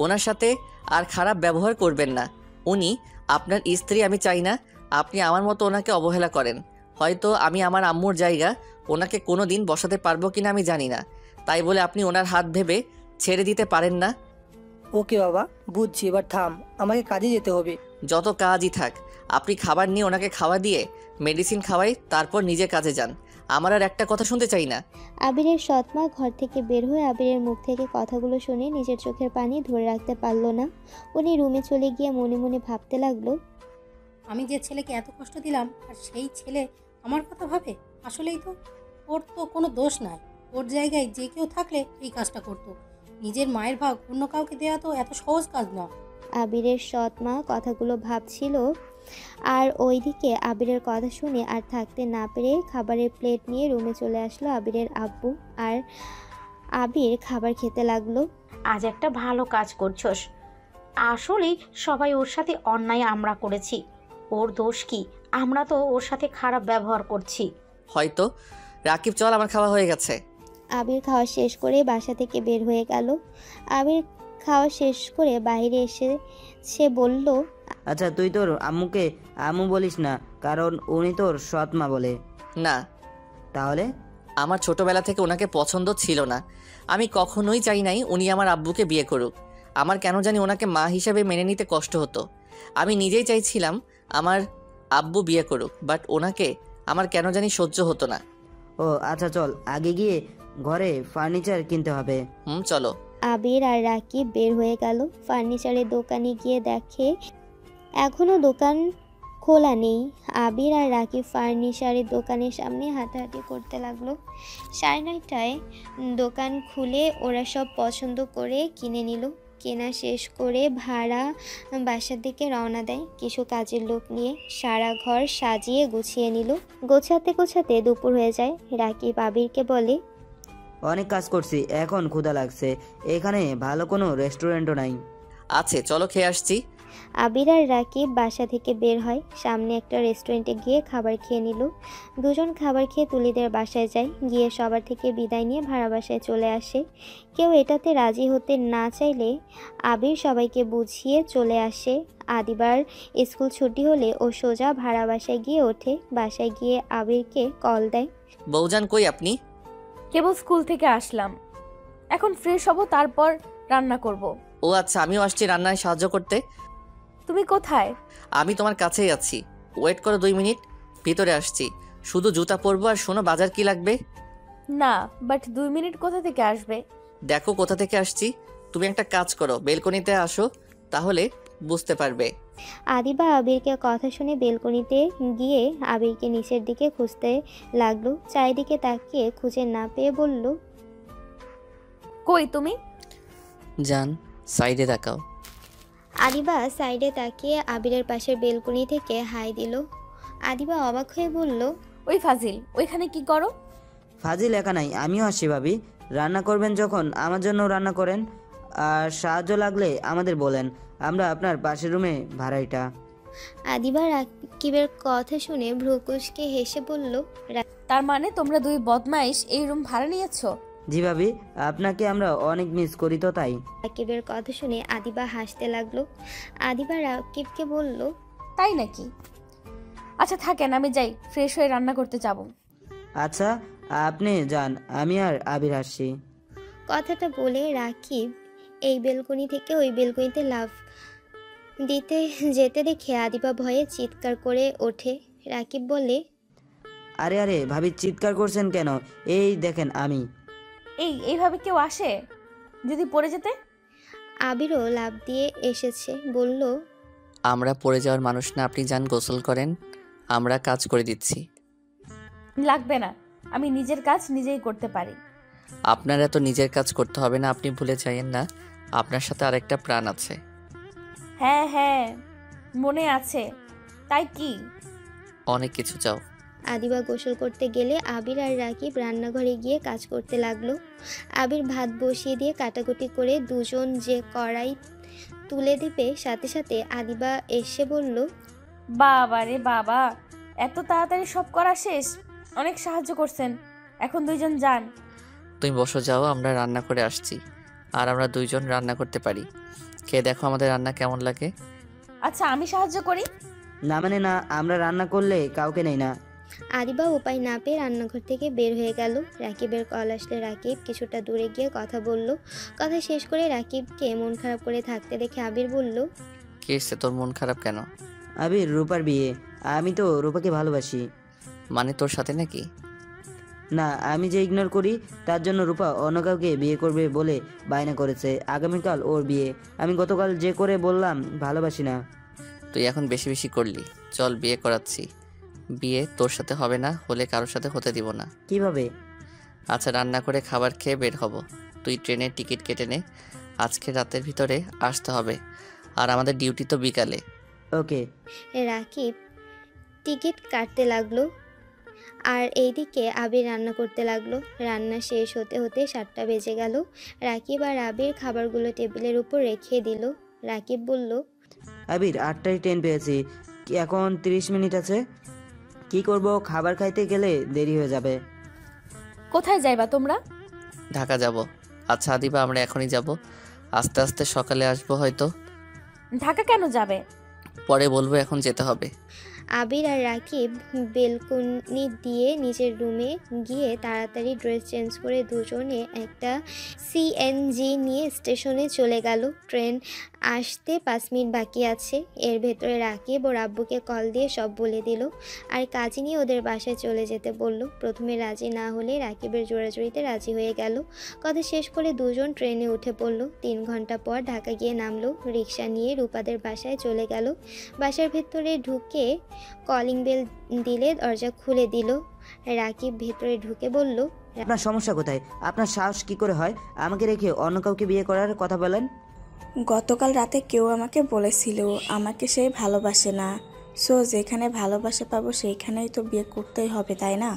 C: ওনার সাথে আর খারাপ ব্যবহার করবেন না। উনি আপনার স্ত্রী, আমি চাই না আপনি আমার মতো ওনাকে অবহেলা করেন। হয়তো আমি আমার আম্মুর জায়গা ওনাকে কোনো দিন বসাতে পারবো কিনা আমি জানি না, তাই বলে আপনি ওনার হাত ভেবে ছেড়ে দিতে পারেন না।
F: ওকে বাবা, বুঝছি, এবার থাম, আমাকে কাজে যেতে হবে।
C: যত কাজই থাক, আপনি খাবার নিয়ে ওনাকে খাওয়া দিয়ে মেডিসিন খাওয়াই, তারপর নিজে কাজে যান। আমার আর একটা কথা শুনতে চাই না।
D: আবিরের সৎমা ঘর থেকে বের হয়ে আবিরের মুখ থেকে কথাগুলো শুনে নিজের চোখের পানি ধরে রাখতে পারল না। উনি রুমে চলে গিয়ে মনে মনে ভাবতে লাগলো,
E: আমি যে ছেলেকে এত কষ্ট দিলাম আর সেই ছেলে আমার কথা ভাবে। আসলেই তো ওর তো কোনো দোষ নাই। ওর জায়গায় যে কেউ থাকলে এই কাজটা করতো। নিজের মায়ের ভাগ অন্য কাউকে দেওয়া তো এত সহজ কাজ না।
D: আবিরের সৎমা কথাগুলো ভাবছিল, আর ওইদিকে আবিরের কথা শুনে আর থাকতে না পেরে খাবারের প্লেট নিয়ে রুমে চলে আসলো আবিরের আব্বু। আর আবির খাবার খেতে লাগলো।
H: আজ একটা ভালো কাজ করছস, আসলে সবাই ওর সাথে অন্যায় আমরা করেছি। ওর দোষ কি? আমরা তো ওর সাথে খারাপ ব্যবহার করছি।
C: হয়তো। রাকিব চল, আমার খাওয়া হয়ে গেছে।
D: আবির খাওয়া শেষ করে বাসা থেকে বের হয়ে গেল। আবির খাওয়া শেষ করে বাইরে এসে সে বলল,
L: আচ্ছা তুই তোর আম্মুকে আম্মু বলিস না, কারণ উনি তোর সৎ মা বলে।
C: না,
L: তাহলে?
C: আমার ছোটবেলা থেকে ওনাকে পছন্দ ছিল না। আমি কখনোই চাই নাই উনি আমার আব্বুকে বিয়ে করুক। আমার কেন জানি ওনাকে মা হিসেবে মেনে নিতে কষ্ট হতো। আমি নিজেই চাইছিলাম আমার আব্বু বিয়ে করুক, বাট ওনাকে আমার কেন জানি সহ্য হতো না।
L: ও আচ্ছা, চল আগে গিয়ে ঘরে ফার্নিচার কিনতে হবে।
C: চলো।
D: আবির আর রাকিব বের হয়ে গেল। ফার্নিচারের দোকানে গিয়ে দেখে এখনো দোকান খোলা নেই। আবির আর রাকিব ফার্নিচারের দোকানের সামনে হাঁটাহাঁটি করতে লাগলো। 9:30টায় দোকান খুলে ওরা সব পছন্দ করে কিনে নিল। কেনা শেষ করে ভাড়া বাসার দিকে রওনা দেয় কিছু কাজের লোক নিয়ে। সারা ঘর সাজিয়ে গুছিয়ে নিল। গোছাতে গোছাতে দুপুর হয়ে যায়। রাকিব আবিরকে বলে,
L: অনেক কাজ করছি, এখন ক্ষুধা লাগছে। এখানে ভালো কোনো রেস্টুরেন্টও নাই।
C: আছে, চলো খেয়ে আসছি।
D: আবির আর রাকিব বাসা থেকে বের হয়। সামনে একটা রেস্টুরেন্টে গিয়ে খাবার খেয়ে নিল। দুজন খাবার খেয়ে তুলিদের বাসায় যায়। গিয়ে সবার থেকে বিদায় নিয়ে ভাড়া বাসায় চলে আসে। কেউ এটাতে রাজি হতে না চাইলে আবির সবাইকে বুঝিয়ে চলে আসে। আদিবার স্কুল ছুটি হলে ও সোজা ভাড়া বাসায় গিয়ে ওঠে। বাসায় গিয়ে আবিরকে কল দেয়।
C: বউজান কই আপনি?
A: কেবল স্কুল থেকে আসলাম, এখন ফ্রেশ হব, তারপর রান্না করব।
C: ও আচ্ছা, আমিও আসছি রান্নায় সাহায্য করতে।
A: তুমি কোথায়?
C: আমি তোমার কাছেই আছি, ওয়েট করো 2 মিনিট, ভিতরে আসছি। শুধু জুতা পরবো। আর শোনো, বাজার কি লাগবে?
A: না, বাট 2 মিনিট কোথা থেকে আসবে?
C: দেখো কোথা থেকে আসছি। তুমি একটা কাজ করো, বেলকনিতে আসো, তাহলে বুঝতে পারবে।
D: আদিবা আবিরকে কথা শুনে বেলকনিতে গিয়ে আবিরকে নিচের দিকে খুঁজতে লাগলো। চারিদিকে তাকিয়ে খুঁজে না পেয়ে বলল,
A: কই তুমি?
C: জান, সাইডে তাকাও।
D: আদিবা সাইডে তাকিয়ে আবিরের পাশের বেলকনি থেকে হাই দিল। আদিবা অবাক হয়ে বলল,
A: ওই ফাজিল ওইখানে কি করো?
L: ফাজিল একা নাই, আমিও আসি ভাবি। রান্না করবেন যখন আমার জন্য রান্না করেন, আর সাহায্য লাগলে আমাদের বলেন, আমরা আপনার পাশের রুমে ভাড়াইটা।
D: আদিবা রাকিবের কথা শুনে ভ্রুকুচকে হেসে বলল,
A: তার মানে তোমরা 2 বদমাইশ এই রুম ভাড়া নিয়েছো?
L: জি ভাবি, আপনাকে আমরা অনেক মিস করি তো তাই।
D: রাকিবের কথা শুনে আদিবা হাসতে লাগলো। আদিবা রাকিবকে বলল,
A: তাই নাকি? আচ্ছা থাকেন, আমি যাই, ফ্রেশ হয়ে রান্না করতে যাব।
L: আচ্ছা আপনি যান, আমি আর আবির আসছি।
D: কথাটা বলে রাকিব এই বেলকনি থেকে ওই বেলকনিতে লাফ দিতে যেতে দেখে আদিবা ভয়ে চিৎকার করে ওঠে। রাকিব বলে,
L: আরে আরে ভাবি, চিৎকার করছেন কেন? এই দেখেন আমি।
A: এইভাবে কেউ আসে? যদি পড়ে যেতে?
D: আবিরও লাফ দিয়ে এসেছে, বলল,
C: আমরা পড়ে যাওয়ার মানুষ না, আপনি যান গোসল করেন, আমরা কাজ করে দিচ্ছি।
A: লাগবে না, আমি নিজের কাজ নিজেই করতে পারি।
C: আপনার এত নিজের কাজ করতে হবে না, আপনি ভুলে যাইয়েন না আপনার সাথে আরেকটা প্রাণ আছে।
A: হ্যাঁ হ্যাঁ মনে আছে, তাই কি?
C: অনেক কিছু চাও।
D: আদিবা গোসল করতে গেলে আবির আর রাকিব রান্নাঘরে গিয়ে কাজ করতে লাগলো। আবির ভাত বসিয়ে দিয়ে কাটাকুটি করে দুজন যে কড়াই তুলে দিবে, সাথে সাথে আদিবা এসে বলল,
A: বাবা রে বাবা, এত তাড়াতাড়ি সব করা শেষ? অনেক সাহায্য করছেন, এখন 2 জন যান।
C: তুমি বসো, যাও, আমরা রান্না করে আসছি। আর আমরা 2 জন রান্না করতে পারি। খেয়ে দেখো আমাদের রান্না কেমন লাগে।
A: আচ্ছা আমি সাহায্য করি।
L: না মানে না, আমরা রান্না করলে কাউকে নেই না।
D: আদিবা উপায় না পেয়ে রান্নাঘর থেকে বের হয়ে গেল। রাকিবের কল আসলে রাকিব কিছুটা দূরে গিয়ে কথা বলল। কথা শেষ করে রাকিবকে মন খারাপ করে থাকতে দেখে আবির বলল,
C: কি হয়েছে, তোর মন খারাপ কেন?
L: আবির, রূপার বিয়ে, আমি তো রূপাকে ভালোবাসি।
C: মানে তোর সাথে নাকি?
L: না, আমি যে ইগনোর করি তার জন্য রূপা অন্য কাউকে বিয়ে করবে বলে বায়না করেছে। আগামীকাল ওর বিয়ে। আমি গতকাল যে করে বললাম ভালোবাসি না।
C: তুই এখন বেশি বেশি করলি। চল বিয়ে করাচ্ছি। বিয়ে তোর সাথে হবে না, হলে কারোর সাথে হতে দিব না।
L: কিভাবে?
C: আচ্ছা রান্না করে খাবার খেয়ে বের হব। তুই ট্রেনের টিকিট কেটে নে, আজকে রাতের ভিতরে আসতে হবে। আর আমাদের ডিউটি তো বিকালে।
L: ওকে।
D: রাকিব টিকিট কাটতে লাগলো আর এইদিকে আবির রান্না করতে লাগলো। রান্না শেষ হতে হতে 7টা বেজে গেল। রাকিব আর আবির খাবারগুলো টেবিলের উপর রেখে দিল। রাকিব বলল,
L: আবির 8টায় ট্রেন পেয়েছি, এখন 30 মিনিট আছে। কি করব, খাবার খাইতে গেলে দেরি হয়ে যাবে।
A: কোথায় যাইবা তোমরা?
C: ঢাকা যাব। আচ্ছা আদিবা, আমরা এখনই যাব। আস্তে আস্তে সকালে আসবো হয়তো।
A: ঢাকা কেন যাবে?
C: পরে বলবো, এখন যেতে হবে।
D: আবির আর রাকিব বেলকনি দিয়ে নিজের রুমে গিয়ে তাড়াতাড়ি ড্রেস চেঞ্জ করে দুজনে একটা সিএনজি নিয়ে স্টেশনে চলে গেল। ট্রেন আসতে 5 মিনিট বাকি আছে। এর ভেতরে রাকিব ওর আব্বুকে কল দিয়ে সব বলে দিল আর কাজী নিয়ে ওদের বাসায় চলে যেতে বলল। প্রথমে রাজি না হলে রাকিবের জোড়াজুড়িতে রাজি হয়ে গেল। কথা শেষ করে দুজন ট্রেনে উঠে পড়ল। 3 ঘন্টা পর ঢাকা গিয়ে নামলো। রিক্সা নিয়ে রূপাদের বাসায় চলে গেল। বাসার ভেতরে ঢুকে কলিং বেল দিলে দরজা খুলে দিল। রাকিব ভেতরে ঢুকে বলল,
L: আপনার সমস্যা কোথায়? আপনার সাহস কি করে হয় আমাকে রেখে অন্য কাউকে বিয়ে করার কথা বলেন?
M: গতকাল রাতে কেউ আমাকে বলেছিল আমাকে সে ভালোবাসে না, সো যেখানে ভালোবাসা পাবো সেইখানেই তো বিয়ে করতেই হবে, তাই না?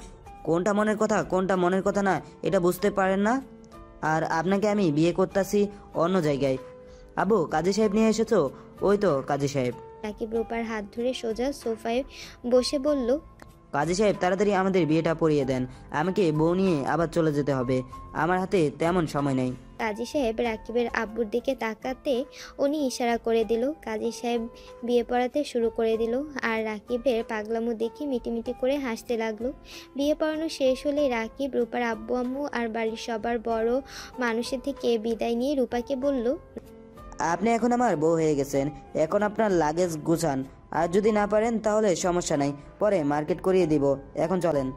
L: কোনটা মনের কথা কোনটা মনের কথা না এটা বুঝতে পারেন না? আর আপনাকে আমি বিয়ে করতেছি অন্য জায়গায়। আবু, কাজী সাহেব নিয়ে এসেছো? ওই তো কাজী সাহেব।
D: রাকিব রূপার হাত ধরে সোজা সোফায় বসে বলল,
L: কাজী সাহেব, তাড়াতাড়ি আমাদের বিয়েটা পড়িয়ে দেন। আমাকে বউ নিয়ে আবার চলে যেতে হবে, আমার হাতে তেমন সময় নেই।
D: কাজী সাহেব রাকিবের আব্বুর দিকে তাকাতে উনি ইশারা করে দিল। কাজী সাহেব বিয়ে পড়াতে শুরু করে দিল আর রাকিবের পাগলামো দেখে মিটিমিটি করে হাসতে লাগলো। বিয়ে পড়ানো শেষ হলে রাকিব রূপার আব্বু আম্মু আর বাড়ির সবার বড় মানুষের থেকে বিদায় নিয়ে রূপাকে বলল,
L: আপনি এখন আমার বউ হয়ে গেছেন, এখন আপনার লাগেজ গুছান। আর যদি না পারেন তাহলে সমস্যা নাই, পরে মার্কেট করিয়ে দিব। এখন চলেন।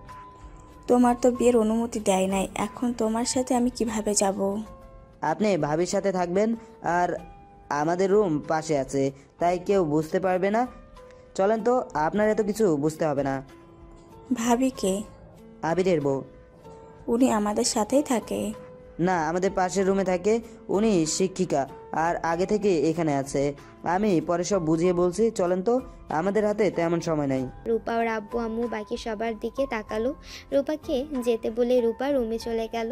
M: তোমার তো বিয়ের অনুমতি দেয় নাই, এখন তোমার সাথে আমি কিভাবে যাব?
L: আপনি ভাবির সাথে থাকবেন আর আমাদের রুম পাশে আছে, তাই কেউ বুঝতে পারবে না। চলেন তো, আপনার এত কিছু বুঝতে হবে না।
M: ভাবি কে?
L: আবিরের বউ।
M: উনি আমাদের সাথেই থাকে?
L: না, আমাদের পাশের রুমে থাকে। উনি শিক্ষিকা আর আগে থেকে এখানে আছে। আমি পরে সব বুঝিয়ে বলছি, চলেন তো, আমাদের হাতে তেমন সময় নাই।
D: রূপা ওর আব্বু আম্মু বাকি সবার দিকে তাকালো। রূপাকে যেতে বলে রূপা রুমে চলে গেল।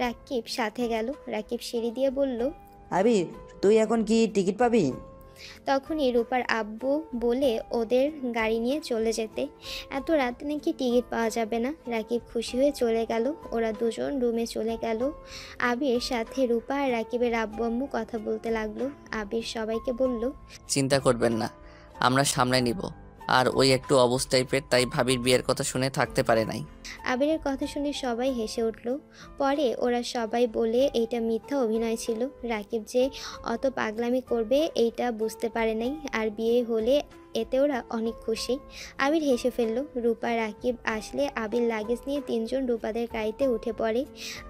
D: রাকিব সাথে গেল। রাকিব সিঁড়ি দিয়ে বলল,
L: আবির, তুই এখন কি টিকিট পাবি?
D: তখনই রূপার আব্বু বলে ওদের গাড়ি নিয়ে চলে যেতে। এত রাতে নাকি টিকিট পাওয়া যাবে না। রাকিব খুশি হয়ে চলে গেল। ওরা দুজন রুমে চলে গেল। আবির সাথে রূপা আর রাকিবের আব্বু আম্মু কথা বলতে লাগলো। আবির সবাইকে বলল,
C: চিন্তা করবেন না, আমরা সামলে নিব। আর ওই একটু অবুঝ টাইপের, তাই ভাবির বিয়ের কথা শুনে থাকতে পারে নাই।
D: আবিরের কথা শুনে সবাই হেসে উঠল। পরে ওরা সবাই বলে এইটা মিথ্যা অভিনয় ছিল। রাকিব যে অত পাগলামি করবে এইটা বুঝতে পারে নাই। আর বিয়ে হলে এতে ওরা অনেক খুশি। আবির হেসে ফেলল। রূপা রাকিব আসলে আবির লাগেজ নিয়ে 3 জন রূপাদের গাড়িতে উঠে পড়ে।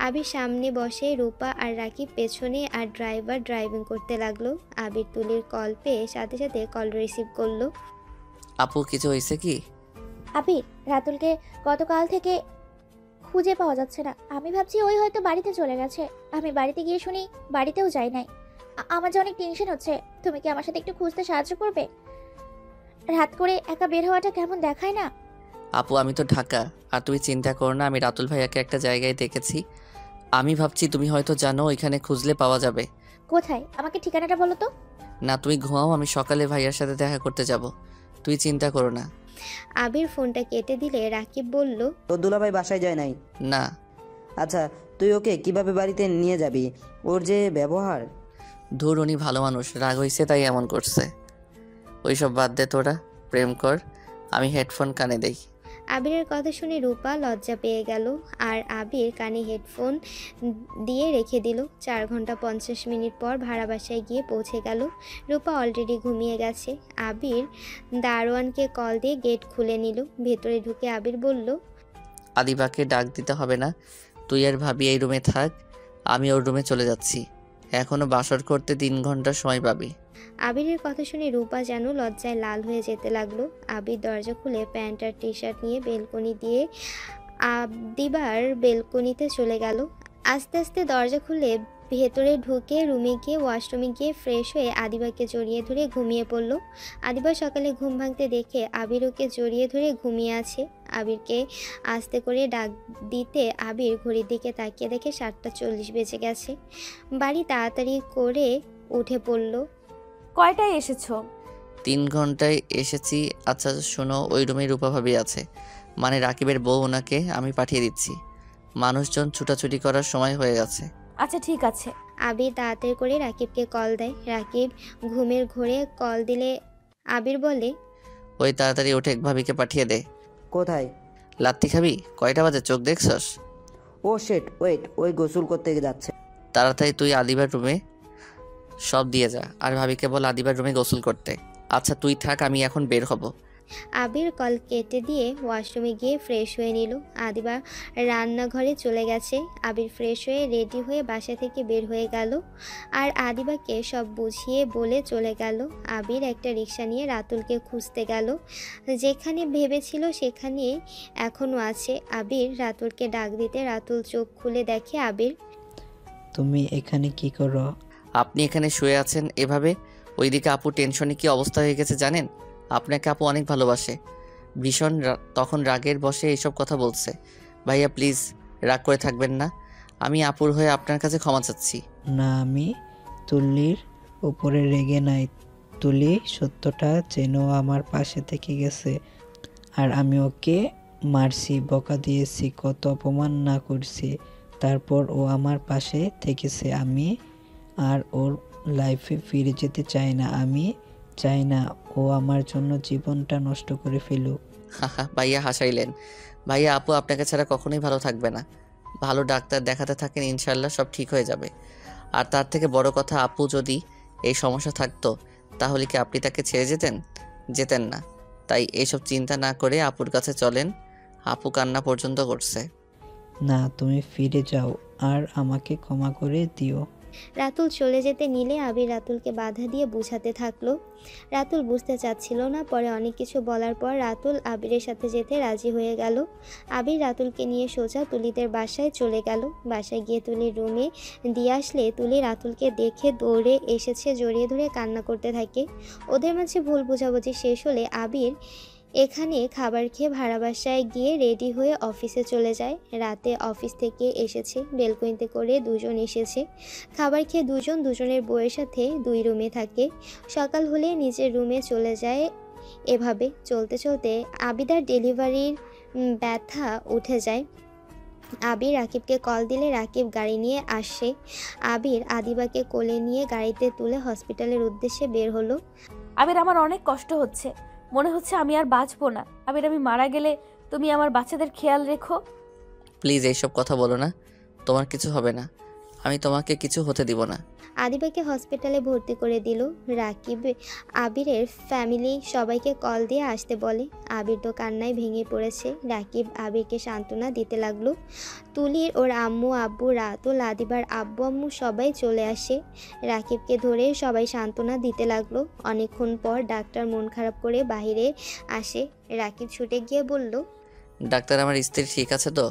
D: আবির সামনে বসে, রূপা আর রাকিব পেছনে, আর ড্রাইভার ড্রাইভিং করতে লাগলো। আবির তুলির কল পেয়ে সাথে সাথে কল রিসিভ করলো।
C: আপু, কিছু হয়েছে কি?
B: আবির, রাতুলকে গতকাল থেকে খুঁজে পাওয়া যাচ্ছে না। আমি ভাবছি ওই হয়তো বাড়িতে চলে গেছে। আমি বাড়িতে গিয়ে শুনি বাড়িতেও যায় নাই। আমার যে অনেক টেনশন হচ্ছে। তুমি কি আমার সাথে একটু খুঁজতে সাহায্য করবে? রাত করে একা বের হওয়াটা কেমন দেখায় না?
C: আপু, আমি তো ঢাকা, আর তুমি চিন্তা করো না, আমি রাতুল ভাইয়াকে একটা জায়গায় দেখেছি। আমি ভাবছি তুমি হয়তো জানো, ওইখানে খুঁজলে পাওয়া যাবে।
B: কোথায়? আমাকে ঠিকানাটা বলো তো।
C: না, তুমি ঘুমাও, আমি সকালে ভাইয়ার সাথে দেখা করতে যাব। তুই চিন্তা করো না।
D: আবির ফোনটা কেটে দিলে রাকিব বলল,
L: তোর দুলাভাই বাসায় যায় নাই?
C: না।
L: আচ্ছা, তুই ওকে কিভাবে বাড়িতে নিয়ে যাবি? ওর যে ব্যবহার।
C: ধুর, উনি ভালো মানুষ, রাগ হয়েছে তাই এমন করছে। ওইসব বাদ দে, তোরা প্রেম কর। আমি হেডফোন কানে দেই।
D: আবিরের কথা শুনে রূপা লজ্জা পেয়ে গেল আর আবির কানে হেডফোন দিয়ে রেখে দিল। 4 ঘন্টা 50 মিনিট পর ভাড়া বাসায় গিয়ে পৌঁছে গেল। রূপা অলরেডি ঘুমিয়ে গেছে। আবির দারোয়ানকে কল দিয়ে গেট খুলে নিল। ভেতরে ঢুকে আবির বলল,
C: আদিবাকে ডাক দিতে হবে না, তুই আর ভাবি এই রুমে থাক, আমি ওর রুমে চলে যাচ্ছি। এখনো বাসর করতে 3 ঘন্টা সময় পাবি।
D: আবিরের কথা শুনে রূপা যেন লজ্জায় লাল হয়ে যেতে লাগলো। আবির দরজা খুলে প্যান্ট আর টি শার্ট নিয়ে বেলকনি দিয়ে আদিবার বেলকনিতে চলে গেল। আস্তে আস্তে দরজা খুলে ভেতরে ঢুকে রুমে গিয়ে ওয়াশরুমে গিয়ে ফ্রেশ হয়ে আদিবাকে জড়িয়ে ধরে ঘুমিয়ে পড়ল। আদিবা সকালে ঘুম ভাঙতে দেখে আবির ওকে জড়িয়ে ধরে ঘুমিয়ে আছে। আবিরকে আস্তে করে ডাক দিতে আবির ঘড়ির দিকে তাকিয়ে দেখে 7টা 40 বেজে গেছে। বাড়ি তাড়াতাড়ি করে উঠে পড়ল।
A: কয়টায় এসেছো?
C: 3 ঘন্টায় এসেছি। আচ্ছা শোনো, ওই রুমে রূপা ভাবি আছে, মানে রাকিবের বউ, ওনাকে আমি পাঠিয়ে দিচ্ছি। মানুষজন ছুটাছুটি করার সময় হয়ে গেছে।
A: আচ্ছা ঠিক আছে।
D: আবির তাড়াতাড়ি করে রাকিবকে কল দেয়। রাকিব ঘুমের ঘোরে কল দিলে আবির বলে,
C: ওই তাড়াতাড়ি উঠে ভাবিকে পাঠিয়ে দে।
L: কোথায়?
C: লাত্তি খাবি? কয়টা বাজে, চোখ দেখছস?
L: ও শেট, ওয়েট, ওই গোসল করতে যাচ্ছে।
C: তাড়াতাড়ি তুই আদিবার রুমে সব দিয়ে যা, আর ভাবিকে বল আদিবার রুমে গোসল করতে। আচ্ছা তুই থাক, আমি এখন বের হব।
D: আবির কল কেটে দিয়ে ওয়াশরুমে গিয়ে ফ্রেশ হয়ে নিল। আদিবা রান্নাঘরে চলে গেছে। আবির ফ্রেশ হয়ে রেডি হয়ে বাসা থেকে বের হয়ে গেল আর আদিবাকে সব বুঝিয়ে বলে চলে গেল। আবির একটা রিক্সা নিয়ে রাতুলকে খুঁজতে গেল। যেখানে ভেবেছিল সেখানে এখনও আছে। আবির রাতুলকে ডাক দিতে রাতুল চোখ খুলে দেখে আবির।
K: তুমি এখানে কি করো?
C: আপনি এখানে শুয়ে আছেন এভাবে? ওইদিকে আপু টেনশনে কি অবস্থা হয়ে গেছে জানেন? আপনাকে আপু অনেক ভালোবাসে, ভীষণ তখন রাগের বশে এইসব কথা বলছে। ভাইয়া প্লিজ রাগ করে থাকবেন না, আমি আপুর হয়ে আপনার কাছে ক্ষমা চাচ্ছি।
K: না, আমি তুলির উপরে রেগে নাই। তুলি সত্যটা জেনেও আমার পাশে থেকে গেছে, আর আমি ওকে মারছি, বকা দিয়েছি, কত অপমান না করছি, তারপর ও আমার পাশে থেকেছে। আমি আর ওর লাইফে ফিরে যেতে চাই না। আমি চাই না ও আমার জন্য জীবনটা নষ্ট করে ফেলুক।
C: হাহা, ভাইয়া হাসাইলেন। ভাইয়া আপু আপনাকে ছাড়া কখনোই ভালো থাকবে না। ভালো ডাক্তার দেখাতে থাকেন, ইনশাল্লাহ সব ঠিক হয়ে যাবে। আর তার থেকে বড় কথা, আপু যদি এই সমস্যা থাকতো তাহলে কি আপনি তাকে ছেড়ে যেতেন না। তাই এইসব চিন্তা না করে আপুর কাছে চলেন। আপু কান্না পর্যন্ত করছে।
K: না, তুমি ফিরে যাও আর আমাকে ক্ষমা করে দিও।
D: রাতুল চলে যেতে নিলে আবির রাতুলকে বাধা দিয়ে বুঝাতে থাকলো। রাতুল বুঝতে চাচ্ছিল না। পরে অনেক কিছু বলার পর রাতুল আবিরের সাথে যেতে রাজি হয়ে গেল। আবির রাতুলকে নিয়ে সোজা তুলিদের বাসায় চলে গেল। বাসায় গিয়ে তুলির রুমে দিয়ে আসলে তুলি রাতুলকে দেখে দৌড়ে এসেছে, জড়িয়ে ধরে কান্না করতে থাকে। ওদের মাঝে ভুল বোঝাবুঝি শেষ হলে আবির এখানে খাবার খেয়ে ভাড়া বাসায় গিয়ে রেডি হয়ে অফিসে চলে যায়। রাতে অফিস থেকে এসেছে, বেলকনিতে করে দুজন এসেছে। খাবার খেয়ে দুজনের বউয়ের সাথে 2 রুমে থাকে। সকাল হলে নিজের রুমে চলে যায়। এভাবে চলতে চলতে আবিদার ডেলিভারির ব্যথা উঠে যায়। আবির রাকিবকে কল দিলে রাকিব গাড়ি নিয়ে আসে। আবির আদিবাকে কোলে নিয়ে গাড়িতে তুলে হসপিটালের উদ্দেশ্যে বের হলো।
A: আবির, আমার অনেক কষ্ট হচ্ছে, মনে হচ্ছে আমি আর বাঁচবো না। আবির, আমি মারা গেলে তুমি আমার বাচ্চাদের খেয়াল রেখো।
C: প্লিজ এইসব কথা বলো না, তোমার কিছু হবে না, আমি তোমাকে কিছু হতে দিব না।
D: আদিবাকে হসপিটালে ভর্তি করে দিল। রাকিব আবিরের ফ্যামিলি সবাইকে কল দিয়ে আসতে বলে। আবির তো কান্নায় ভেঙে পড়েছে। রাকিব আবিরকে সান্ত্বনা দিতে লাগলো। তুলির ওর আম্মু আব্বু রাতুল আদিবার আব্বু আম্মু সবাই চলে আসে। রাকিবকে ধরে সবাই সান্ত্বনা দিতে লাগলো। অনেকক্ষণ পর ডাক্তার মন খারাপ করে বাইরে আসে। রাকিব ছুটে গিয়ে বলল,
C: ডাক্তার আমার স্ত্রী ঠিক আছে তো?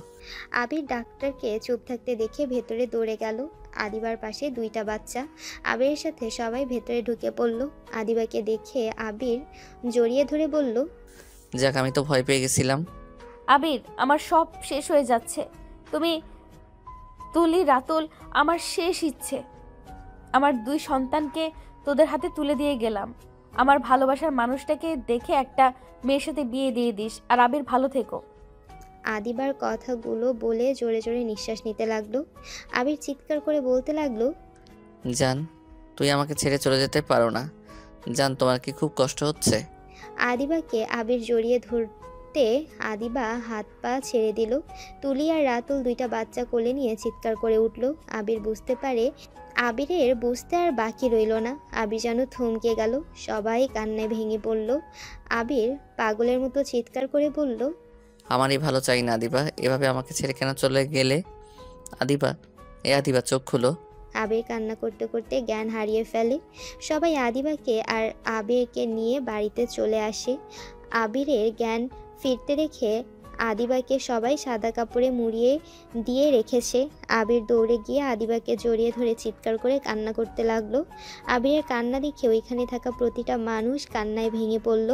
D: আবির ডাক্তারকে চুপ থাকতে দেখে ভেতরে দৌড়ে গেল। আদিবার পাশে 2টা বাচ্চা। আবিরের সাথে সবাই ভেতরে ঢুকে পড়ল। আদিবাকে দেখে আবির জড়িয়ে ধরে বলল,
C: যাক, আমি তো ভয় পেয়ে গেছিলাম।
A: আবির, আমার সব শেষ হয়ে যাচ্ছে। তুমি, তুলি, রাতুল, আমার শেষ ইচ্ছে। আমার 2 সন্তানকে তোদের হাতে তুলে দিয়ে গেলাম। আমার ভালোবাসার মানুষটাকে দেখে একটা মেয়ের সাথে বিয়ে দিয়ে দিস। আর আবির, ভালো থেকো।
D: আদিবার কথাগুলো বলে জোরে জোরে নিঃশ্বাস নিতে লাগলো। আবির চিৎকার করে বলতে লাগলো,
C: জান, তুই আমাকে ছেড়ে চলে যেতে পারো না। জান, তোমার কি খুব কষ্ট হচ্ছে?
D: আদিবাকে আবির জড়িয়ে ধরতে আদিবা হাত পা ছেড়ে দিল। তুলি আর রাতুল 2টা বাচ্চা কোলে নিয়ে চিৎকার করে উঠল। আবির বুঝতে পারে। আবিরের বুঝতে আর বাকি রইল না। আবির যেন থমকে গেল। সবাই কান্নায় ভেঙে পড়ল। আবির পাগলের মতো চিৎকার করে বলল,
C: আমারই ভালো চাই না আদিবা, এভাবে আমাকে ছেড়ে কেন চলে গেলে? আদিবা, আদিবা চোখ খুলো।
D: আবির কান্না করতে করতে জ্ঞান হারিয়ে ফেলে। সবাই আদিবাকে আর আবিরকে নিয়ে বাড়িতে চলে আসে। আবিরের জ্ঞান ফিরতে রেখে আদিবাকে সবাই সাদা কাপড়ে মুড়িয়ে দিয়ে রেখেছে। আবির দৌড়ে গিয়ে আদিবাকে জড়িয়ে ধরে চিৎকার করে কান্না করতে লাগলো। আবিরের কান্না দেখে ওইখানে থাকা প্রতিটা মানুষ কান্নায় ভেঙে পড়ল।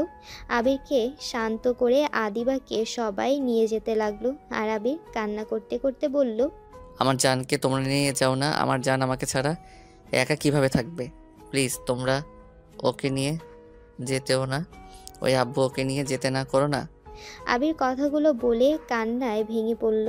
D: আবিরকে শান্ত করে আদিবাকে সবাই নিয়ে যেতে লাগলো। আর আবির কান্না করতে করতে বলল,
C: আমার জানকে তোমরা নিয়ে যাও না। আমার জান আমাকে ছাড়া একা কিভাবে থাকবে? প্লিজ তোমরা ওকে নিয়ে যেতেও না, ওই আব্বু ওকে নিয়ে যেতে না করো না।
D: আবির কথাগুলো বলে কান্নায় ভেঙে পড়ল।